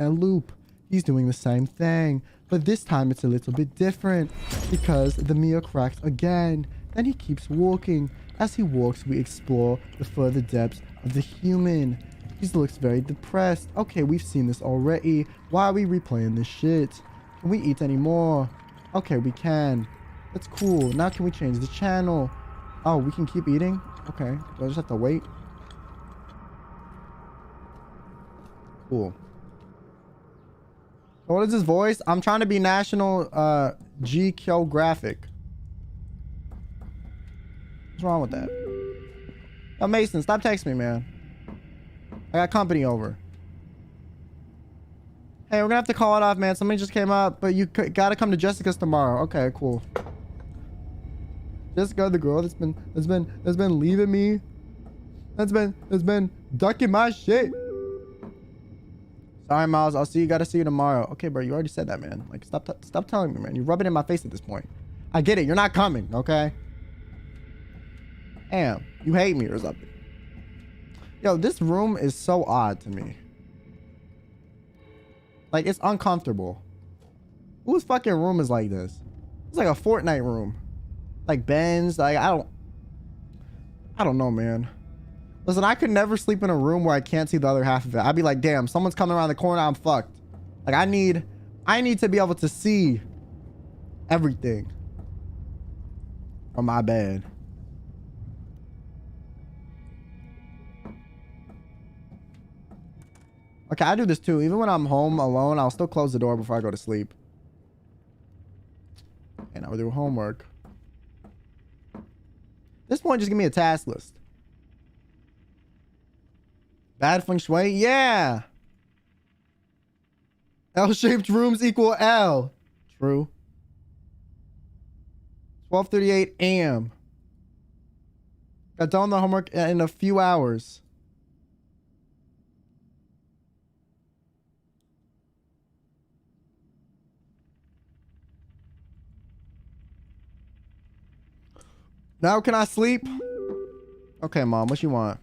loop. He's doing the same thing, but this time it's a little bit different because the mirror cracks again. Then he keeps walking. As he walks, we explore the further depths of the human. He looks very depressed. Okay, we've seen this already. Why are we replaying this shit? Can we eat anymore? Okay, we can. That's cool. Now can we change the channel? Oh, we can keep eating? Okay. Do I just have to wait? Cool. So what is this voice? I'm trying to be National Geographic. What's wrong with that? Oh, Mason, stop texting me, man. I got company over. Hey, we're gonna have to call it off, man. Somebody just came up, but you gotta come to Jessica's tomorrow. Okay, cool. Jessica, the girl that's been leaving me, that's been ducking my shit. Sorry, Miles. Gotta see you tomorrow. Okay, bro. You already said that, man. Like, stop telling me, man. You're rubbing it in my face at this point. I get it. You're not coming, okay? Damn, you hate me or something. Yo, this room is so odd to me. Like, it's uncomfortable. Whose fucking room is like this? It's like a Fortnite room. Like Ben's. Like, I don't know, man. Listen, I could never sleep in a room where I can't see the other half of it. I'd be like, damn, someone's coming around the corner, I'm fucked. Like, I need to be able to see everything from my bed. Okay, I do this too. Even when I'm home alone, I'll still close the door before I go to sleep. And I'll do homework. At this point, just give me a task list. Bad feng shui? Yeah. L-shaped rooms equal L. True. 12:38 a.m. Got done the homework in a few hours. Now can I sleep? Okay, Mom, what you want?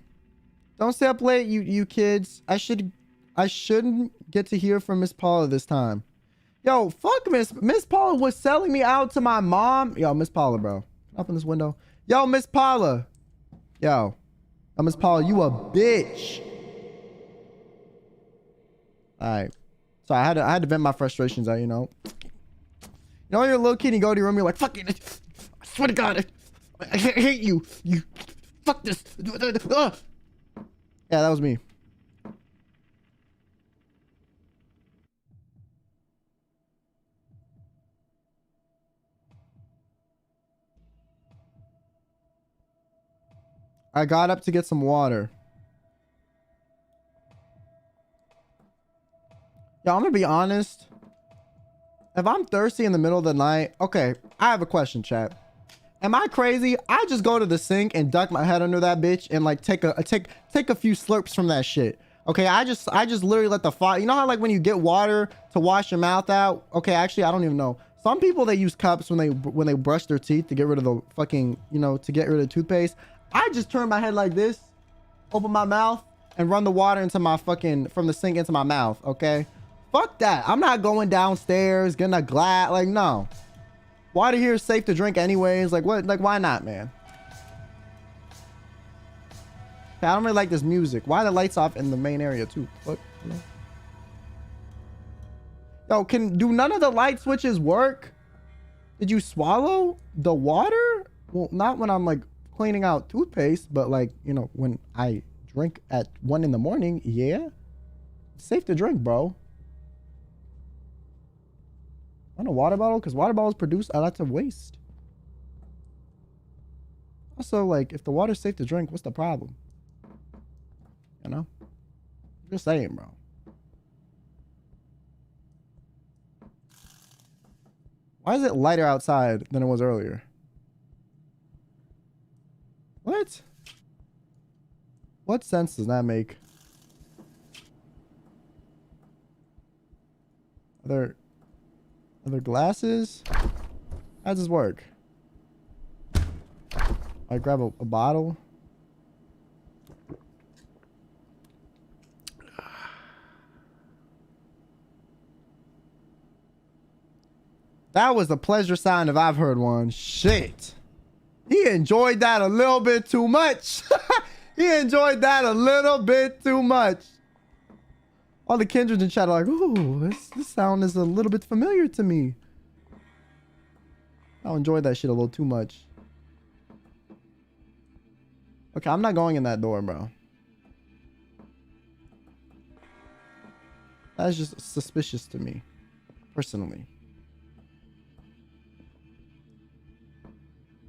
Don't stay up late, you kids. I shouldn't get to hear from Miss Paula this time. Yo, fuck Miss Paula was selling me out to my mom. Yo, Miss Paula, bro. Open this window. Yo, Miss Paula. Yo. Miss Paula, you a bitch. Alright. So I had to vent my frustrations out, you know. You know, you're a little kid and you go to your room, you're like, fuck it. I swear to God, I hate you. You fuck this. Yeah, that was me. I got up to get some water. Yo, I'm gonna be honest. If I'm thirsty in the middle of the night, okay, I have a question, chat. Am I crazy? I just go to the sink and duck my head under that bitch and like take a few slurps from that shit. Okay, I just literally let the faucet. You know how like when you get water to wash your mouth out? Okay, actually, I don't even know. Some people, they use cups when they brush their teeth to get rid of the fucking, you know, to get rid of toothpaste. I just turn my head like this, open my mouth, and run the water into my fucking, from the sink into my mouth, okay? Fuck that. I'm not going downstairs, getting a glass. Like, no. Water here is safe to drink anyways. Like, what? Like, why not, man? Okay, I don't really like this music. Why are the lights off in the main area, too? What? Yo, do none of the light switches work? Did you swallow the water? Well, not when I'm, like, cleaning out toothpaste, but, like, you know, when I drink at 1 in the morning, yeah? It's safe to drink, bro. On a water bottle, because water bottles produce a lot of waste. Also, like, if the water's safe to drink, what's the problem? You know? Just saying, bro. Why is it lighter outside than it was earlier? What? What sense does that make? Are there glasses? How does this work? I grab a bottle. That was the pleasure sound if I've heard one. Shit. He enjoyed that a little bit too much. He enjoyed that a little bit too much. All the kindreds in chat are like, ooh, this sound is a little bit familiar to me. I enjoyed that shit a little too much. Okay, I'm not going in that door, bro. That's just suspicious to me, personally.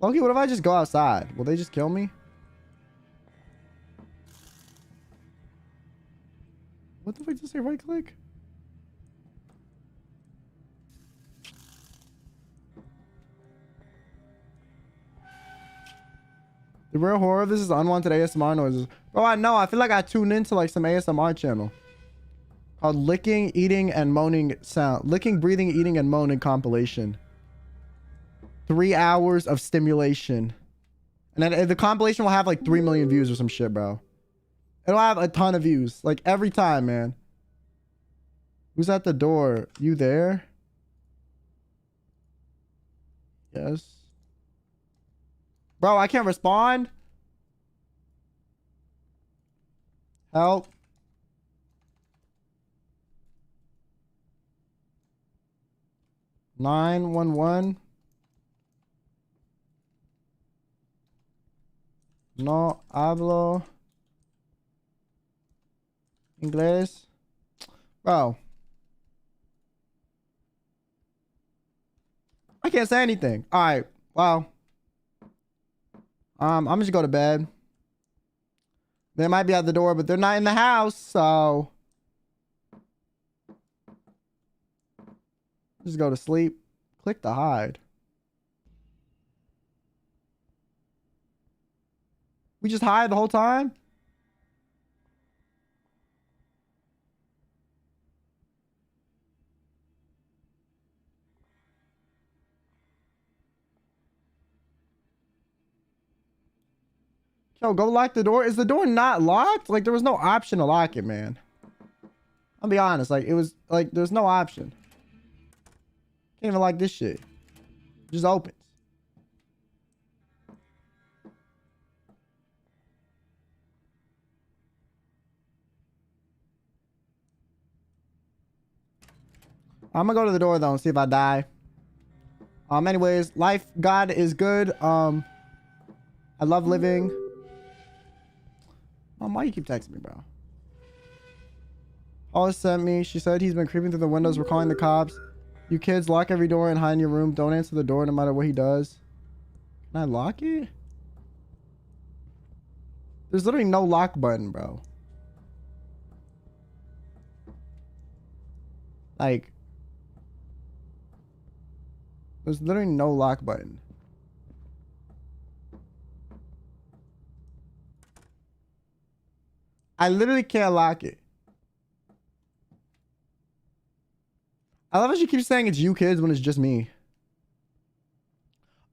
Okay, what if I just go outside? Will they just kill me? What the fuck did it say? Right click? The real horror of this is unwanted ASMR noises. Bro, I know. I feel like I tuned into like some ASMR channel called Licking, Eating, and Moaning Sound. Licking, Breathing, Eating, and Moaning compilation. 3 hours of stimulation. And then the compilation will have like 3 million views or some shit, bro. It'll have a ton of views. Like every time, man. Who's at the door? You there? Yes. Bro, I can't respond. Help. Nine one one. No hablo inglés. Bro. I can't say anything. All right. Well. I'm just go to bed. They might be at the door, but they're not in the house, so just go to sleep. Click to hide. We just hide the whole time? Yo, go lock the door. Is the door not locked? Like, there was no option to lock it, man. I'll be honest. Like, it was, like, there's no option. Can't even lock this shit. It just opens. I'm gonna go to the door, though, and see if I die. Anyways, life, God is good. I love living. Mom, why you keep texting me, bro? Always sent me. She said he's been creeping through the windows. We're calling the cops. You kids, lock every door and hide in your room. Don't answer the door no matter what he does. Can I lock it? There's literally no lock button, bro. Like, there's literally no lock button. I literally can't lock it. I love how she keeps saying it's you kids when it's just me.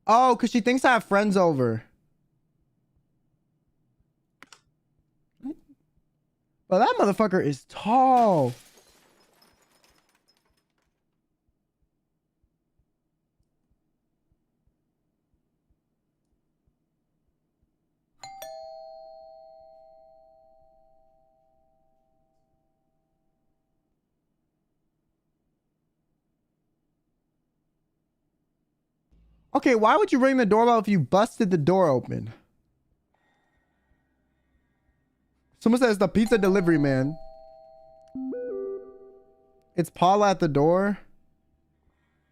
Oh, because she thinks I have friends over. But that motherfucker is tall. Okay, why would you ring the doorbell if you busted the door open? Someone says the pizza delivery man. It's Paula at the door.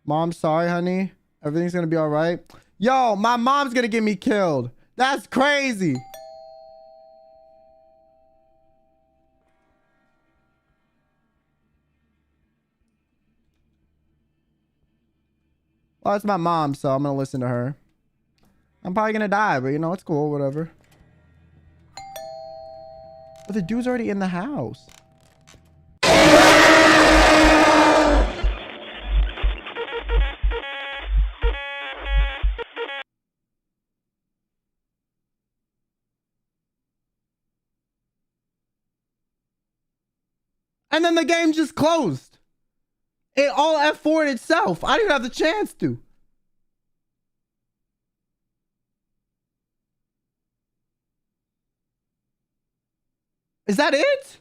Mom, sorry, honey. Everything's gonna be all right. Yo, my mom's gonna get me killed. That's crazy. Well, it's my mom, so I'm gonna listen to her. I'm probably gonna die, but you know, it's cool, whatever. But the dude's already in the house. And then the game just closed. It all F4'd itself. I didn't have the chance to. Is that it?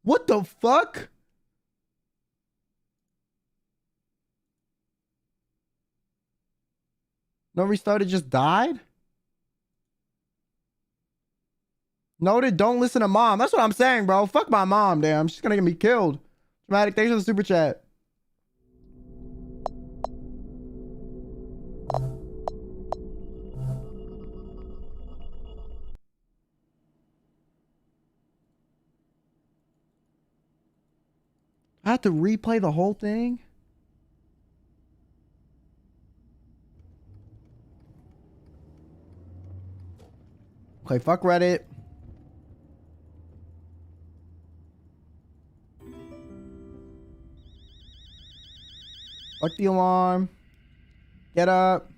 What the fuck? No restart, it just died? Noted, don't listen to mom. That's what I'm saying, bro. Fuck my mom, damn. She's gonna get me killed. Dramatic, thanks for the super chat. I have to replay the whole thing? Okay, fuck Reddit. Fuck the alarm. Get up.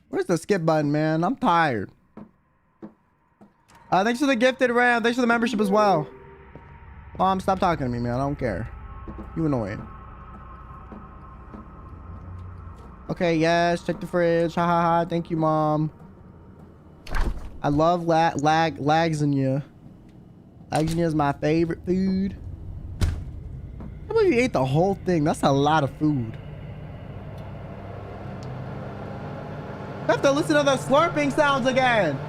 Where's the skip button, man? I'm tired. Thanks for the gifted Ram. Thanks for the membership as well. Mom, stop talking to me, man. I don't care. You annoying. Okay, yes. Check the fridge. Ha ha ha. Thank you, Mom. I love lasagna. Lasagna is my favorite food. I can't believe you ate the whole thing. That's a lot of food. I have to listen to the slurping sounds again.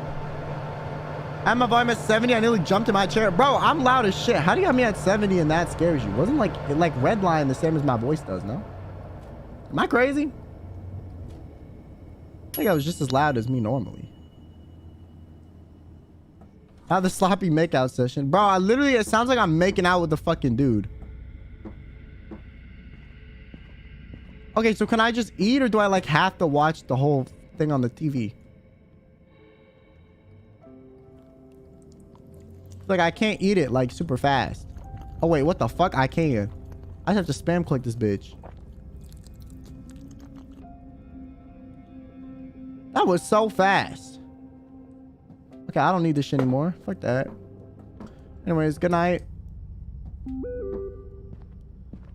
I'm a volume at 70. I nearly jumped in my chair. Bro, I'm loud as shit. How do you have me at 70 and that scares you? Wasn't like redline the same as my voice does, no? Am I crazy? I think I was just as loud as me normally. Not the sloppy makeout session. Bro, I literally, it sounds like I'm making out with the fucking dude. Okay, so can I just eat, or do I like have to watch the whole thing on the TV? Like I can't eat it like super fast. Oh wait, what the fuck? I can. I just have to spam click this bitch. That was so fast. Okay, I don't need this shit anymore. Fuck that. Anyways, good night.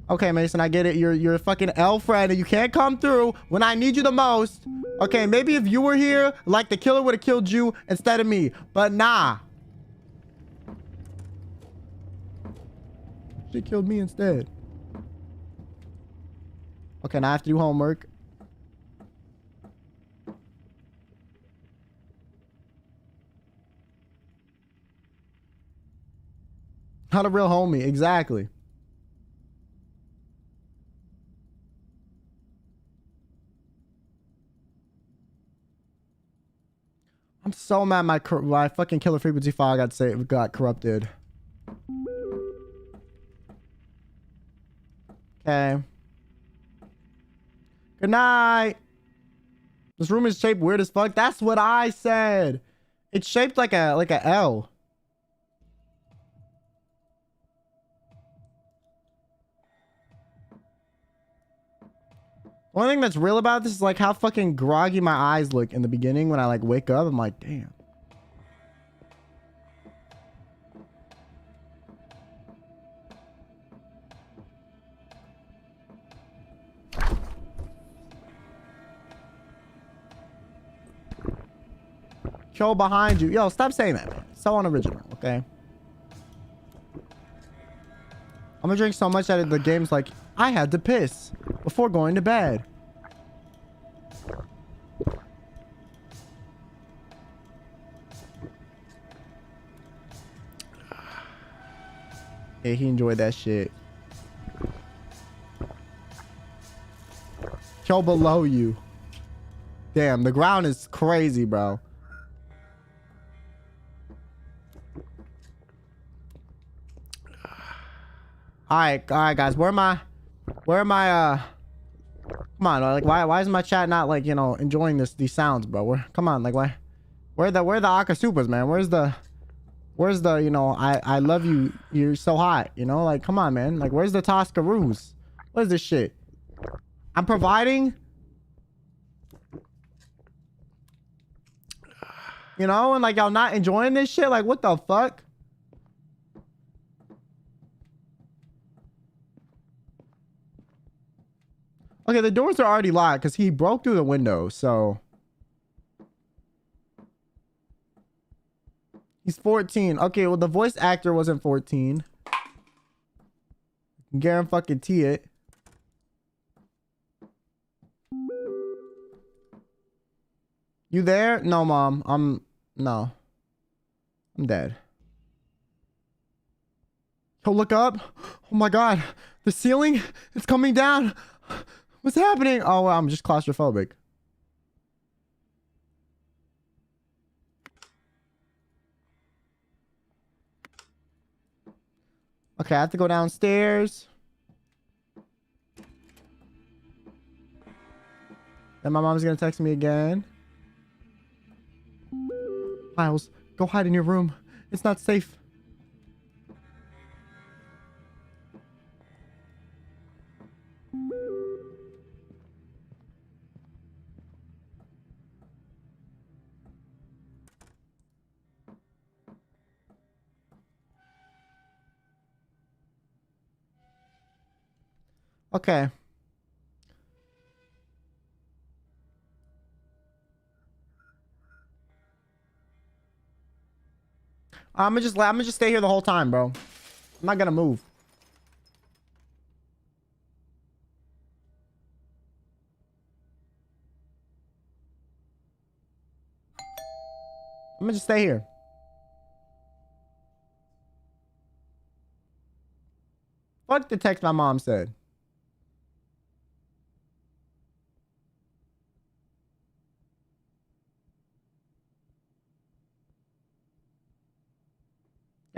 Okay, Mason, I get it. You're a fucking elf friend and you can't come through when I need you the most. Okay, maybe if you were here, like the killer would have killed you instead of me. But nah. She killed me instead. Okay, now I have to do homework. Not a real homie, exactly. I'm so mad my fucking killer frequency file got corrupted. Okay. Good night. This room is shaped weird as fuck. That's what I said. It's shaped like a L. One thing that's real about this is like how fucking groggy my eyes look in the beginning when I like wake up. I'm like, damn. Kyo behind you. Yo, stop saying that, man. So unoriginal, okay? I'm gonna drink so much that the game's like, I had to piss before going to bed. Yeah, he enjoyed that shit. Kyo below you. Damn, the ground is crazy, bro. All right, guys. Where am I? Come on, like why is my chat not like, you know, enjoying these sounds, bro? Come on, like where the Akasupas, man? Where's the, you know, I love you, you're so hot, you know? Like, come on, man. Like, where's the Toscaroos? What is this shit? I'm providing, you know, and like y'all not enjoying this shit. Like, what the fuck? Okay, the doors are already locked because he broke through the window, so he's 14. Okay, well the voice actor wasn't 14. Guarantee it. You there? No, mom. No. I'm dead. Oh, look up. Oh my god. The ceiling is coming down. What's happening? Oh, well, I'm just claustrophobic. Okay, I have to go downstairs. Then my mom's gonna text me again. Miles, go hide in your room. It's not safe. Okay. I'm gonna just stay here the whole time, bro. I'm not gonna move. I'm gonna just stay here. Fuck the text my mom said.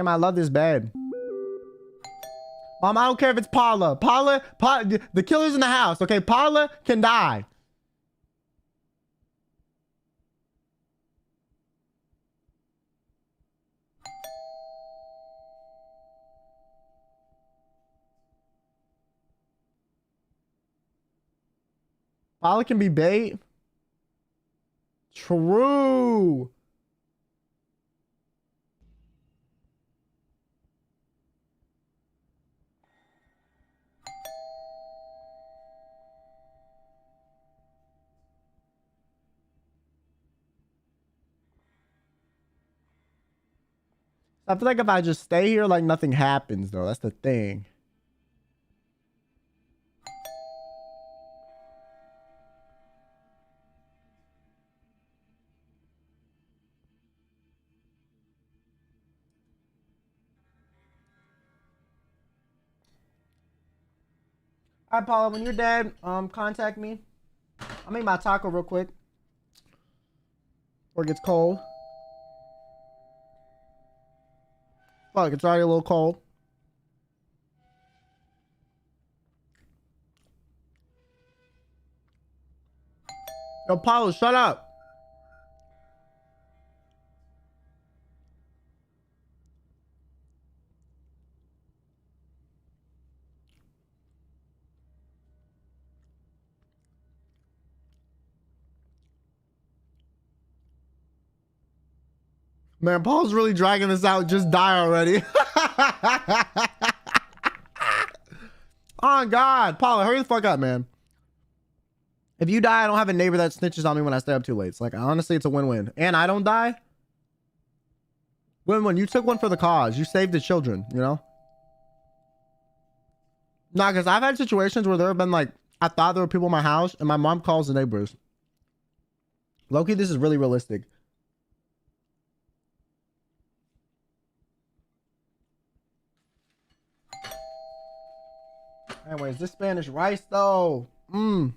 Damn, I love this bed. Mom, I don't care if it's Paula. Paula, the killer's in the house. Okay, Paula can die. Paula can be bait. True. I feel like if I just stay here, like nothing happens though. That's the thing. All right, Paula, when you're dead, contact me. I'll make my taco real quick before it gets cold. Fuck, it's already a little cold. Yo, Paula, shut up. Man, Paul's really dragging this out. Just die already. Oh, God. Paula, hurry the fuck up, man. If you die, I don't have a neighbor that snitches on me when I stay up too late. It's like, honestly, it's a win-win. And I don't die. Win-win. You took one for the cause. You saved the children, you know? Nah, because I've had situations where there have been like, I thought there were people in my house and my mom calls the neighbors. Low-key, this is really realistic. Anyways, this Spanish rice though. Paula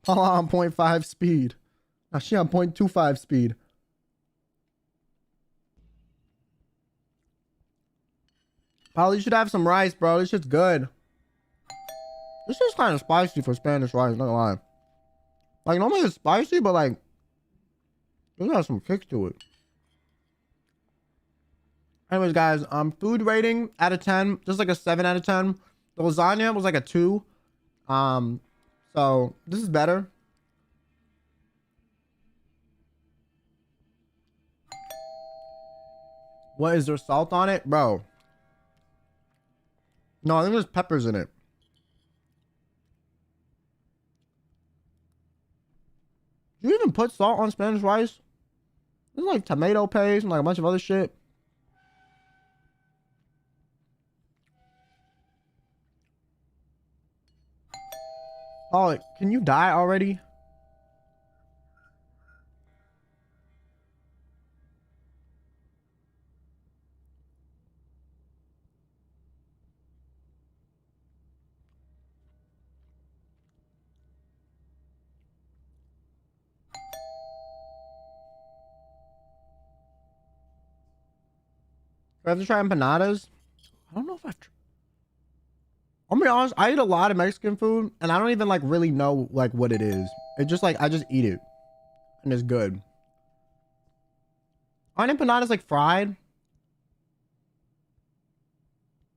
on 0.5 speed. Now she on 0.25 speed. Paula, you should have some rice, bro. This shit's good. This is kind of spicy for Spanish rice, not gonna lie. Like, normally it's spicy, but like, there's got some kick to it. Anyways, guys, food rating out of 10, just like a 7 out of 10. The lasagna was like a 2. So this is better. What, is there salt on it? Bro. No, I think there's peppers in it. Do you even put salt on Spanish rice? There's like tomato paste and like a bunch of other shit. Oh, can you die already? I have to try empanadas. I don't know if I've tried. I'll be honest, I eat a lot of Mexican food and I don't even like really know like what it is. It's just like, I just eat it and it's good. Aren't empanadas like fried?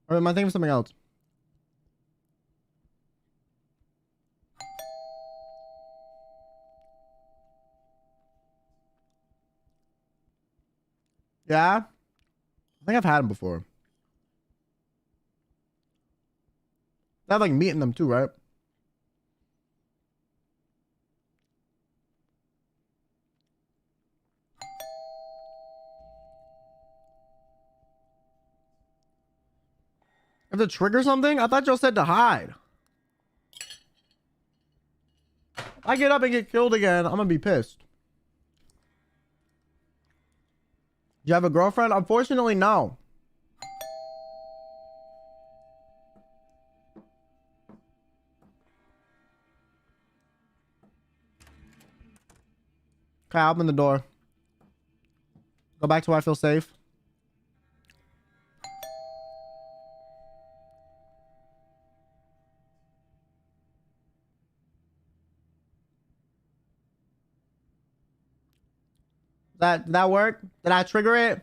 Or am I thinking of something else? Yeah? I think I've had them before. They have like meat in them too, right? Have to trigger something? I thought y'all said to hide. If I get up and get killed again, I'm gonna be pissed. Do you have a girlfriend? Unfortunately, no. Okay, I'll open the door. Go back to where I feel safe. Did that work? Did I trigger it?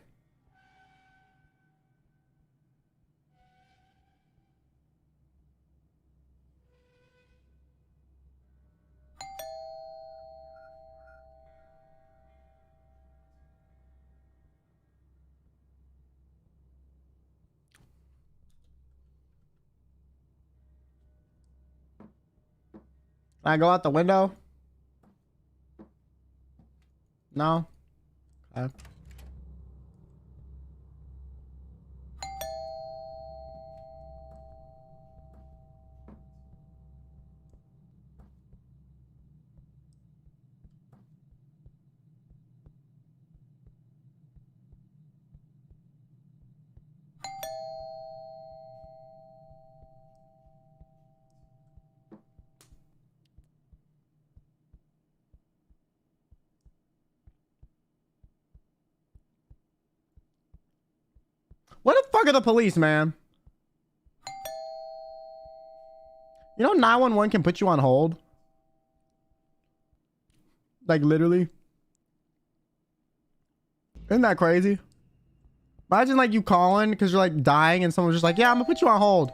Can I go out the window? No? Okay. What the fuck are the police, man? You know 911 can put you on hold? Like, literally. Isn't that crazy? Imagine, like, you calling because you're, like, dying and someone's just like, yeah, I'm gonna put you on hold.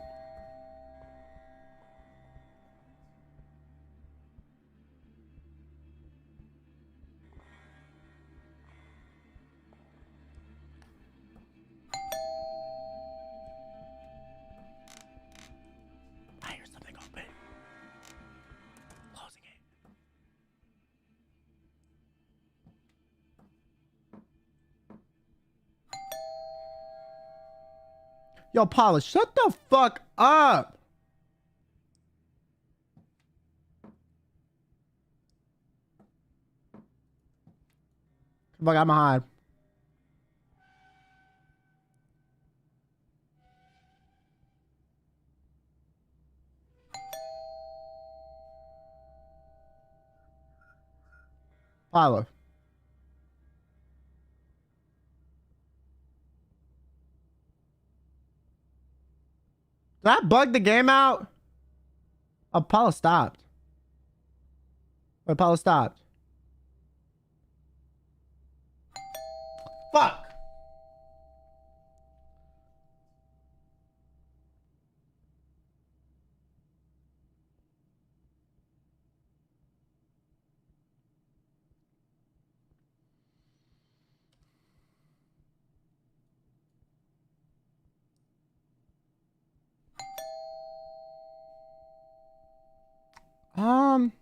I hear something open. Closing it. Yo, Paula, shut the fuck up. Fuck, I'm hide. Paula. Did I bug the game out? Oh, Paula stopped. Wait, Paula stopped. Fuck. Um.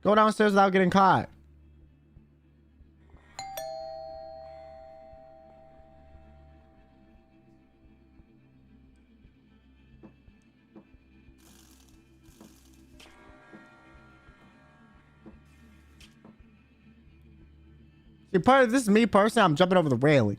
Go downstairs without getting caught. See, part of this is me personally. I'm jumping over the railing.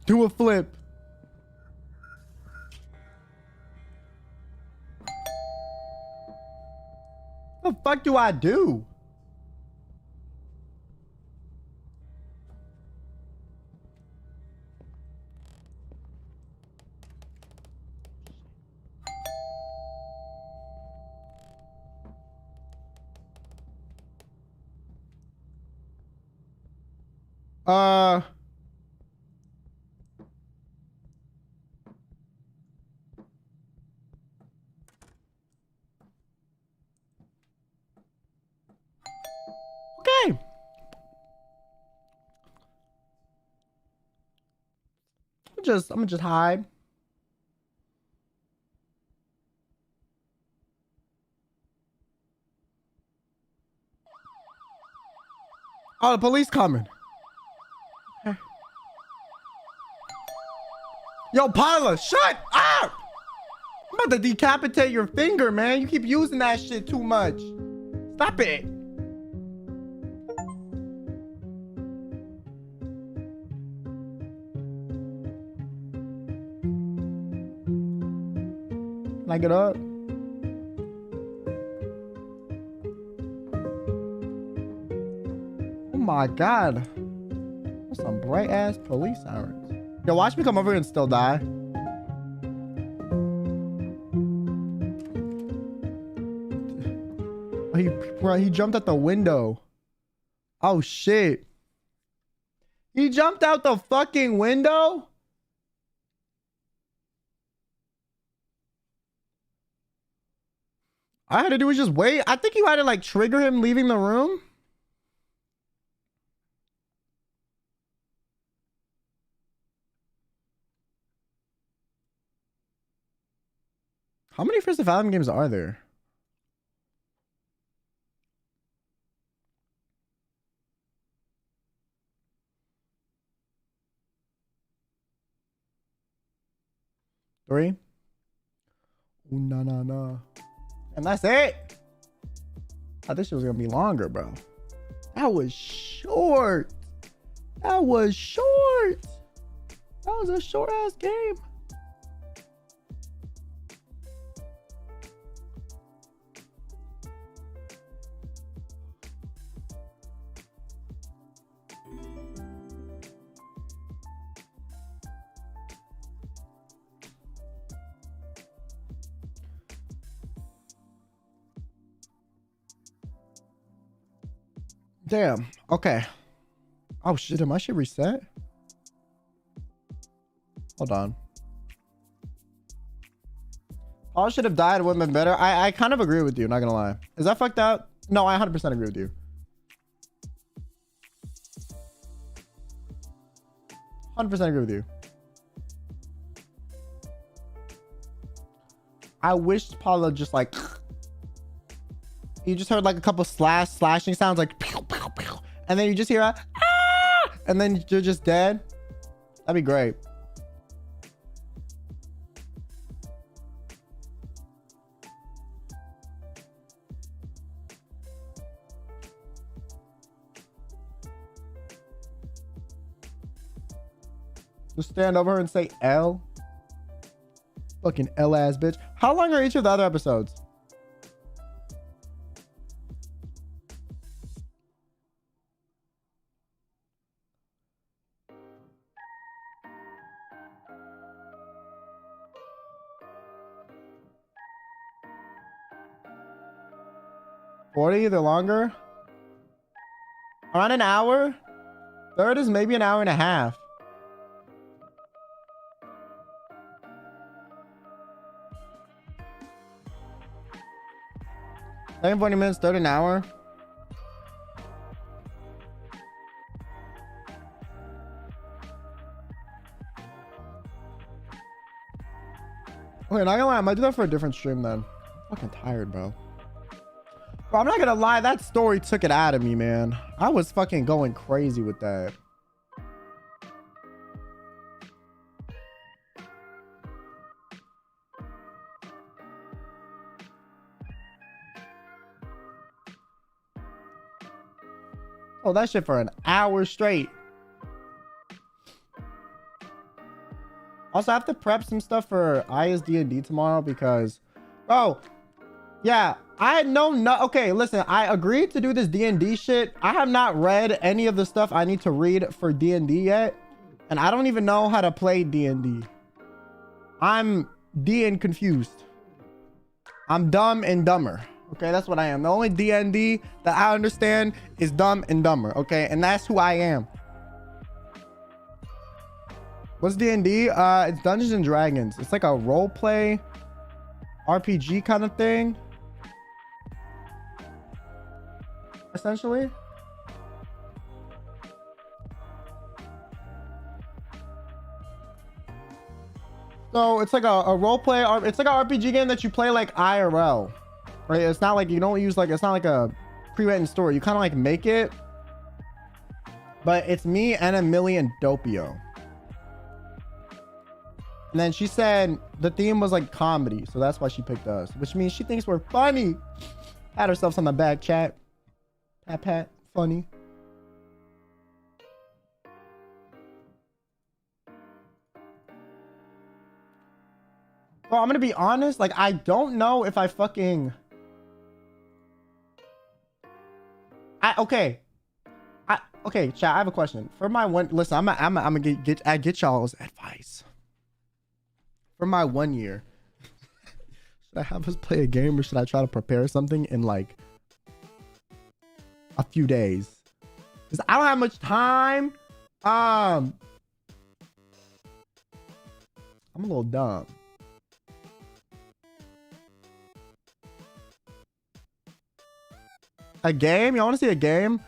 Do a flip. What the fuck do I do? Uh. Okay. I'm gonna just hide. Oh, the police coming. Okay. Yo, Paula, shut up! I'm about to decapitate your finger, man. You keep using that shit too much. Stop it. Can I get up? Oh my God. That's some bright ass police sirens. Yo, watch me come over here and still die. He jumped out the window. Oh shit. He jumped out the fucking window? All I had to do was just wait. I think you had to like trigger him leaving the room. How many Fears To Fathom games are there? Three. Ooh, nah. And that's it. I thought this was gonna be longer, bro. That was short. That was short. That was a short ass game. Damn. Okay. Oh shit, am I shit reset? Hold on. Paul should have died, would have been better. I kind of agree with you, not gonna lie. Is that fucked up? No, I 100% agree with you. 100% agree with you. I wish Paula just like you just heard like a couple slashing sounds like pew, pew, pew, and then you just hear a ah! And then you're just dead. That'd be great. Just stand over her and say L. Fucking L ass bitch. How long are each of the other episodes? Either longer, around an hour. Third is maybe an hour and a half. Second 40 minutes, third an hour. Okay, not gonna lie, I might do that for a different stream then. I'm fucking tired, bro. Bro, I'm not gonna lie, that story took it out of me, man. I was fucking going crazy with that. Oh, that shit for an hour straight. Also, I have to prep some stuff for ISD&D tomorrow because, bro, yeah, I had okay, listen, I agreed to do this D&D shit. I have not read any of the stuff I need to read for D&D yet. And I don't even know how to play D&D. I'm D&D confused. I'm dumb and dumber. Okay, that's what I am. The only D&D that I understand is Dumb and Dumber. Okay, and that's who I am. What's D&D? It's Dungeons and Dragons. It's like a role play RPG kind of thing. Essentially. So it's like a role play. It's like an RPG game that you play like IRL, right? It's not like you don't use like, it's not like a pre-written story. You kind of like make it But it's me and Emily and Doppio. And then she said the theme was like comedy, so that's why she picked us, which means she thinks we're funny. Pat herself on the back, chat. Pat, funny. Well, I'm gonna be honest, like I don't know if I fucking okay, chat, I have a question. For my one, listen, I'm gonna get y'all's advice. For my 1 year, should I have us play a game or should I try to prepare something in like a few days? Because I don't have much time. I'm a little dumb. A game? Y'all want to see a game?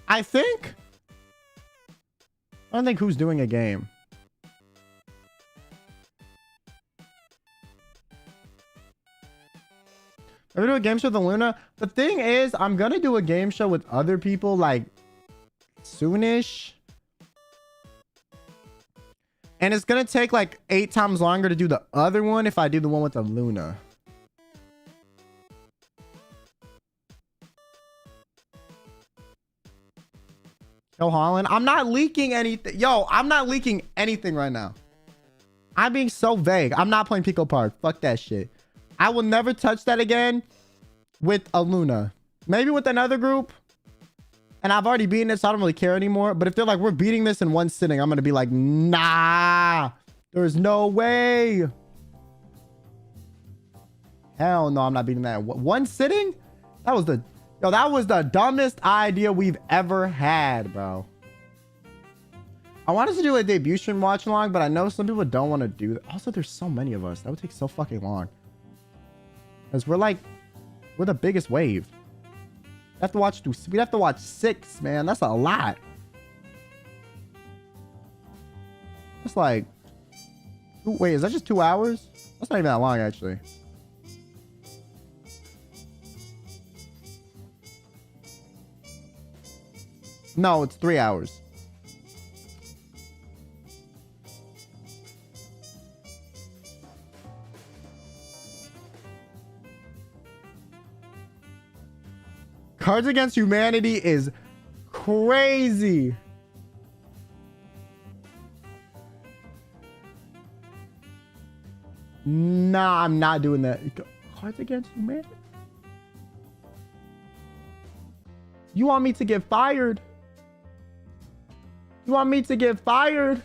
I don't think who's doing a game. Are we doing a game show with ILUNA? The thing is, I'm gonna do a game show with other people like soonish. And it's gonna take like 8 times longer to do the other one if I do the one with ILUNA. Yo, Holland, I'm not leaking anything. Yo, I'm not leaking anything right now. I'm being so vague. I'm not playing Pico Park. Fuck that shit. I will never touch that again with ILUNA. Maybe with another group. And I've already beaten it, so I don't really care anymore. But if they're like, we're beating this in one sitting, I'm going to be like, nah, there's no way. Hell no, I'm not beating that. One sitting? That was the dumbest idea we've ever had, bro. I wanted to do a debut stream watch along, but I know some people don't want to do that. Also, there's so many of us. That would take so fucking long. Because we're the biggest wave. We'd have to watch 6, man. That's a lot. It's like, wait, is that just 2 hours? That's not even that long, actually. No, it's 3 hours. Cards Against Humanity is crazy. Nah, I'm not doing that. Cards Against Humanity? You want me to get fired? You want me to get fired?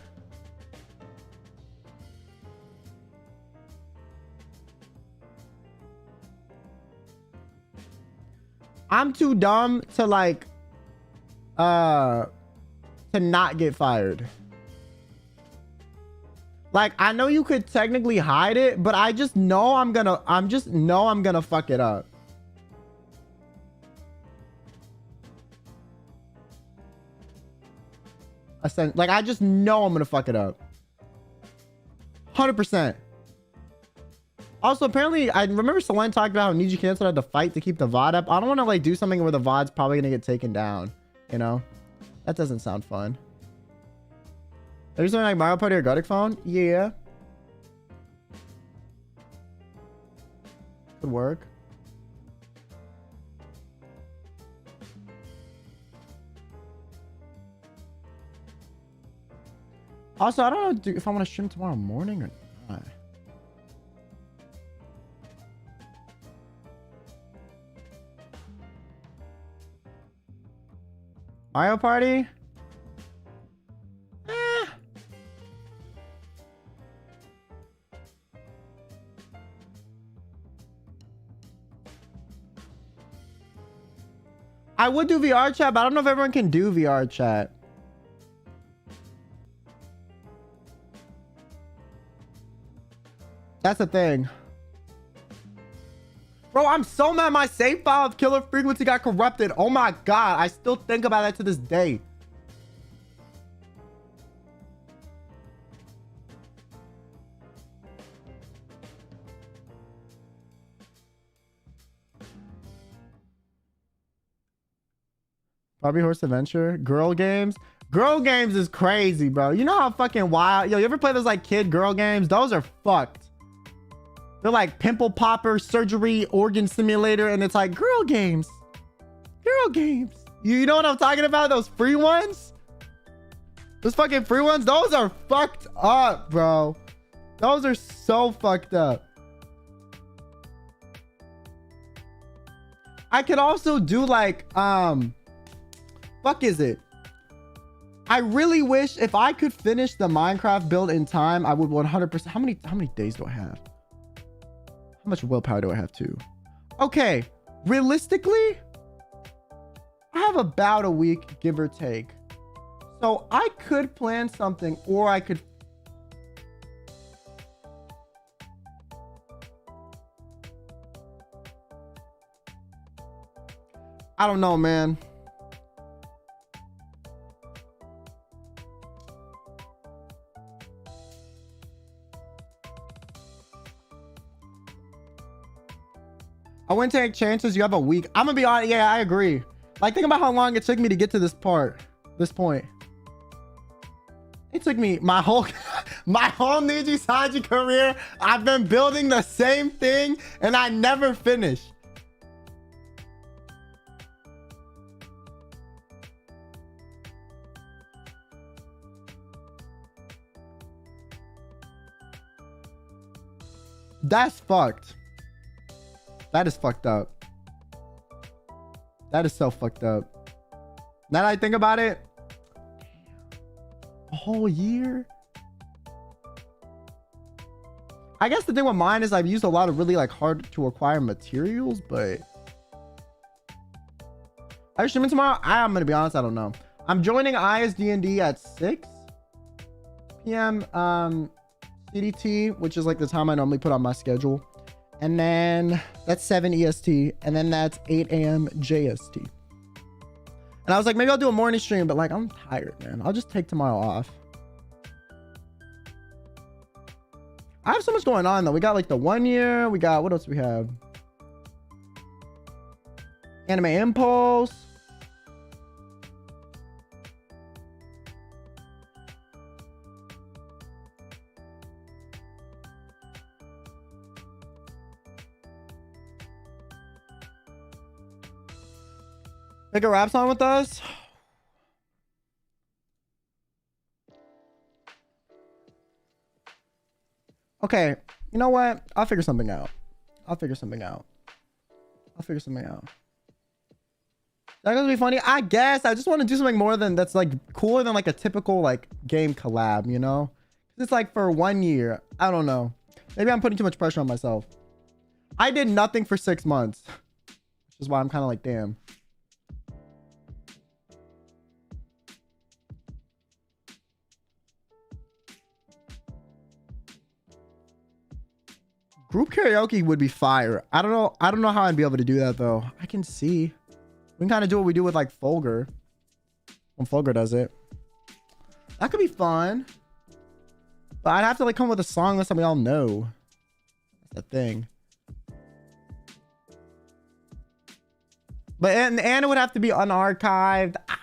I'm too dumb to like to not get fired. Like, I know you could technically hide it, but I just know I'm gonna fuck it up. Like, I just know I'm gonna fuck it up. 100%. Also, apparently, I remember Selene talked about how Niji Cancel had to fight to keep the VOD up. I don't want to like do something where the VOD's probably gonna get taken down. You know, that doesn't sound fun. Are you something like Mario Party or Godic Phone? Yeah, could work. Also, I don't know if I want to stream tomorrow morning or not. Mario Party? I would do VR chat, but I don't know if everyone can do VR chat. That's the thing. Bro, I'm so mad my save file of Killer Frequency got corrupted. Oh my god, I still think about that to this day. Bobby Horse Adventure, girl games. Girl games is crazy, bro. You know how fucking wild. Yo, you ever play those like kid girl games? Those are fucked. They're like pimple popper, surgery, organ simulator, and it's like girl games. Girl games. You know what I'm talking about? Those free ones? Those fucking free ones? Those are fucked up, bro. Those are so fucked up. I could also do like, fuck is it? I really wish if I could finish the Minecraft build in time, I would 100%. How many days do I have? How much willpower do I have too? Okay, realistically, I have about a week, give or take. So I could plan something, or I could. I don't know, man. I wouldn't take chances. You have a week. I'm gonna be honest. Yeah, I agree. Like, think about how long it took me to get to this point. It took me my whole NIJISANJI career. I've been building the same thing and I never finished. That's fucked. That is fucked up. That is so fucked up. Now that I think about it, a whole year. I guess the thing with mine is I've used a lot of really like hard to acquire materials, but are you streaming tomorrow? I'm gonna be honest, I don't know. I'm joining ISD&D at 6 p.m. CDT, which is like the time I normally put on my schedule. And then that's 7 EST. And then that's 8 a.m. JST. And I was like, maybe I'll do a morning stream, but like, I'm tired, man. I'll just take tomorrow off. I have so much going on though. We got like the 1 year. We got, what else we have? Anime Impulse. Make a rap song with us. Okay, you know what? I'll figure something out. Is that gonna be funny? I guess. I just want to do something more than that's like cooler than like a typical like game collab, you know? It's like for 1 year. I don't know. Maybe I'm putting too much pressure on myself. I did nothing for 6 months, which is why I'm kind of like, damn. Group karaoke would be fire. I don't know how I'd be able to do that though. I can see. We can kind of do what we do with like Fulgur. When Fulgur does it. That could be fun. But I'd have to like come with a song that we all know. That's the thing. But and it would have to be unarchived. Ah.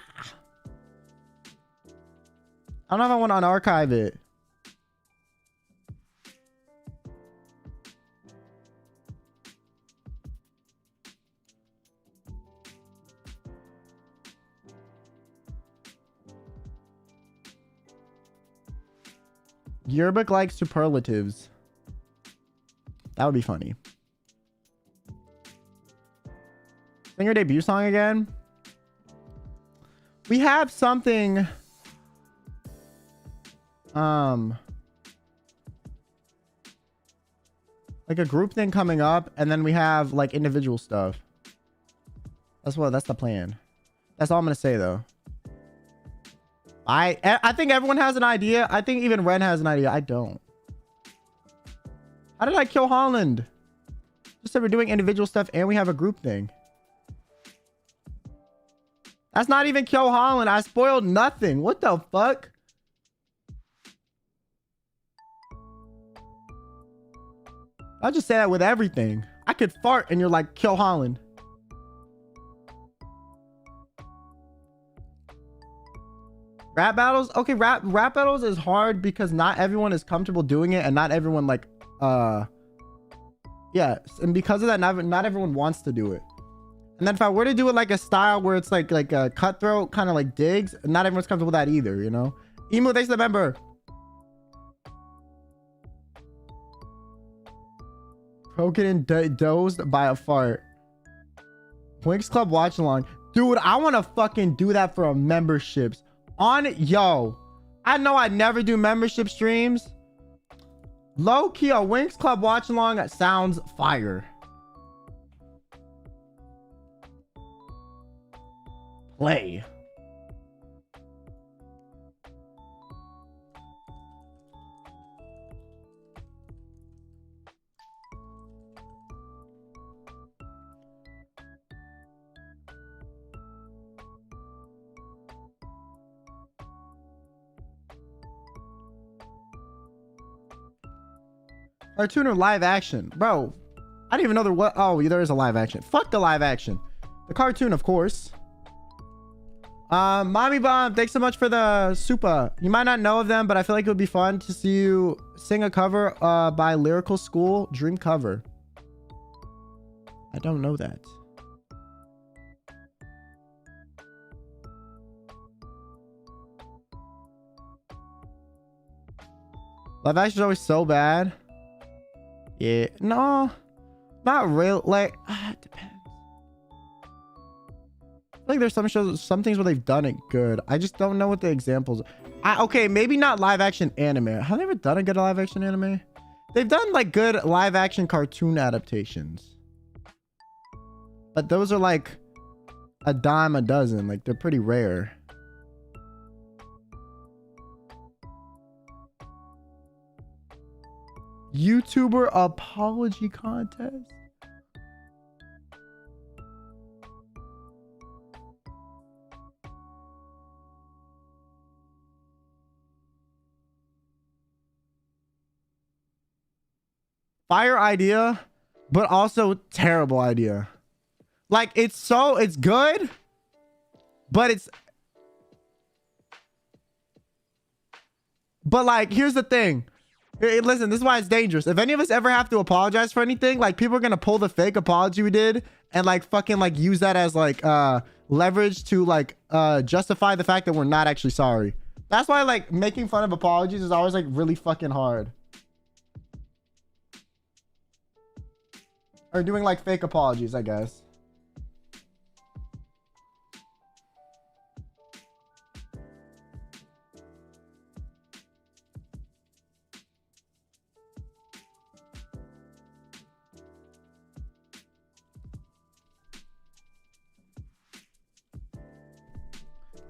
I don't know if I want to unarchive it. Yearbook like superlatives. That would be funny. Sing your debut song again. We have something. Like a group thing coming up, and then we have like individual stuff. That's the plan. That's all I'm gonna say though. I think everyone has an idea. I think even Ren has an idea. I don't. How did I kill Holland? Just said we're doing individual stuff and we have a group thing. That's not even kill Holland. I spoiled nothing. What the fuck? I'll just say that with everything. I could fart and you're like, kill Holland. Rap battles. Okay, rap battles is hard because not everyone is comfortable doing it, and not everyone like yeah, and because of that, not everyone wants to do it. And then if I were to do it like a style where it's like a cutthroat kind of like digs, not everyone's comfortable with that either, you know. Emu, thanks to the member. Broken and dozed by a fart. Winx Club watch along. Dude, I want to fucking do that for a memberships. Yo, I know I never do membership streams. Low key, a Winx Club watch along sounds fire. Play. Cartoon or live action? Bro, I didn't even know there was. Oh, there is a live action. Fuck the live action. The cartoon, of course. Mommy Bomb, thanks so much for the supa. You might not know of them, but I feel like it would be fun to see you sing a cover by Lyrical School. Dream cover. I don't know that. Live action is always so bad. Yeah, no, not real. Like, it depends. I feel like there's some shows, some things where they've done it good. I just don't know what the examples are. Okay, maybe not live action anime. Have they ever done a good live action anime? They've done like good live action cartoon adaptations, but those are like a dime a dozen. Like, they're pretty rare. YouTuber apology contest. Fire idea, but also terrible idea. Like, it's good, but like, here's the thing. Hey, listen, this is why it's dangerous. If any of us ever have to apologize for anything, like, people are gonna pull the fake apology we did and like fucking like use that as like leverage to like justify the fact that we're not actually sorry. That's why like making fun of apologies is always like really fucking hard. Or doing like fake apologies, I guess.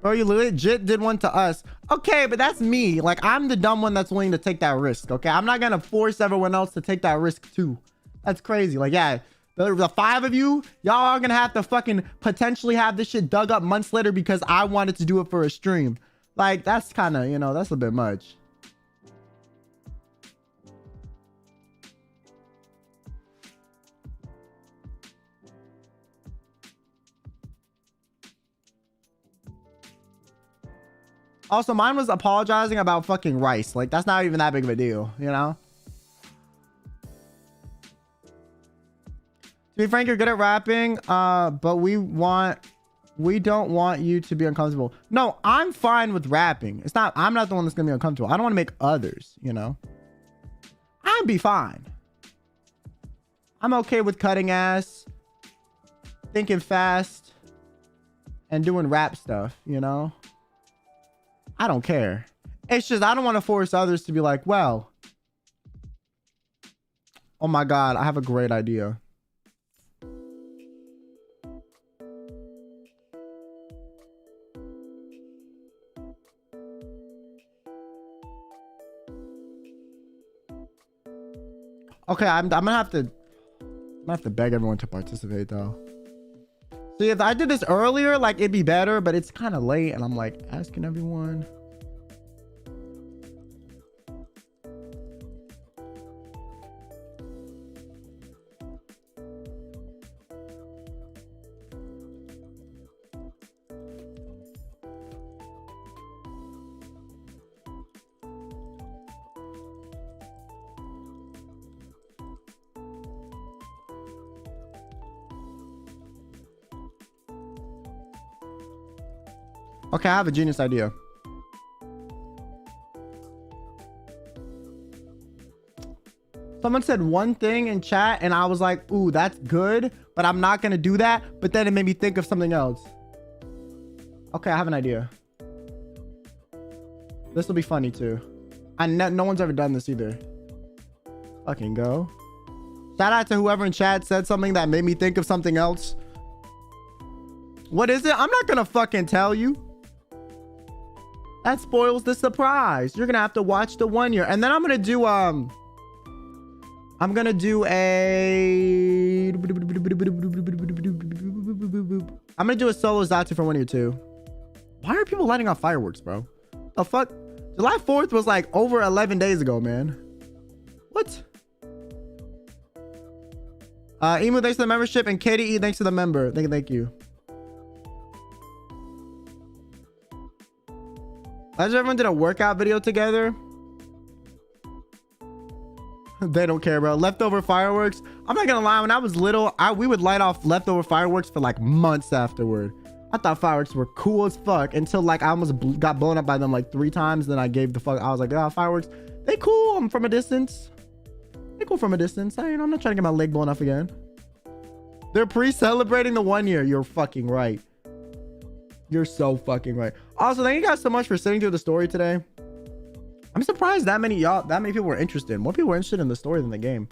Bro, you legit did one to us. Okay, but that's me. Like, I'm the dumb one that's willing to take that risk, okay? I'm not gonna force everyone else to take that risk too. That's crazy. Like, yeah, the 5 of you, y'all are gonna have to fucking potentially have this shit dug up months later because I wanted to do it for a stream. Like, that's kind of, you know, that's a bit much. Also, mine was apologizing about fucking rice. Like, that's not even that big of a deal, you know? To be frank, you're good at rapping, but we don't want you to be uncomfortable. No, I'm fine with rapping. I'm not the one that's gonna be uncomfortable. I don't want to make others, you know? I'd be fine. I'm okay with cutting ass, thinking fast, and doing rap stuff, you know? I don't care. It's just, I don't want to force others to be like, well, oh my God, I have a great idea. Okay, I'm gonna have to beg everyone to participate though. See, if I did this earlier, like, it'd be better, but it's kind of late and I'm like asking everyone. Okay, I have a genius idea. Someone said one thing in chat and I was like, ooh, that's good, but I'm not gonna do that. But then it made me think of something else. Okay, I have an idea. This will be funny too. No one's ever done this either. Fucking go. Shout out to whoever in chat said something that made me think of something else. What is it? I'm not gonna fucking tell you. That spoils the surprise. You're gonna have to watch the 1 year. And then I'm gonna do a I'm gonna do a solo Zatsu for 1 year too. Why are people lighting off fireworks, bro? The fuck? July 4th was like over 11 days ago, man. What? Emu, thanks for the membership, and KDE, thanks for the member. Thank you. As everyone did a workout video together. They don't care, bro. Leftover fireworks. I'm not gonna lie, when I was little, we would light off leftover fireworks for like months afterward. I thought fireworks were cool as fuck until like I almost got blown up by them like 3 times. Then I gave the fuck. I was like, oh, fireworks, they cool. I'm from a distance. They cool from a distance. I'm not trying to get my leg blown off again. They're pre-celebrating the 1 year. You're fucking right. You're so fucking right. Also, thank you guys so much for sitting through the story today. I'm surprised that many people were interested. More people were interested in the story than the game.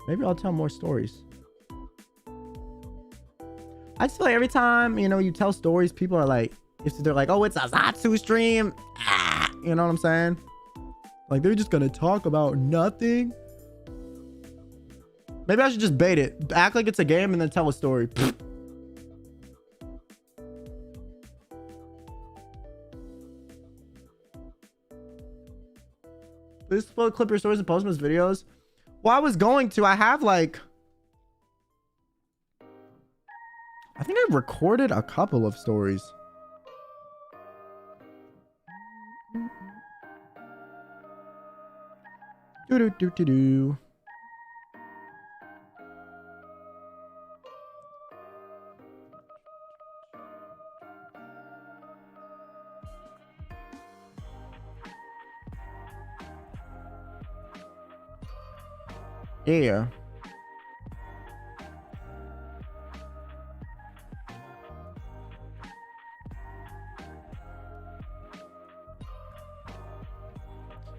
Maybe I'll tell more stories. I just feel like every time, you know, you tell stories, people are like, they're like, oh, it's a Zatsu stream. Ah, you know what I'm saying? Like, they're just gonna talk about nothing. Maybe I should just bait it. Act like it's a game and then tell a story. Please clip your stories and post them as videos. Well, I was going to. I have like... I think I recorded a couple of stories. Do-do-do-do-do. Yeah.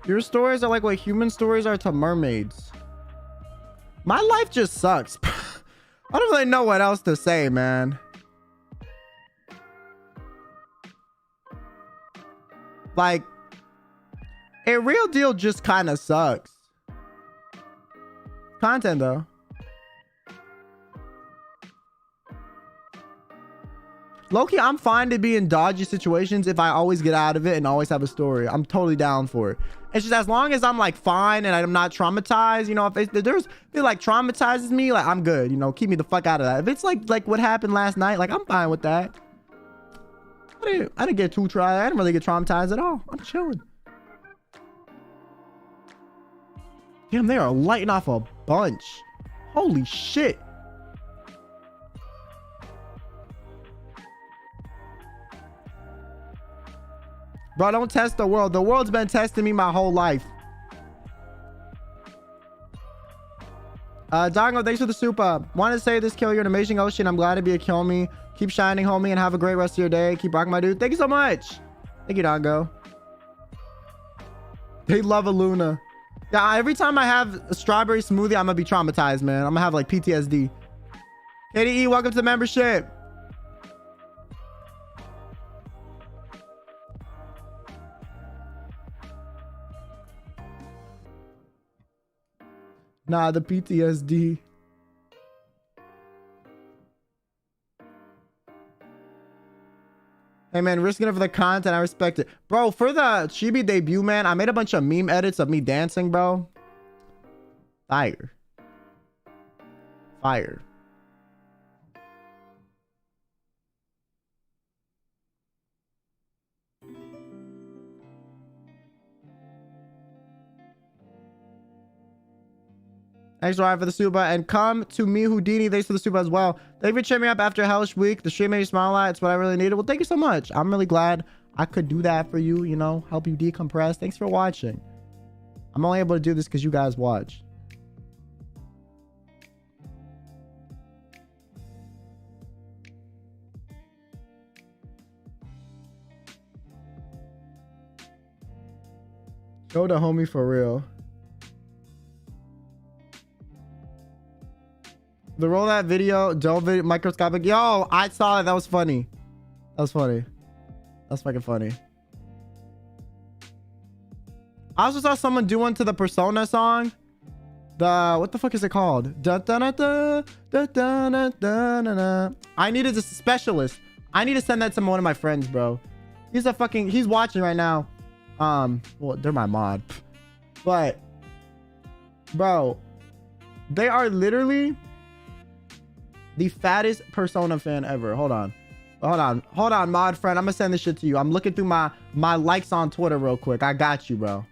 Your stories are like what human stories are to mermaids. My life just sucks. I don't really know what else to say, man. Like, a real deal just kind of sucks. Content though. Low-key, I'm fine to be in dodgy situations if I always get out of it and always have a story. I'm totally down for it. It's just as long as I'm like fine and I'm not traumatized, you know, if there's it like traumatizes me, like I'm good, you know, keep me the fuck out of that. If it's like what happened last night, like I'm fine with that. I didn't get too I didn't really get traumatized at all. I'm chilling. Damn, they are lighting off a bunch. Holy shit. Bro, don't test the world. The world's been testing me my whole life. Dongo, thanks for the supa. Want to say this, Kyo, you're an amazing ocean. I'm glad to be a Kyomi. Keep shining, homie, and have a great rest of your day. Keep rocking, my dude. Thank you so much. Thank you, Dongo. They love ILUNA. Yeah, every time I have a strawberry smoothie, I'm gonna be traumatized, man. I'm gonna have like PTSD. KDE, welcome to the membership. Nah, the PTSD. Hey man, risking it for the content. I respect it. Bro, for the Chibi debut, man, I made a bunch of meme edits of me dancing, bro. Fire. Fire. Thanks, Ryan, for the super. And come to me, Houdini. Thanks for the super as well. Thank you for cheering me up after a hellish week. The stream made me smile a lot. It's what I really needed. Well, thank you so much. I'm really glad I could do that for you, you know, help you decompress. Thanks for watching. I'm only able to do this because you guys watch. Show the homie for real. The roll that video, don't video microscopic. Yo, I saw it. That was funny. That was funny. That's fucking funny. I also saw someone do one to the Persona song. What the fuck is it called? Da, da, da, da, da, da, da, da, da. I needed a specialist. I need to send that to one of my friends, bro. He's watching right now. Well, they're my mod. But, bro, they are literally the fattest Persona fan ever. Hold on, mod friend. I'm gonna send this shit to you. I'm looking through my likes on Twitter real quick. I got you, bro.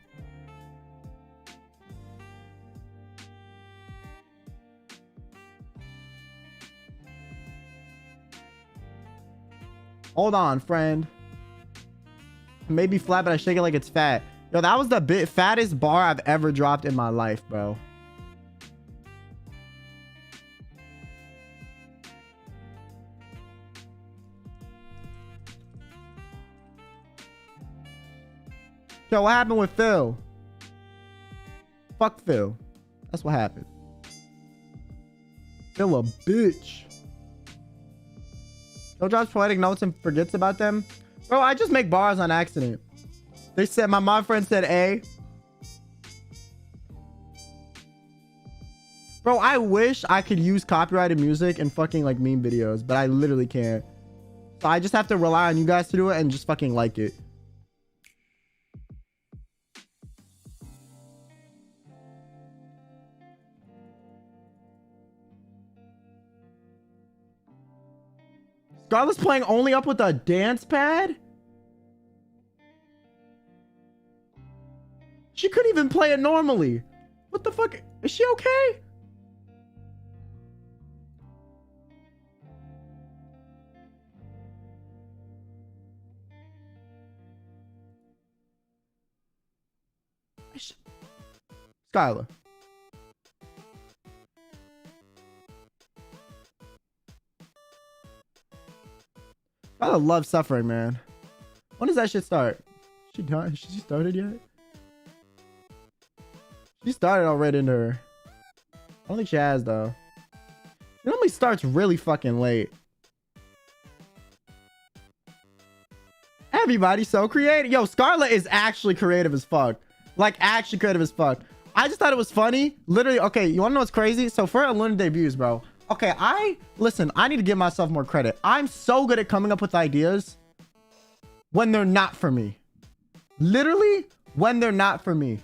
Hold on, friend. Maybe flat, but I shake it like it's fat. Yo, that was the fattest bar I've ever dropped in my life, bro. Yo, what happened with Phil? Fuck Phil. That's what happened. Phil a bitch. Phil drops poetic notes and forgets about them. Bro, I just make bars on accident. They said, my mod friend said A. Bro, I wish I could use copyrighted music in fucking like meme videos, but I literally can't. So I just have to rely on you guys to do it and just fucking like it. Scarlett's playing only up with a dance pad? She couldn't even play it normally. What the fuck? Is she okay? Skylar. I love suffering, man. When does that shit start? She done? She started yet? She started already in her. I don't think she has though. It normally starts really fucking late. Everybody's so creative. Yo, Scarlett is actually creative as fuck. Like actually creative as fuck. I just thought it was funny. Literally, okay, you wanna know what's crazy? So for ILUNA debuts, bro. Okay, listen, I need to give myself more credit. I'm so good at coming up with ideas when they're not for me. Literally, when they're not for me.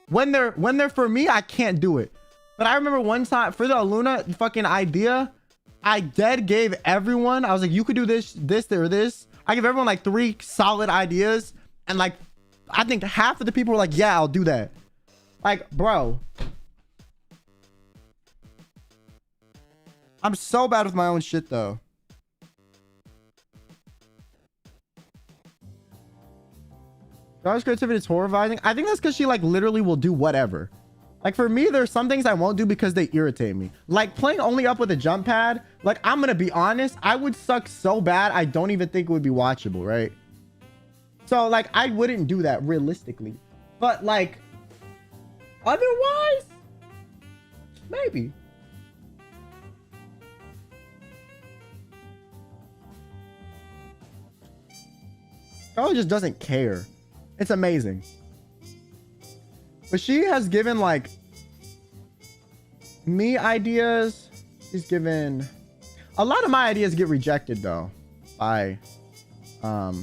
When they're for me, I can't do it. But I remember one time for the ILUNA fucking idea, I gave everyone, I was like, you could do this, this, or this. I give everyone like 3 solid ideas. And like, I think half of the people were like, yeah, I'll do that. Like, bro. I'm so bad with my own shit though. Scarlett's creativity is horrifying. I think that's because she like literally will do whatever. Like for me, there's some things I won't do because they irritate me. Like playing only up with a jump pad. Like I'm gonna be honest, I would suck so bad I don't even think it would be watchable, right? So like I wouldn't do that realistically. But like otherwise, maybe. Scarlett just doesn't care. It's amazing. But she has given like me ideas. She's given a lot of my ideas get rejected though by my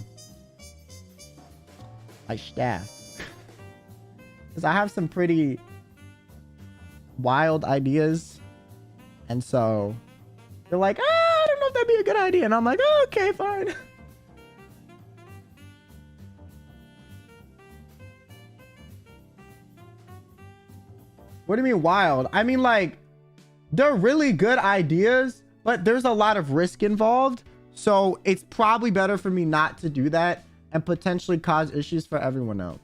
staff. Because I have some pretty wild ideas. And so they're like, I don't know if that'd be a good idea. And I'm like, oh, okay, fine. What do you mean wild? I mean, like, they're really good ideas, but there's a lot of risk involved. So it's probably better for me not to do that and potentially cause issues for everyone else.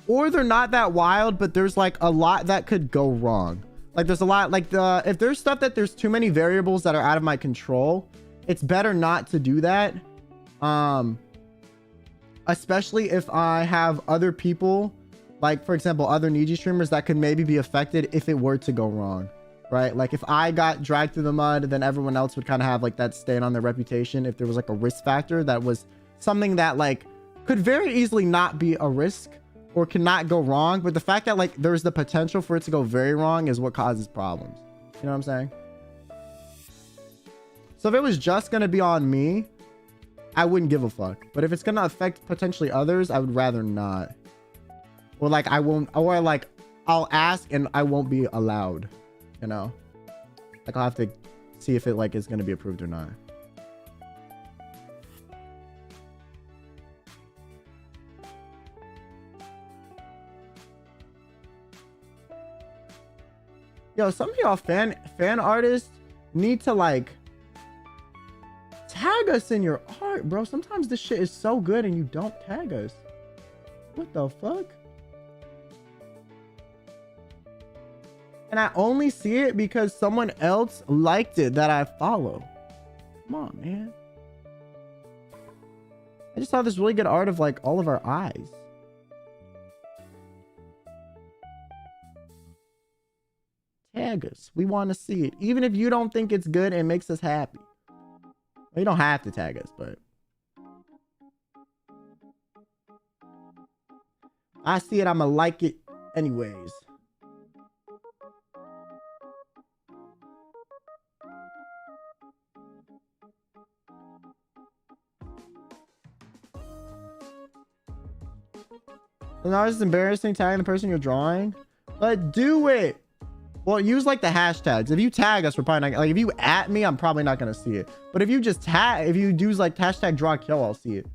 Or they're not that wild, but there's like a lot that could go wrong. Like there's a lot, like if there's stuff that there's too many variables that are out of my control, it's better not to do that. Especially if I have other people, like for example, other Niji streamers that could maybe be affected if it were to go wrong, right? Like if I got dragged through the mud, then everyone else would kind of have like that stain on their reputation. If there was like a risk factor that was something that like could very easily not be a risk or cannot go wrong, but the fact that like there's the potential for it to go very wrong is what causes problems. You know what I'm saying? So if it was just gonna be on me, I wouldn't give a fuck. But if it's gonna affect potentially others, I would rather not. Or like I won't, or like I'll ask and I won't be allowed, you know? Like I'll have to see if it like is gonna be approved or not. Yo, some of y'all fan artists need to like tag us in your art, bro. Sometimes this shit is so good and you don't tag us. What the fuck? And I only see it because someone else liked it that I follow. Come on, man. I just saw this really good art of like all of our eyes. Tag us. We want to see it. Even if you don't think it's good, it makes us happy. Well, you don't have to tag us, but I see it, I'ma like it anyways. So now it's embarrassing tagging the person you're drawing, but do it. Well, use like the hashtags. If you tag us, we're probably not like, if you at me, I'm probably not gonna see it. But if you just tag, if you use like hashtag draw kill, I'll see it.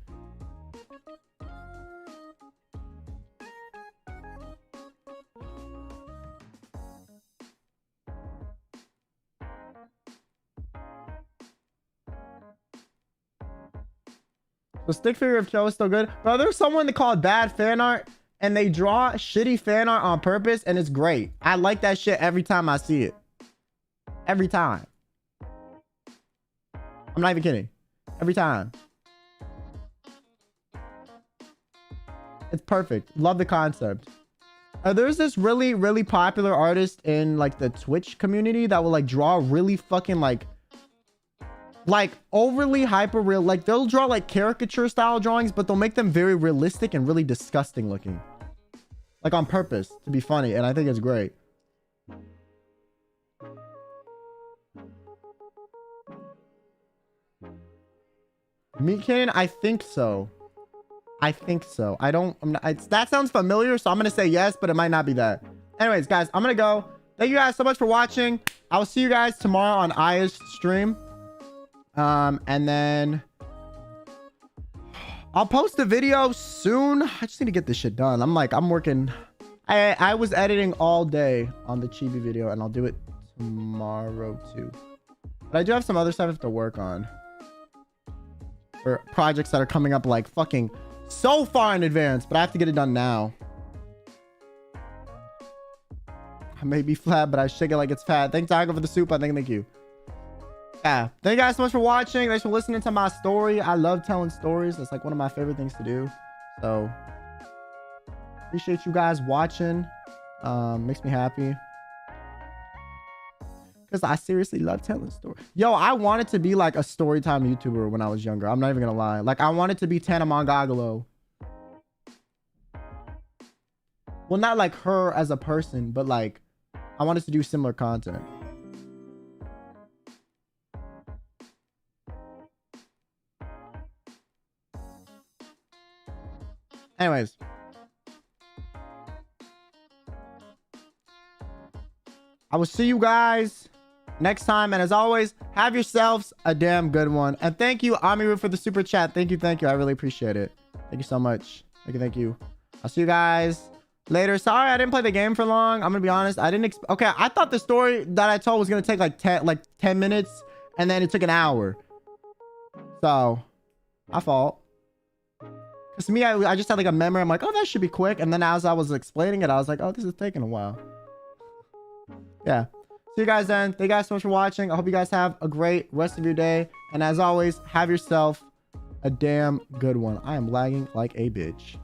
The stick figure of Kyo is still good. Bro, there's someone that called bad fan art and they draw shitty fan art on purpose and it's great. I like that shit every time I see it. Every time. I'm not even kidding. Every time. It's perfect. Love the concept. There's this really, really popular artist in like the Twitch community that will like draw really fucking like overly hyper real. Like they'll draw like caricature style drawings, but they'll make them very realistic and really disgusting looking. Like on purpose to be funny. And I think it's great. Meat Cannon? I think so. I think so. I'm not, that sounds familiar, so I'm gonna say yes, but it might not be that. Anyways, guys, I'm gonna go. Thank you guys so much for watching. I will see you guys tomorrow on Aya's stream. And then I'll post a video soon. I just need to get this shit done. I'm working. I was editing all day on the Chibi video, and I'll do it tomorrow too. But I do have some other stuff I have to work on. For projects that are coming up like fucking so far in advance, but I have to get it done now. I may be flat, but I shake it like it's fat. Thanks, Tiger, for the soup. Thank you. Yeah, thank you guys so much for watching. Thanks for listening to my story. I love telling stories. It's like one of my favorite things to do. So appreciate you guys watching. Makes me happy because I seriously love telling stories. Yo, I wanted to be like a Storytime YouTuber when I was younger. I'm not even gonna lie. Like I wanted to be Tana Mongagalo. Well, not like her as a person, but like I wanted to do similar content. Anyways, I will see you guys next time. And as always, have yourselves a damn good one. And thank you, Amiru, for the super chat. Thank you. I really appreciate it. Thank you so much. Thank you. I'll see you guys later. Sorry I didn't play the game for long. I'm gonna be honest. I didn't okay, I thought the story that I told was gonna take like 10 minutes, and then it took an hour. So my fault. Because to me, I just had like a memory. I'm like, oh, that should be quick. And then as I was explaining it, I was like, oh, this is taking a while. Yeah. See you guys then. Thank you guys so much for watching. I hope you guys have a great rest of your day. And as always, have yourself a damn good one. I am lagging like a bitch.